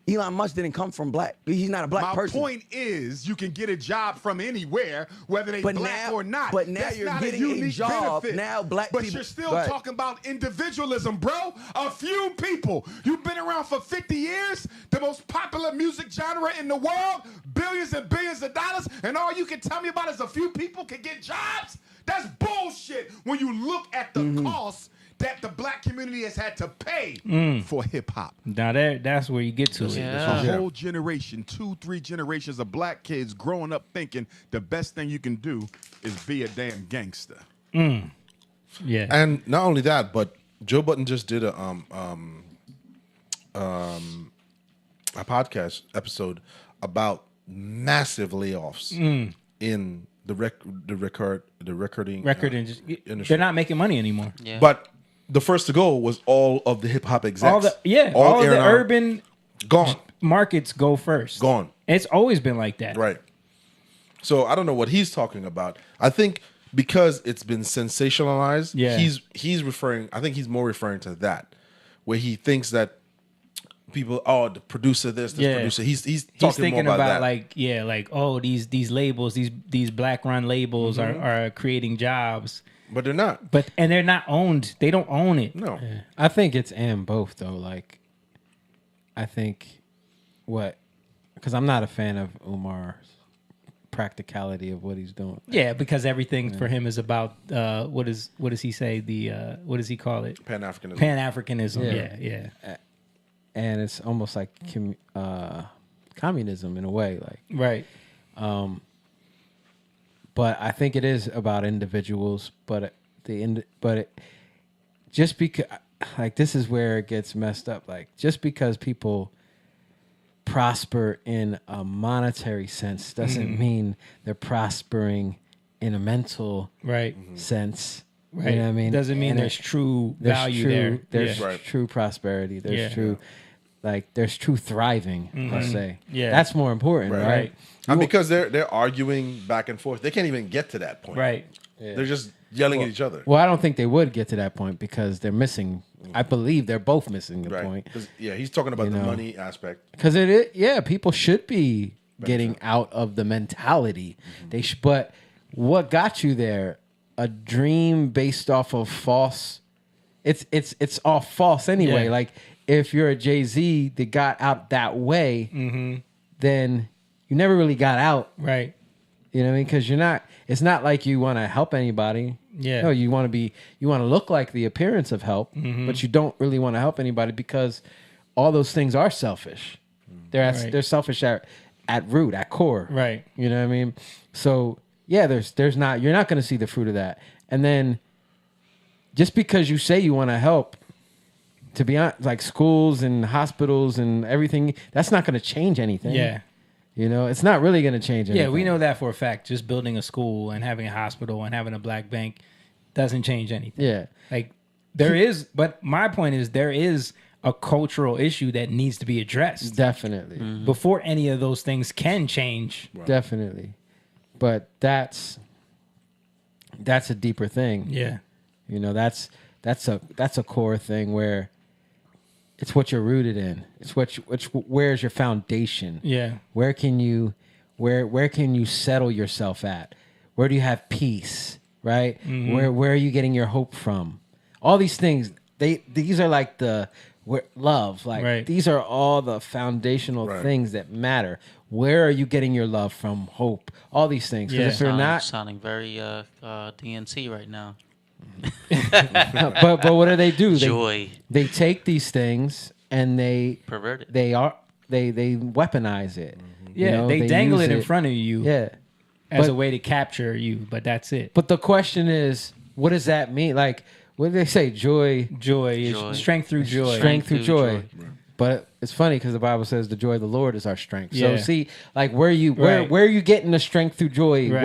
Elon Musk didn't come from black. He's not a black person. My point is, you can get a job from anywhere, whether they black or not. But now That's you're not getting a unique job. benefit. Now black but people. you're still Go ahead. talking about individualism, bro. A few people. You've been around for 50 years, the most popular music genre in the world, billions and billions of dollars, and all you can tell me about is a few people can get jobs? That's bullshit when you look at the cost that the black community has had to pay for hip-hop. Now that's where you get to it. A whole generation, 2-3 generations of black kids growing up thinking the best thing you can do is be a damn gangster. Yeah. And not only that, but Joe Budden just did a podcast episode about massive layoffs in the recording industry. They're not making money anymore. Yeah. But the first to go was all of the hip hop execs. All of the urban gone markets go first. Gone. It's always been like that. Right. So I don't know what he's talking about. I think because it's been sensationalized, he's referring. I think he's more referring to that, where he thinks that people, the producer this, producer. He's talking thinking more about that. These labels, these black run labels are creating jobs. But they're not. And they're not owned. They don't own it. No. Yeah. I think it's and both though. Like, I think because I'm not a fan of Umar's practicality of what he's doing. Yeah, because everything for him is about what does he say? What does he call it? Pan-Africanism. Pan-Africanism. Yeah. And it's almost like communism in a way, like right. But I think it is about individuals. Just because, like, this is where it gets messed up. Like, just because people prosper in a monetary sense doesn't mean they're prospering in a mental sense. Right. You know what I mean? Doesn't mean there's true value there. There's true prosperity. There's true, like, there's true thriving, let's say. Yeah. That's more important, right? And because they're arguing back and forth, they can't even get to that point. Right. Yeah. They're just yelling at each other. Well, I don't think they would get to that point because they're missing. I believe they're both missing the point. Yeah, he's talking about the money aspect. Because people should be getting out of the mentality. But what got you there? A dream based off of false. It's all false anyway. Yeah. Like, if you're a Jay-Z that got out that way, then you never really got out. Right. You know what I mean? Because it's not like you want to help anybody. Yeah. No, you want to look like the appearance of help, but you don't really want to help anybody because all those things are selfish. They're selfish at root, at core. Right. You know what I mean? So yeah, you're not going to see the fruit of that. And then just because you say you want to help, to be honest, like schools and hospitals and everything, that's not going to change anything. Yeah. You know, it's not really going to change anything. Yeah, we know that for a fact. Just building a school and having a hospital and having a black bank doesn't change anything. Yeah. Like, but my point is there is a cultural issue that needs to be addressed. Definitely. Before any of those things can change. Right. Definitely. But that's a deeper thing. Yeah. You know, that's a core thing where it's what you're rooted in. It's where's your foundation? Yeah. Where can you settle yourself at? Where do you have peace? Right? Where are you getting your hope from? All these things, these are like love. Like, these are all the foundational things that matter. Where are you getting your love from? Hope. All these things. Because if you're not sounding very DNC right now. but what do? Joy. They take these things and they pervert it. They weaponize it. Yeah, You know, they dangle it in it. front of you. Yeah. As a way to capture you, but that's it. But the question is, what does that mean? Like, what do they say? Joy is strength through joy. Strength through joy. But it's funny because the Bible says the joy of the Lord is our strength. So see, like, where are you getting the strength through joy? Right.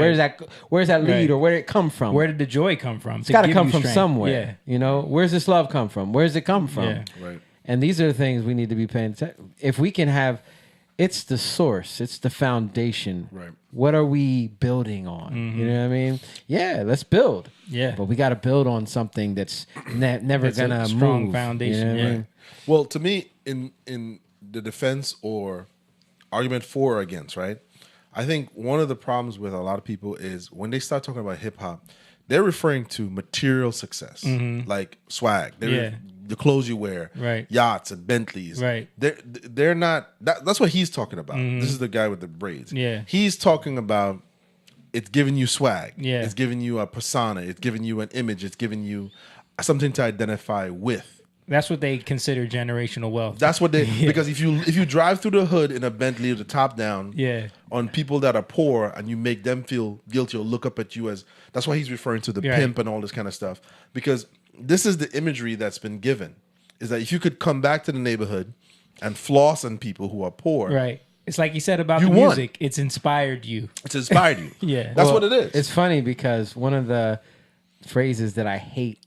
Where's that lead, or where did it come from? Where did the joy come from? It's got to come from somewhere. Yeah. You know, where's this love come from? Where's it come from? Yeah. Right. And these are the things we need to be paying attention. If we can have, it's the source, it's the foundation. Right. What are we building on? Mm-hmm. You know what I mean? Yeah, let's build. Yeah. But we got to build on something that's never That's a gonna strong move. foundation, You know what I mean? Well, to me, in the defense or argument for or against, right? I think one of the problems with a lot of people is when they start talking about hip hop, they're referring to material success, like swag. The clothes you wear, Right. yachts and Bentleys. Right. They're not. That's what he's talking about. This is the guy with the braids. Yeah. He's talking about it's giving you swag. Yeah. It's giving you a persona. It's giving you an image. It's giving you something to identify with. That's what they consider generational wealth. That's what they because if you drive through the hood in a Bentley with the top down, on people that are poor and you make them feel guilty or look up at you as that's why he's referring to the Right. pimp and all this kind of stuff. Because this is the imagery that's been given. Is that if you could come back to the neighborhood and floss on people who are poor. Right. It's like you said about You the won. music. It's inspired you. It's inspired you. Yeah. That's what it is. It's funny because one of the phrases that I hate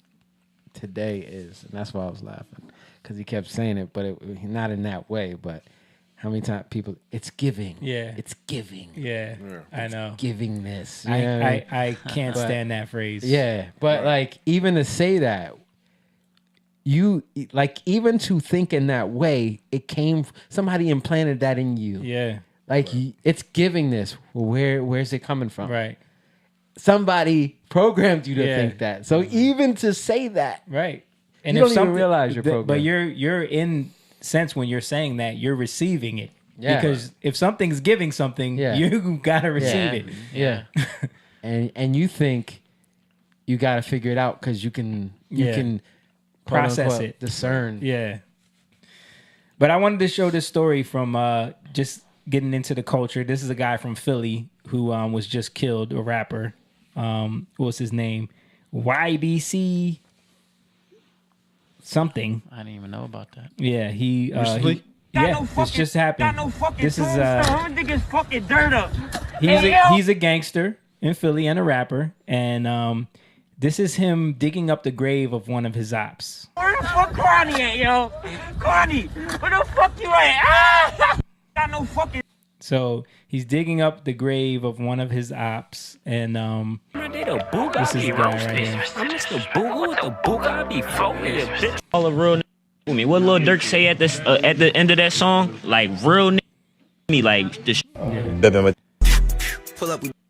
today is, and that's why I was laughing, because he kept saying it, but not in that way. But how many times people, it's giving. Yeah. It's giving. Yeah. I know. Giving this. You know what I mean? I can't But- stand that phrase. Yeah. But like, even to say that, you like, even to think in that way, it came, somebody implanted that in you. Yeah. Like, it's giving this. Well, where's it coming from? Right. Somebody programmed you to Yeah. think that. So even to say that, Right. you don't even realize you're programmed. But you're in sense when you're saying that you're receiving it. Yeah. Because if something's giving something, Yeah. you gotta receive it. Yeah. and you think you got to figure it out because you can quote, process unquote, it, discern. Yeah. But I wanted to show this story from just getting into the culture. This is a guy from Philly who was just killed, a rapper. What was his name? YBC something. I didn't even know about that. Yeah, he Recently? this just happened. This is niggas fucking dirt up. he's a gangster in Philly and a rapper, and this is him digging up the grave of one of his ops. Where the fuck Carney at, yo? Carney, where the fuck you at? Ah! Got no fucking. So he's digging up the grave of one of his ops, and this is the guy right here. I'm Mr. Booga with the Booga. I be floating it, bitch. All a real nigga. Me. What Lil Durk say at this at the end of that song? Like real nigga. Me like this.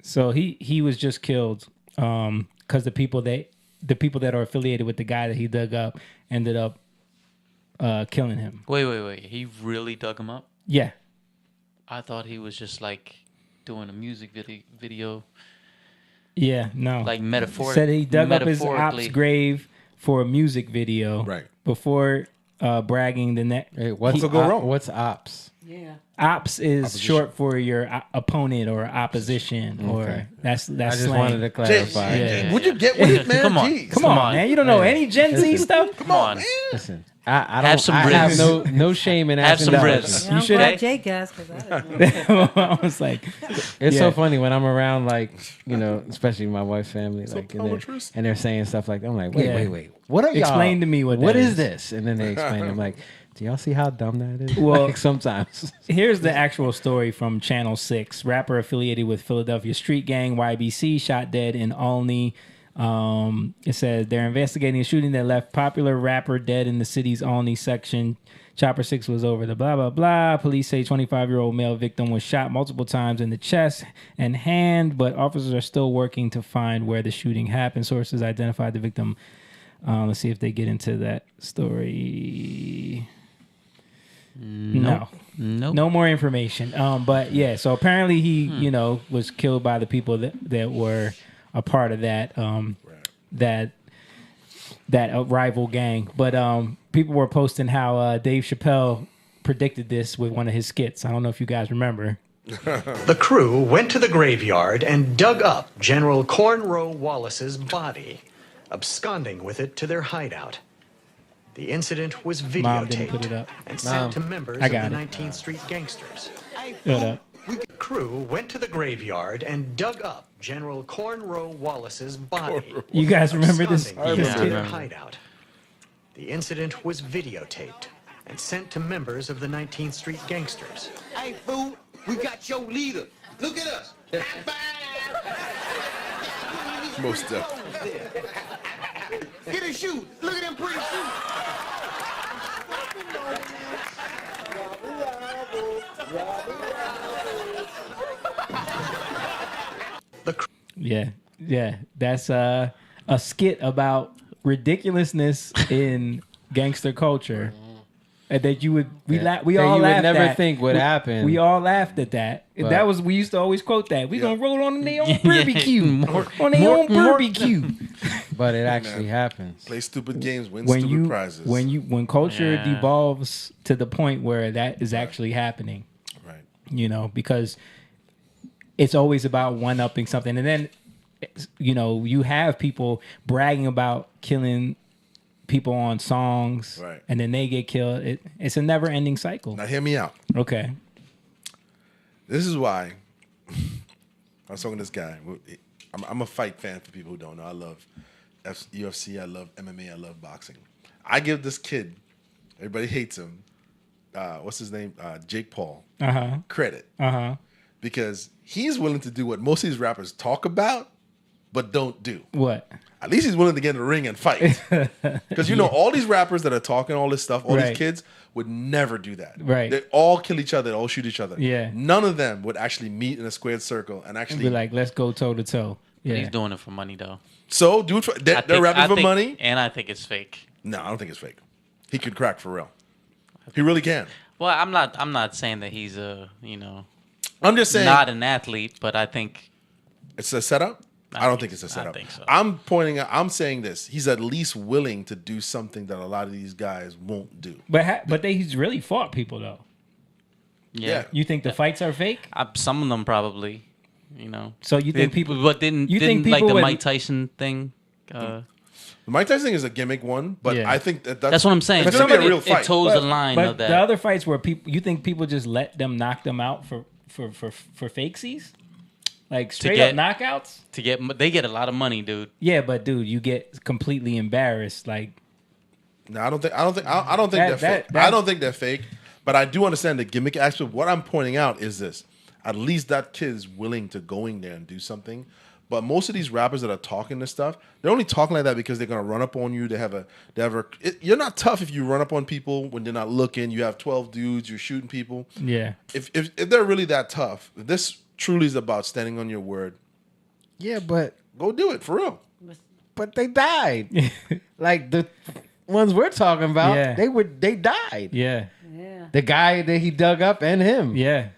So he was just killed because the people that are affiliated with the guy that he dug up ended up killing him. Wait. He really dug him up? Yeah. I thought he was just like doing a music video. Yeah, no. Like metaphorically. Said he dug up his op's grave for a music video. Right. Before bragging the next. Hey, what's ops? Yeah. Ops is short for your opponent or opposition, or that's I just slang. wanted to clarify. Yeah. Would you get with it, man? Come on. Jeez. Come on, man. You don't know any Gen Z stuff? Come on, man. Listen, I don't. Have some I have ribs. no shame in Have asking some questions. ribs. Yeah, I'm should glad have- Jake asked because I didn't know. I was like, It's yeah. so funny when I'm around, like, you know, especially my wife's family, like, and they're saying stuff like, I'm like, Yeah. wait, what are y'all? Explain to me what What that is is. this? And then they explain. I'm like, do y'all see how dumb that is? Well, like, sometimes. Here's the actual story from Channel 6. Rapper affiliated with Philadelphia street gang YBC shot dead in Olney. It says they're investigating a shooting that left popular rapper dead in the city's Olney section. Chopper 6 was over the blah, blah, blah. Police say 25-year-old male victim was shot multiple times in the chest and hand, but officers are still working to find where the shooting happened. Sources identified the victim. Let's see if they get into that story. Nope. No more information. But yeah, so apparently he, was killed by the people that were a part of that that rival gang. But people were posting how Dave Chappelle predicted this with one of his skits. I don't know if you guys remember. The crew went to the graveyard and dug up General Cornrow Wallace's body, absconding with it to their hideout. The incident was Mom didn't put it videotaped up. and Mom, sent to members I of the got it. 19th Street Gangsters. Shut up. The crew went to the graveyard and dug up General Cornrow Wallace's body. You guys remember this? absconding with it Yeah. to their hideout. The incident was videotaped and sent to members of the 19th Street Gangsters. Hey, fool, we got your leader. Look at us. Most definitely. Get a shoe. Look at them pretty shoes. Yeah. That's a skit about ridiculousness in gangster culture. And that you would we all laughed would never at. think would happen. We all laughed at that. But- That was we used to always quote that. We gonna roll on their own barbecue. On their own barbecue. But it actually happens. Play stupid games, win stupid prizes. When culture devolves to the point where that is actually happening. Right. You know, because it's always about one-upping something. And then, you know, you have people bragging about killing people on songs, Right. and then they get killed. It's a never-ending cycle. Now, hear me out. Okay. This is why I was talking to this guy. I'm a fight fan for people who don't know. I love UFC. I love MMA. I love boxing. I give this kid, everybody hates him. What's his name? Jake Paul. Credit. Because he's willing to do what most of these rappers talk about, but don't do. What? At least he's willing to get in the ring and fight. Because you know, all these rappers that are talking all this stuff, all Right. these kids would never do that. Right. They all kill each other, they all shoot each other. Yeah. None of them would actually meet in a squared circle and actually Be like, let's go toe to toe. But he's doing it for money, though. So, do it for they're rapping for money. And I think it's fake. No, I don't think it's fake. He could crack for real. He really can. Well, I'm not saying that he's a, you know, I'm just saying not an athlete, but I think it's a setup. I don't think it's a setup. I think so. I'm saying this. He's at least willing to do something that a lot of these guys won't do. But he's really fought people though. Yeah. You think the fights are fake? Some of them probably, you know. So you think people? But didn't like people the Mike Tyson thing? The Mike Tyson thing is a gimmick one, but Yeah. I think That's what I'm saying. It's going to be a real fight. It toes the line But of that. the other fights where people, you think people just let them knock them out for fakesies, like straight up knockouts? They get a lot of money, dude. Yeah, but dude, you get completely embarrassed. Like, no, I don't think they're fake. I don't think they're fake, but I do understand the gimmick aspect. What I'm pointing out is this: at least that kid is willing to go in there and do something. But most of these rappers that are talking this stuff, they're only talking like that because they're gonna run up on you. You're not tough if you run up on people when they're not looking. You have 12 dudes, you're shooting people. Yeah. If they're really that tough, if this truly is about standing on your word. Yeah, but go do it for real. But they died. Like the ones we're talking about, Yeah. they died. Yeah. Yeah. The guy that he dug up and him. Yeah.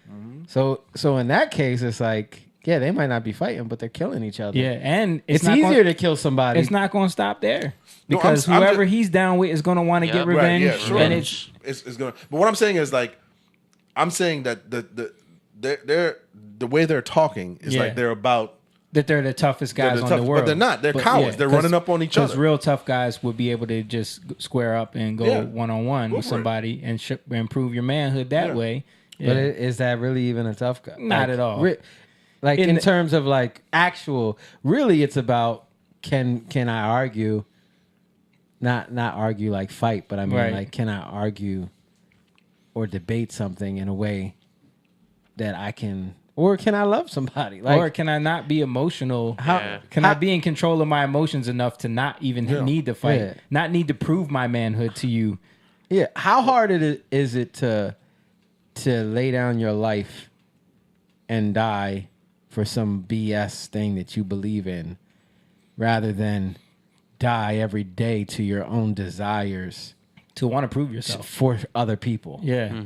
So in that case, it's like, yeah, they might not be fighting, but they're killing each other. Yeah, and it's not easier gonna- to kill somebody. It's not going to stop there No, because I'm whoever just- he's down with is going to want to get revenge. Right, yeah, sure. And it's it's gonna. But what I'm saying is like, I'm saying that the way they're talking is Yeah. like they're about that they're the toughest They're guys the on tough- the but world. they're not. They're cowards. They're running up on each Because other. real tough guys would be able to just square up and go Yeah. one-on-one Go with for it. somebody and improve your manhood that Yeah. way. But is that really even a tough guy? Not at all. Like In in the- terms of like actual, really, it's about can I argue? Not argue like fight, but I mean Right. like can I argue or debate something in a way that I can, or can I love somebody? Like, or can I not be emotional? How- Can I be in control of my emotions enough to not even need to fight, Yeah. not need to prove my manhood to you? Yeah, how hard is it to lay down your life and die for some BS thing that you believe in, rather than die every day to your own desires, to want to prove yourself for other people? Yeah.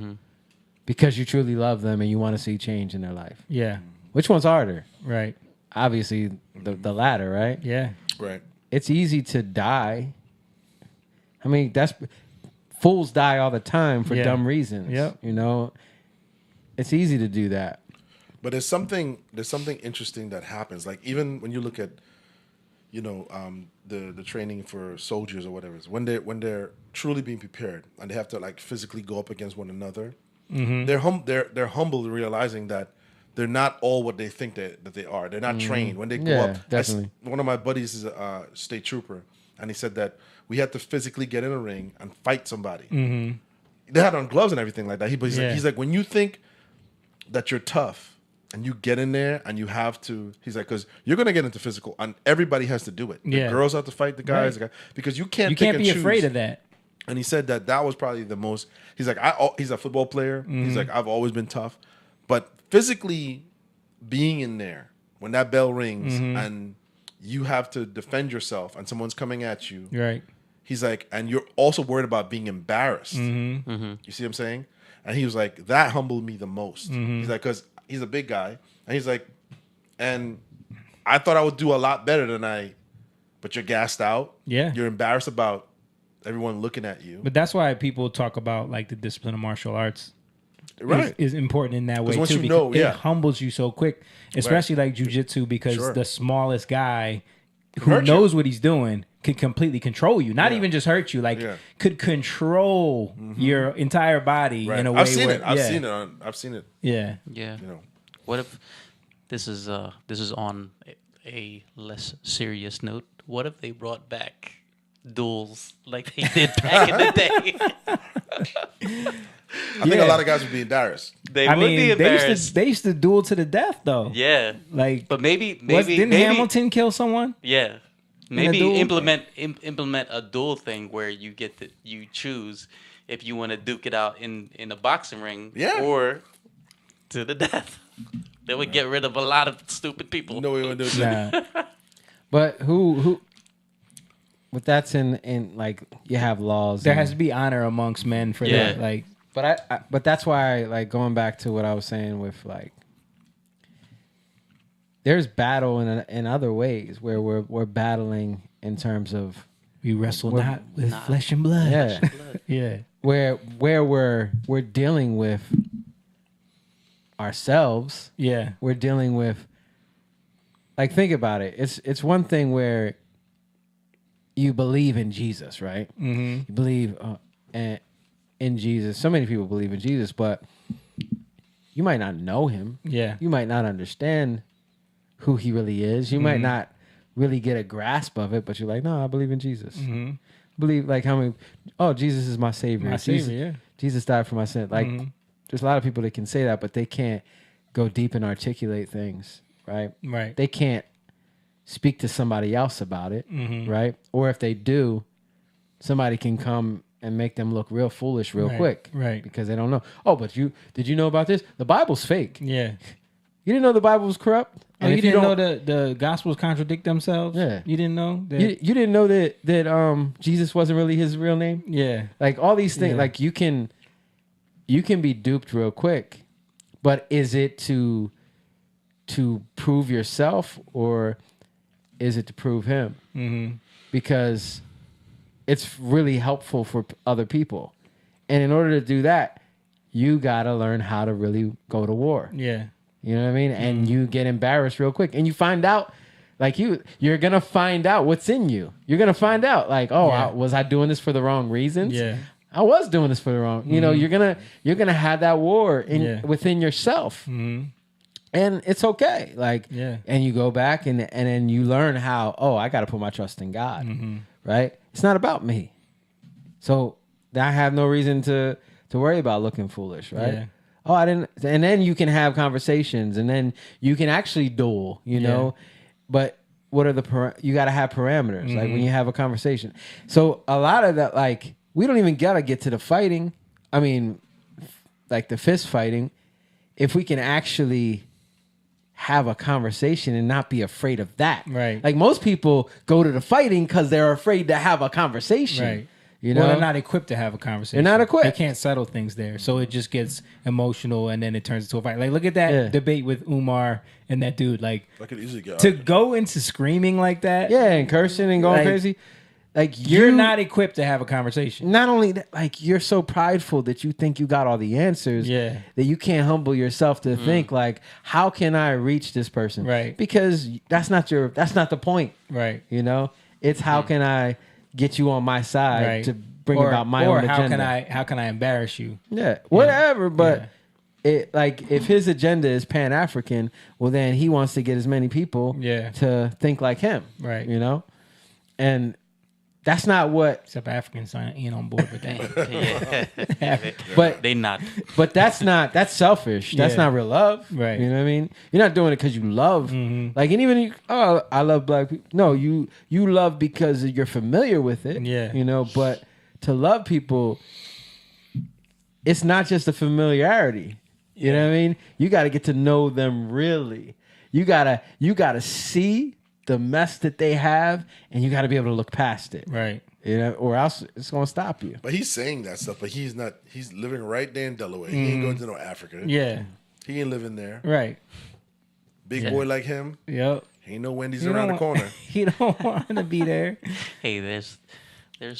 Because you truly love them and you want to see change in their life. Yeah. Which one's harder? Right. Obviously, the latter, right? Yeah. Right. It's easy to die. I mean, fools die all the time for Yeah. dumb reasons. Yep. You know, it's easy to do that. But there's something interesting that happens. Like even when you look at, you know, the training for soldiers or whatever, when they're truly being prepared and they have to like physically go up against one another, Mhm. they're humble, realizing that they're not all what they think that they are. They're not Mhm. trained when they go Yeah, up. definitely. One of my buddies is a state trooper, and he said that we had to physically get in a ring and fight somebody. Mhm. they had on gloves and everything like that. He's like, when you think that you're tough and you get in there and you have to, he's like, because you're gonna get into physical, and everybody has to do it. The girls have to fight the guys, because you can't be afraid of that. And he said that was probably the most. He's like, he's a football player. He's like, I've always been tough, but physically being in there when that bell rings and you have to defend yourself and someone's coming at you. Right. He's like, and you're also worried about being embarrassed. You see what I'm saying? And he was like, that humbled me the most. He's like, because he's a big guy. And he's like, and I thought I would do a lot better than but you're gassed out. Yeah. You're embarrassed about everyone looking at you. But that's why people talk about like the discipline of martial arts. Right. Is important in that way once too. You because know, it humbles you so quick, especially like jujitsu, because the smallest guy who knows what he's doing can completely control you. Not even just hurt you, like could control your entire body in a way. I've seen it. I've seen it. Yeah. Yeah. You know. What if this is on a less serious note? What if they brought back duels like they did back in the day? I think a lot of guys would be embarrassed. They would be embarrassed. They used to duel to the death, though. Yeah, like, but maybe didn't Hamilton kill someone? Yeah, maybe implement a duel thing where you choose if you want to duke it out in a boxing ring, or to the death. They would get rid of a lot of stupid people. No, we wouldn't do it. But who? But that's in like you have laws. There has to be honor amongst men for that. Like. But that's why, like, going back to what I was saying with, like, there's battle in other ways where we're battling in terms of we wrestle not with flesh and blood. Yeah, yeah. Where we're dealing with ourselves. Yeah, we're dealing with, like, think about it. It's one thing where you believe in Jesus, right? You believe in Jesus. So many people believe in Jesus, but you might not know him. Yeah. You might not understand who he really is. You might not really get a grasp of it, but you're like, no, I believe in Jesus. Believe, like, Jesus is my savior. Jesus died for my sin. Like, there's a lot of people that can say that, but they can't go deep and articulate things, right? Right. They can't speak to somebody else about it, right? Or if they do, somebody can come and make them look real foolish real quick. Right. Because they don't know. Oh, but did you know about this? The Bible's fake. Yeah. You didn't know the Bible was corrupt? And you didn't know the Gospels contradict themselves? Yeah. You didn't know? That? You didn't know that Jesus wasn't really his real name? Yeah. Like, all these things, like, you can be duped real quick. But is it to prove yourself, or is it to prove him? Because it's really helpful for other people. And in order to do that, you got to learn how to really go to war. Yeah. You know what I mean? And you get embarrassed real quick. And you find out, like, you're going to find out what's in you. You're going to find out, like, was I doing this for the wrong reasons? Yeah. I was doing this for the wrong. You know, you're going to have that war within yourself. And it's okay. Like, and you go back and then you learn how, I got to put my trust in God. Right? It's not about me. So I have no reason to worry about looking foolish, right? Yeah. Oh, I didn't. And then you can have conversations, and then you can actually duel, you know? But what are you got to have parameters, like when you have a conversation. So a lot of that, like, we don't even got to get to the fighting. I mean, like the fist fighting, if we can actually have a conversation and not be afraid of that. Right. Like, most people go to the fighting because they're afraid to have a conversation. Right. You know? Well, they're not equipped to have a conversation. They're not equipped. They can't settle things there. So it just gets emotional, and then it turns into a fight. Like, look at that debate with Umar and that dude. Like, that could easily go to go into screaming like that. Yeah, and cursing and going crazy. Like, you're not equipped to have a conversation. Not only that, like, you're so prideful that you think you got all the answers. Yeah. That you can't humble yourself to think, like, how can I reach this person? Right. Because that's not the point. Right. You know? It's how can I get you on my side to bring about my own agenda. How can I embarrass you? Yeah. Whatever, but it, like, if his agenda is Pan-African, well, then he wants to get as many people to think like him. Right. You know? And that's not what. Except Africans ain't on board with that. Yeah. But they not. But that's selfish. That's Yeah. not real love. Right. You know what I mean? You're not doing it because you love. Like, and even I love black people. No, you love because you're familiar with it. Yeah. You know, but to love people, it's not just a familiarity. You know what I mean? You got to get to know them really. You gotta see the mess that they have, and you got to be able to look past it. Right. You know, or else it's gonna stop you. But he's saying that stuff, but he's not. He's living right there in Delaware. He ain't going to no Africa. Yeah. He ain't living there. Right. Big boy like him. Yep. Ain't no Wendy's You around the don't corner. He don't want to be there. Hey, there's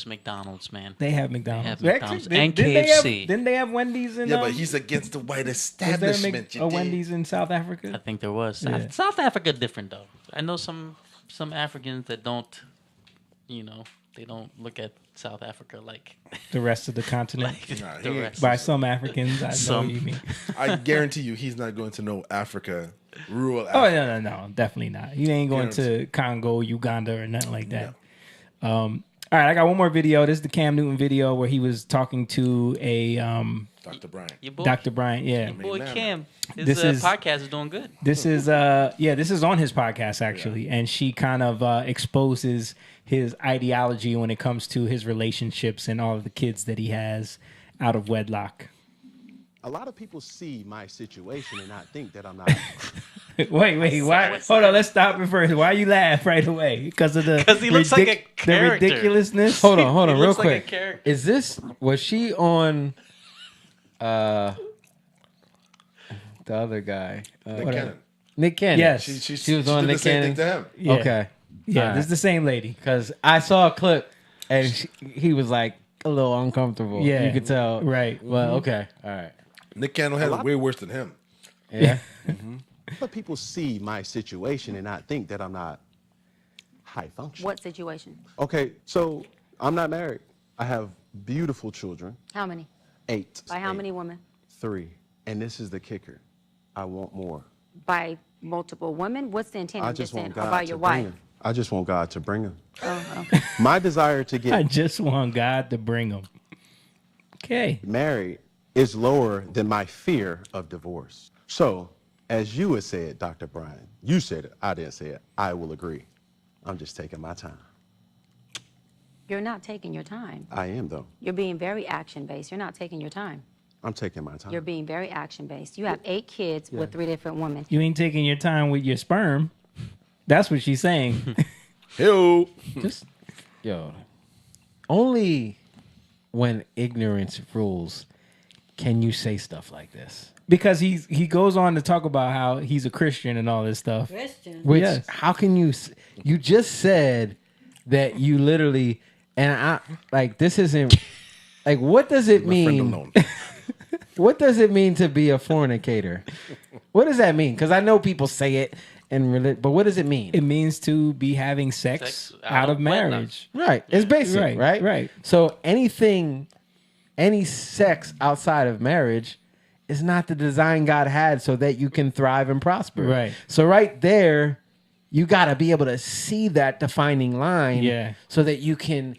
McDonald's, man. They have McDonald's. They have McDonald's Actually, and didn't KFC. Didn't they have Wendy's in? Yeah, but he's against the white Was there establishment. a Wendy's in South Africa? I think there was. Yeah. South Africa different though. I know some Africans that don't, they don't look at South Africa like The rest of the continent. like the rest. By some Africans, I know what you mean. I guarantee you, he's not going to know Africa, rural Oh Africa. no, definitely not. You ain't going Guarantee. to Congo, Uganda, or nothing like that. All right, I got one more video. This is the Cam Newton video where he was talking to a Dr. Bryant. Your boy, Dr. Bryant. Yeah, your boy Cam. His This is- podcast is doing good. This is this is on his podcast actually, and she kind of exposes his ideology when it comes to his relationships and all of the kids that he has out of wedlock. A lot of people see my situation and not think that I'm not. Wait, why? Hold on, let's stop it first. Why you laugh right away? Because of the 'Cause he looks like a the character. ridiculousness. Hold on, He real looks like a quick. character. Is this was she on? The other guy, Nick What Cannon. Nick Cannon. Yes. She was she on did Nick the same Cannon. thing to him. Yeah. Okay, Yeah, Alright. this is the same lady. Because I saw a clip and he was like a little uncomfortable. Yeah. You could tell. Right. Well, okay, all right. Nick Cannon had it way worse than him. Yeah. A lot of people see my situation and not think that I'm not high function. What situation? Okay, so I'm not married. I have beautiful children. How many? 8. By how many women? 3. And this is the kicker. I want more. By multiple women? What's the intent? I I'm just saying, want or God by to your bring wife? them. I just want God to bring them. Oh, okay. My desire to I get just want God to bring them. Okay. married is lower than my fear of divorce. So, as you had said, Dr. Brian, you said it, I didn't say it, I will agree. I'm just taking my time. You're not taking your time. I am, though. You're being very action-based. You're not taking your time. I'm taking my time. You're being very action-based. You have 8 kids with 3 different women. You ain't taking your time with your sperm. That's what she's saying. Yo. Just only when ignorance rules can you say stuff like this. Because he goes on to talk about how he's a Christian and all this stuff. Christian. Which Yes. how can you just said that you literally and I like this isn't like what does it mean? What does it mean to be a fornicator? What does that mean? Because I know people say it and but what does it mean? It means to be having sex out of marriage. Right. It's basic, right? Right. So any sex outside of marriage is not the design God had so that you can thrive and prosper. Right. So right there, you got to be able to see that defining line Yeah. so that you can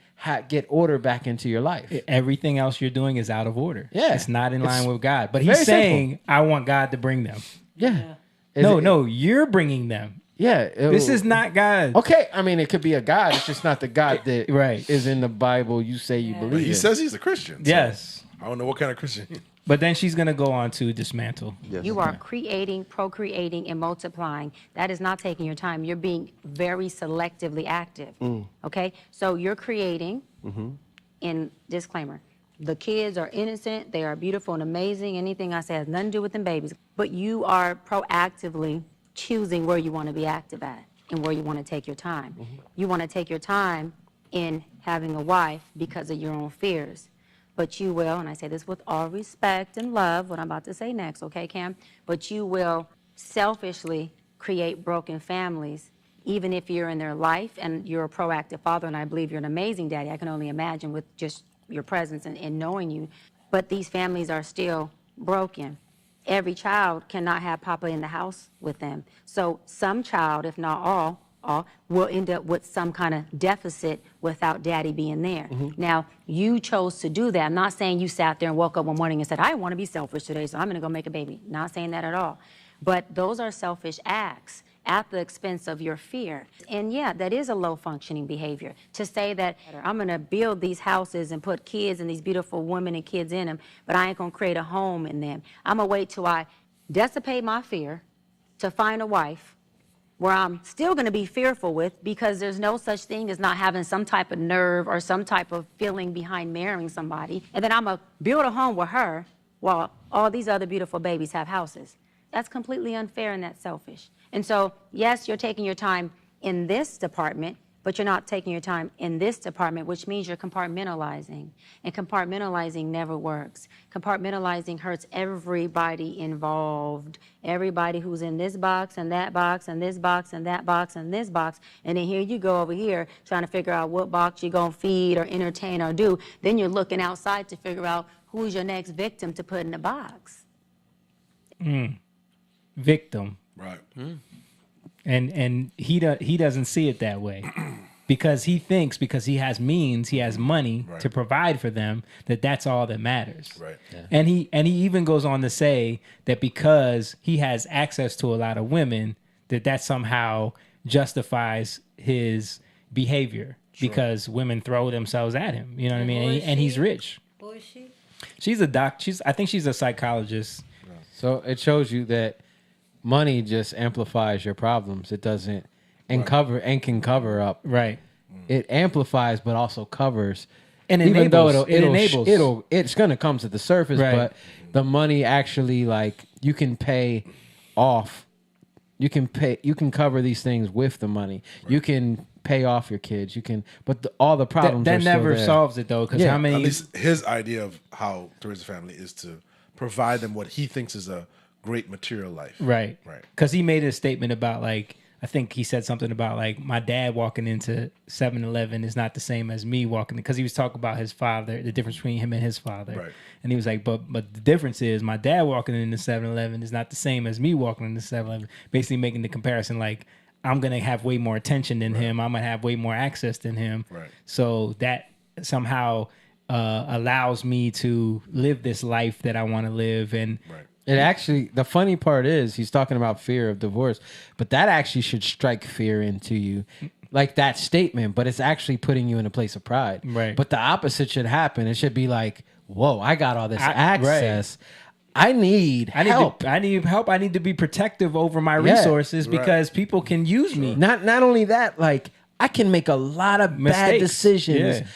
get order back into your life. Everything else you're doing is out of order. Yeah. It's not in line It's with God. But very he's saying, I want God to bring them. Yeah. No, you're bringing them. Yeah. This is not God. Okay. I mean, it could be a God. It's just not the God that Right. is in the Bible you say you believe But he in. says he's a Christian. so Yes. I don't know what kind of Christian. But then she's going to go on to dismantle. You are creating, procreating, and multiplying. That is not taking your time. You're being very selectively active. Okay? So you're creating, in disclaimer, the kids are innocent, they are beautiful and amazing. Anything I say has nothing to do with them babies. But you are proactively choosing where you want to be active at and where you want to take your time. You want to take your time in having a wife because of your own fears. But you will, and I say this with all respect and love, what I'm about to say next, okay, Cam? But you will selfishly create broken families, even if you're in their life and you're a proactive father, and I believe you're an amazing daddy. I can only imagine with just your presence and knowing you. But these families are still broken. Every child cannot have Papa in the house with them. So some child, if not all, will end up with some kind of deficit without daddy being there. Now, you chose to do that. I'm not saying you sat there and woke up one morning and said, I want to be selfish today, so I'm going to go make a baby. Not saying that at all. But those are selfish acts at the expense of your fear. And yeah, that is a low functioning behavior. To say that I'm going to build these houses and put kids and these beautiful women and kids in them, but I ain't going to create a home in them. I'm going to wait till I dissipate my fear to find a wife where I'm still going to be fearful with, because there's no such thing as not having some type of nerve or some type of feeling behind marrying somebody. And then I'm going to build a home with her while all these other beautiful babies have houses. That's completely unfair and that's selfish. And so, yes, you're taking your time in this department, but you're not taking your time in this department, which means you're compartmentalizing. And compartmentalizing never works. Compartmentalizing hurts everybody involved. Everybody who's in this box and that box and this box and that box and this box. And then here you go over here trying to figure out what box you're going to feed or entertain or do. Then you're looking outside to figure out who's your next victim to put in the box. Victim. Right. And he doesn't see it that way. Because he thinks, because he has means, he has money to provide for them, that's all that matters. Right. Yeah. And he even goes on to say that because he has access to a lot of women, that somehow justifies his behavior, because women throw themselves at him. You know what I mean? And he's rich. Who is she? She's a doc. I think she's a psychologist. So it shows you that money just amplifies your problems. It doesn't can cover up. Right. It amplifies, but also covers. And even enables. though It enables. it's gonna come to the surface, Right. but the money actually, like, you can pay off. You can cover these things with the money. Right. You can pay off your kids. You can, but all the problems that are still never there. solves it though. Because how many? At least his idea of how to raise a family is to provide them what he thinks is a great material life. Right. Right. Because he made a statement about, like, I think he said something about, like, my dad walking into 7-Eleven is not the same as me walking, because he was talking about his father, the difference between him and his father. Right. And he was like, but the difference is my dad walking into 7-Eleven is not the same as me walking into 7-Eleven. Basically making the comparison, like, I'm going to have way more attention than him. I'm going to have way more access than him. Right. So that somehow allows me to live this life that I want to live. And It actually, the funny part is he's talking about fear of divorce, but that actually should strike fear into you, like that statement, but it's actually putting you in a place of pride. Right. But the opposite should happen. It should be like, whoa, I got all this access. I need help. I need help. I need to be protective over my resources because people can use me. Not only that, like, I can make a lot of bad Mistakes. decisions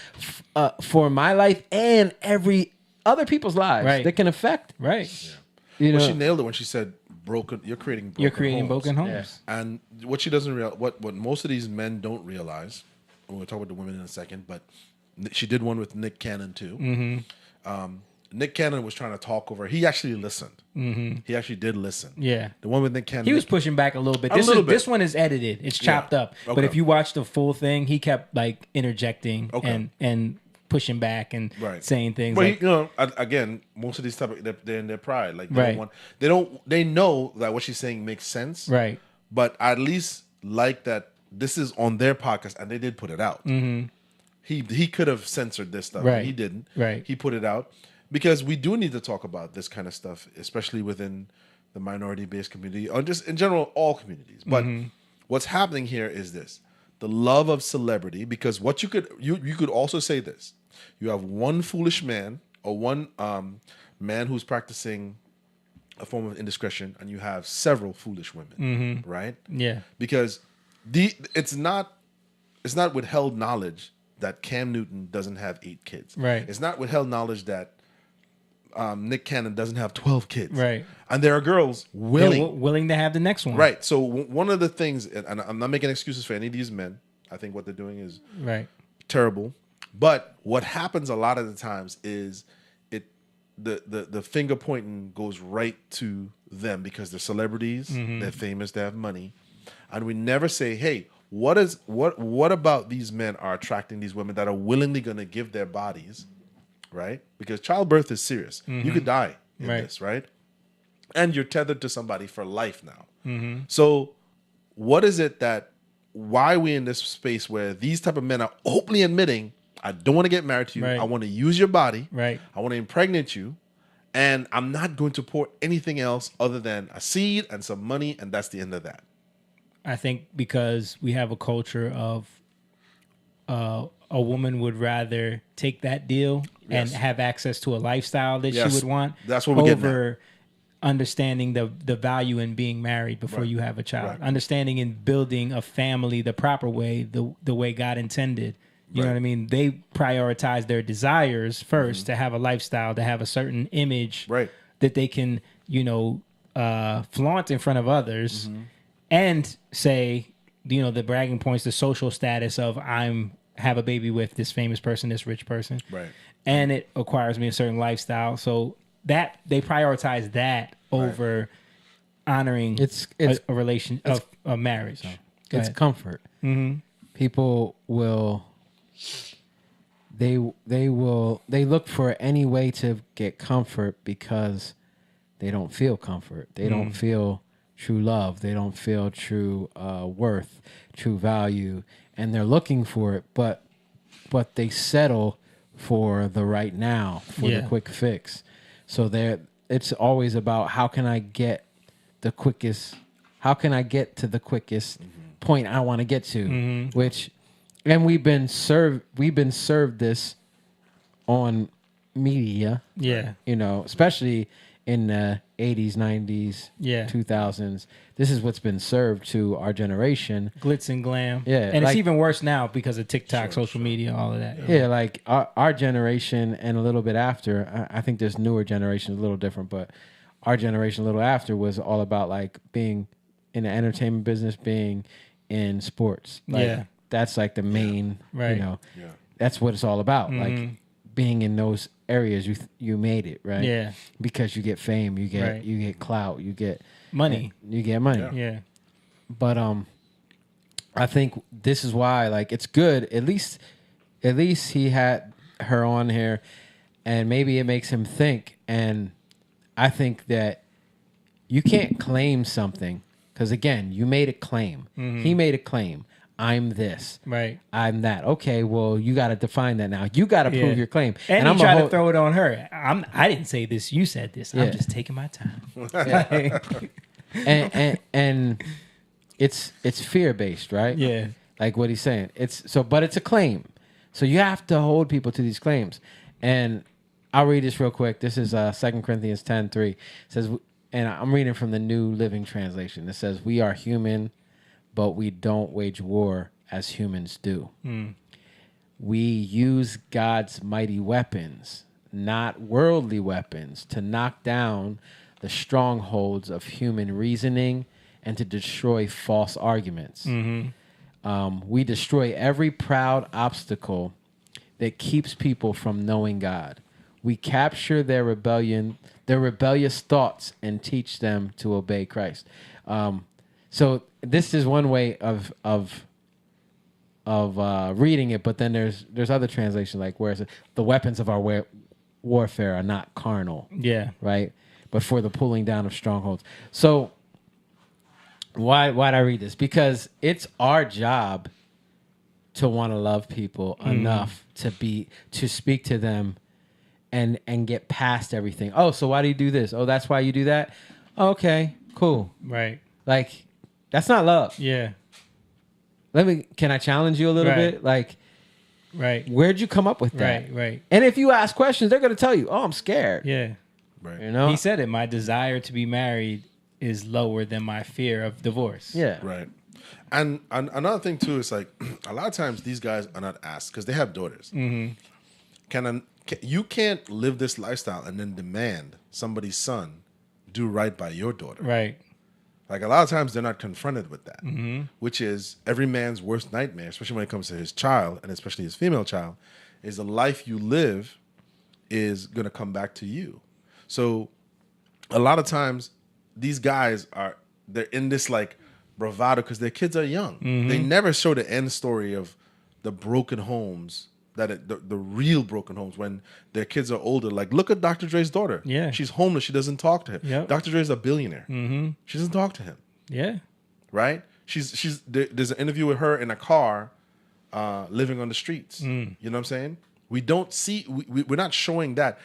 for my life and every other people's lives Right. that can affect. Right. You know, Well, she nailed it when she said broken. You're creating broken homes. homes. And what she doesn't realize, what most of these men don't realize, and we'll talk about the women in a second, but she did one with Nick Cannon too. Mm-hmm. Nick Cannon was trying to talk over. He actually listened. Mm-hmm. He actually did listen. Yeah. The one with Nick Cannon. He was pushing back a little bit. This one is edited. It's chopped up. But if you watch the full thing, he kept, like, interjecting and pushing back and saying things. Well, like, you know, again, most of these topics, they're in their pride. Like, they know that what she's saying makes sense. Right. But I at least like that this is on their podcast and they did put it out. Mm-hmm. He could have censored this stuff. Right. And he didn't. Right. He put it out because we do need to talk about this kind of stuff, especially within the minority-based community or just in general, all communities. But what's happening here is this. The love of celebrity, because what you could also say this. You have one foolish man or one man who's practicing a form of indiscretion, and you have several foolish women, right? Yeah. Because it's not withheld knowledge that Cam Newton doesn't have 8 kids. Right. It's not withheld knowledge that Nick Cannon doesn't have 12 kids. Right. And there are girls willing to have the next one. Right. So one of the things, and I'm not making excuses for any of these men. I think what they're doing is terrible. But what happens a lot of the times is the finger pointing goes right to them because they're celebrities, they're famous, they have money, and we never say, hey, what about these men are attracting these women that are willingly going to give their bodies, right? Because childbirth is serious. You could die in this, right? And you're tethered to somebody for life now. So what is it that why are we in this space where these type of men are openly admitting, I don't want to get married to you. Right. I want to use your body. Right. I want to impregnate you. And I'm not going to pour anything else other than a seed and some money. And that's the end of that. I think because we have a culture of a woman would rather take that deal and have access to a lifestyle that she would want. That's what we're getting over understanding the value in being married before you have a child. Right. Understanding in building a family the proper way, the way God intended. You know what I mean? They prioritize their desires first to have a lifestyle, to have a certain image that they can, flaunt in front of others and say, the bragging points, the social status of have a baby with this famous person, this rich person. Right. And it acquires me a certain lifestyle. So that they prioritize that over honoring a relation of a marriage. It's comfort. Mm-hmm. People will they look for any way to get comfort because they don't feel comfort. They don't feel true love. They don't feel true worth, true value, and they're looking for it, but they settle for the right now, for the quick fix. So it's always about how can I get to the quickest point I want to get to, and we've been served this on media. Yeah. Especially in the 80s, 90s, 2000s. This is what's been served to our generation. Glitz and glam. Yeah. And it's even worse now because of TikTok, social media, all of that. Yeah, like our generation and a little bit after, I think this newer generation is a little different, but our generation a little after was all about like being in the entertainment business, being in sports. Like, that's like the main, that's what it's all about. Like being in those areas, you made it, right? Yeah. Because you get fame, you get clout, you get money. You get money. Yeah. But I think this is why, like, it's good. At least he had her on here, and maybe it makes him think. And I think that you can't claim something because, again, you made a claim. He made a claim. I'm this. Right. I'm that. Okay, well, you got to define that now. You got to prove your claim. And I'm trying to throw it on her. I didn't say this. You said this. I'm just taking my time. and it's fear based, right? Yeah. Like what he's saying. But it's a claim. So you have to hold people to these claims. And I'll read this real quick. This is 2 Corinthians 10:3. It says, and I'm reading from the New Living Translation. It says, "We are human, but we don't wage war as humans do. We use God's mighty weapons, not worldly weapons, to knock down the strongholds of human reasoning and to destroy false arguments. We destroy every proud obstacle that keeps people from knowing God. We capture their rebellious thoughts, and teach them to obey Christ." So this is one way of reading it, but then there's other translations like where the weapons of our warfare are not carnal. Yeah. Right? But for the pulling down of strongholds. So why'd I read this? Because it's our job to want to love people enough to speak to them and get past everything. Oh, so why do you do this? Oh, that's why you do that? Okay, cool. Right. Like, that's not love. Yeah. Can I challenge you a little bit? Like, right. Where'd you come up with that? Right. And if you ask questions, they're going to tell you, "Oh, I'm scared." Yeah. Right. He said it. My desire to be married is lower than my fear of divorce. Yeah. Right. And another thing too is like a lot of times these guys are not asked because they have daughters. You can't live this lifestyle and then demand somebody's son do right by your daughter. Right. Like a lot of times they're not confronted with that, which is every man's worst nightmare, especially when it comes to his child and especially his female child, is the life you live is going to come back to you. So a lot of times these guys they're in this like bravado because their kids are young. They never show the end story of the broken homes, the real broken homes when their kids are older. Like, look at Dr. Dre's daughter. Yeah. She's homeless. She doesn't talk to him. Yep. Dr. Dre's a billionaire. She doesn't talk to him. Yeah. Right? There's an interview with her in a car, living on the streets. Mm. You know what I'm saying? We don't see. We're not showing that.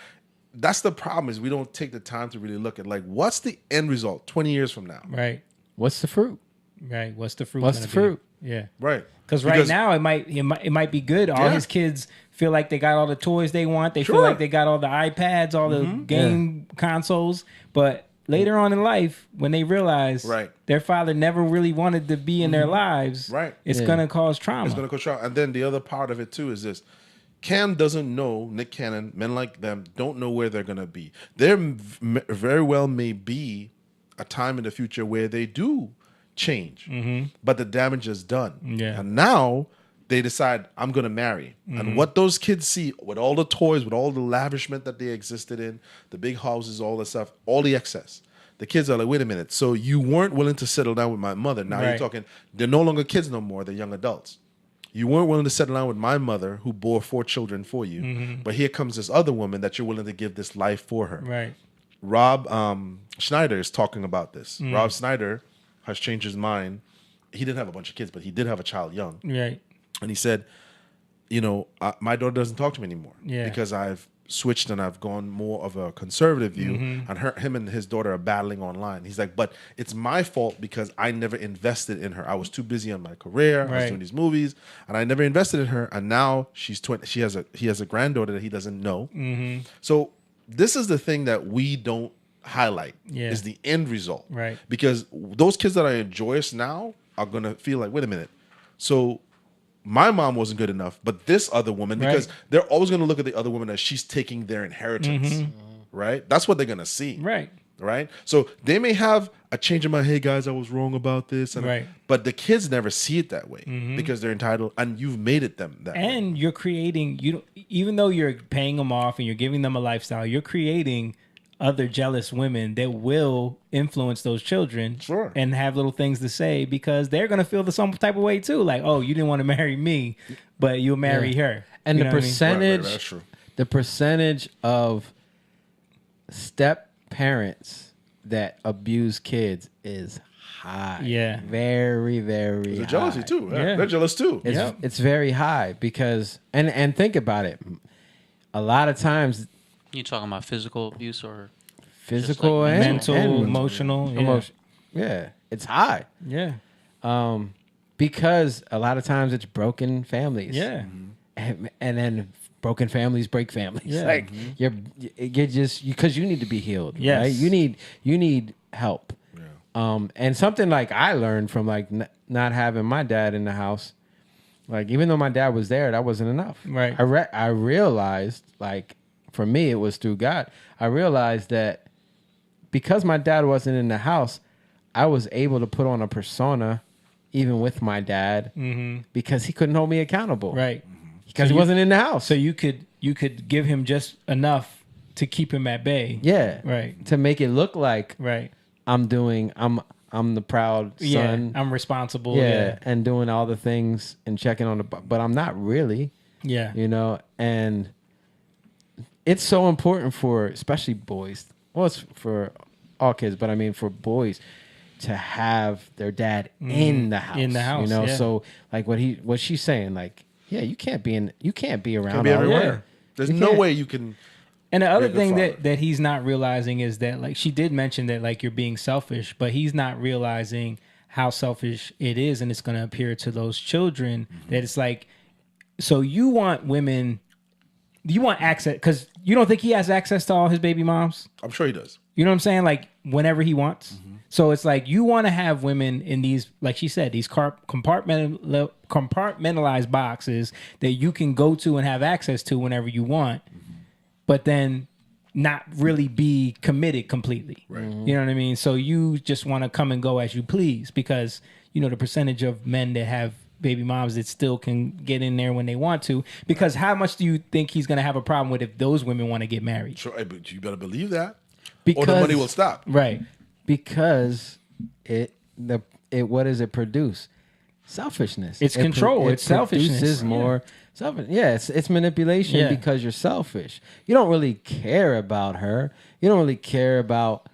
That's the problem. Is we don't take the time to really look at like what's the end result 20 years from now. Right. What's the fruit? Right. What's the fruit? What's the fruit? Yeah. Right. Because right now it might be good. All his kids feel like they got all the toys they want. They feel like they got all the iPads, all the game consoles. But later on in life, when they realize their father never really wanted to be in their lives, it's going to cause trauma. It's going to cause trauma. And then the other part of it too is this. Cam doesn't know, Nick Cannon, men like them, don't know where they're going to be. There very well may be a time in the future where they do change, but the damage is done. Yeah. And now they decide, I'm going to marry. And what those kids see with all the toys, with all the lavishment that they existed in, the big houses, all the stuff, all the excess, the kids are like, wait a minute. So you weren't willing to settle down with my mother. Now you're talking, they're no longer kids no more. They're young adults. You weren't willing to settle down with my mother who bore 4 children for you. But here comes this other woman that you're willing to give this life for her. Right. Rob Schneider is talking about this. Rob Schneider has changed his mind. He didn't have a bunch of kids, but he did have a child young. Right. And he said, you know, my daughter doesn't talk to me anymore because I've switched and I've gone more of a conservative view. And him and his daughter are battling online. He's like, but it's my fault because I never invested in her. I was too busy on my career. I was doing these movies, and I never invested in her. And now she's 20. He has a granddaughter that he doesn't know. So this is the thing that we don't highlight is the end result. Right. Because those kids that are joyous now are going to feel like, wait a minute. So my mom wasn't good enough, but this other woman, because they're always going to look at the other woman as she's taking their inheritance, right? That's what they're going to see. Right. So they may have a change in my, hey guys, I was wrong about this. And but the kids never see it that way because they're entitled, and you've made it them that way. And you're creating, even though you're paying them off and you're giving them a lifestyle, you're creating other jealous women that will influence those children and have little things to say because they're going to feel the some type of way too. Like, oh, you didn't want to marry me, but you'll marry her. And you the know what I mean? the percentage of step parents that abuse kids is high. Yeah. Very, very There's high. jealousy too. Yeah. They're jealous too. It's very high because, and think about it. A lot of times, You talking about physical abuse or physical like and mental, emotional, yeah, it's high. Yeah. Because a lot of times it's broken families. Yeah. And then broken families break families. Yeah. Like you're just because you need to be healed. Yes. Right? You need help. And something like I learned from like not having my dad in the house. Like even though my dad was there, that wasn't enough. Right. I realized like for me it was through God. I realized that because my dad wasn't in the house, I was able to put on a persona even with my dad because he couldn't hold me accountable. Right. Because he wasn't in the house. So you could give him just enough to keep him at bay. Yeah. Right. To make it look like I'm the proud son. Yeah, I'm responsible. Yeah. And doing all the things and checking on but I'm not really. Yeah. You know, and it's so important for especially boys. Well, it's for all kids, but I mean for boys to have their dad in the house. In the house. You know, yeah. so like what she's saying, like, yeah, you can't be around Can't be all everywhere. day. There's You no can't. way you can. And the other be a good thing father. that he's not realizing is that like she did mention that like you're being selfish, but he's not realizing how selfish it is, and it's going to appear to those children that it's like, so you want women, you want access because you don't think he has access to all his baby moms. I'm sure he does. You know what I'm saying? Like whenever he wants. So it's like you want to have women in these, like she said, these compartmentalized boxes that you can go to and have access to whenever you want, but then not really be committed completely. Right. You know what I mean? So you just want to come and go as you please because, you know, the percentage of men that have baby moms that still can get in there when they want to, because how much do you think he's going to have a problem with if those women want to get married? Sure, but you better believe that. Because, or the money will stop. Right. Because what does it produce? Selfishness. It's control. It's selfishness. Produces more selfish. Yeah, it's manipulation because you're selfish. You don't really care about her. You don't really care about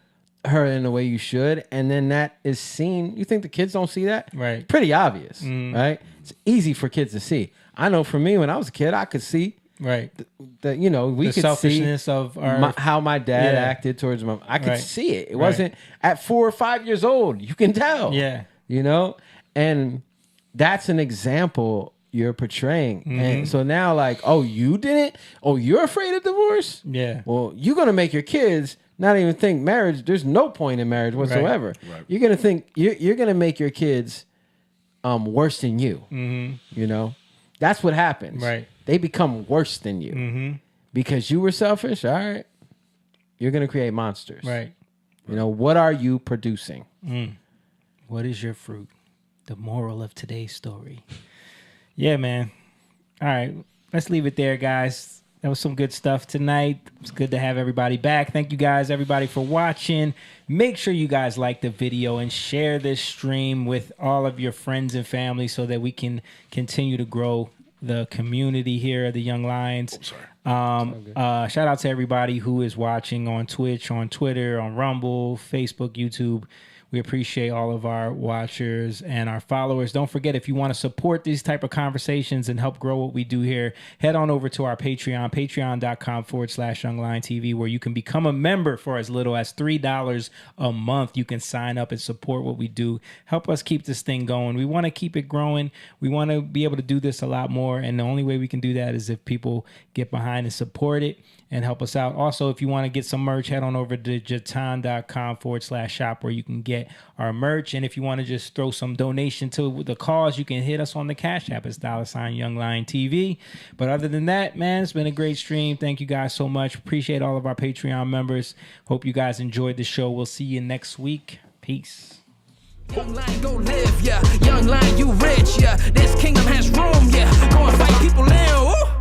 her in the way you should, and then that is seen. You think the kids don't see that? Right. Pretty obvious, right? It's easy for kids to see. I know for me, when I was a kid, I could see that you know, we the could selfishness see of our, how my dad acted towards my. I could see it. It Right. wasn't at 4 or 5 years old. You can tell. Yeah. You know, and that's an example you're portraying. And so now, like, oh, you didn't? Oh, you're afraid of divorce? Yeah. Well, you're gonna make your kids not even think marriage. There's no point in marriage whatsoever. Right. You're gonna think you're gonna make your kids worse than you. You know, that's what happens. Right. They become worse than you because you were selfish. All right, you're gonna create monsters. Right. You know, what are you producing? What is your fruit? The moral of today's story. Yeah, man. All right, let's leave it there, guys. That was some good stuff tonight. It's good to have everybody back. Thank you guys, everybody, for watching. Make sure you guys like the video and share this stream with all of your friends and family so that we can continue to grow the community here at the Young Lions. Shout out to everybody who is watching on Twitch, on Twitter, on Rumble, Facebook, YouTube. We appreciate all of our watchers and our followers. Don't forget, if you want to support these type of conversations and help grow what we do here, head on over to our Patreon, patreon.com/YoungLionTV, where you can become a member for as little as $3 a month. You can sign up and support what we do. Help us keep this thing going. We want to keep it growing. We want to be able to do this a lot more. And the only way we can do that is if people get behind and support it and help us out. Also, if you want to get some merch, head on over to jatan.com/shop where you can get our merch. And if you want to just throw some donation to the cause, you can hit us on the Cash App. It's $Young Lion TV. But other than that, man, it's been a great stream. Thank you guys so much. Appreciate all of our Patreon members. Hope you guys enjoyed the show. We'll see you next week. Peace. Young Lion, go live, yeah. Young Lion, you rich, yeah. This kingdom has room, yeah. Go and fight people now. Woo!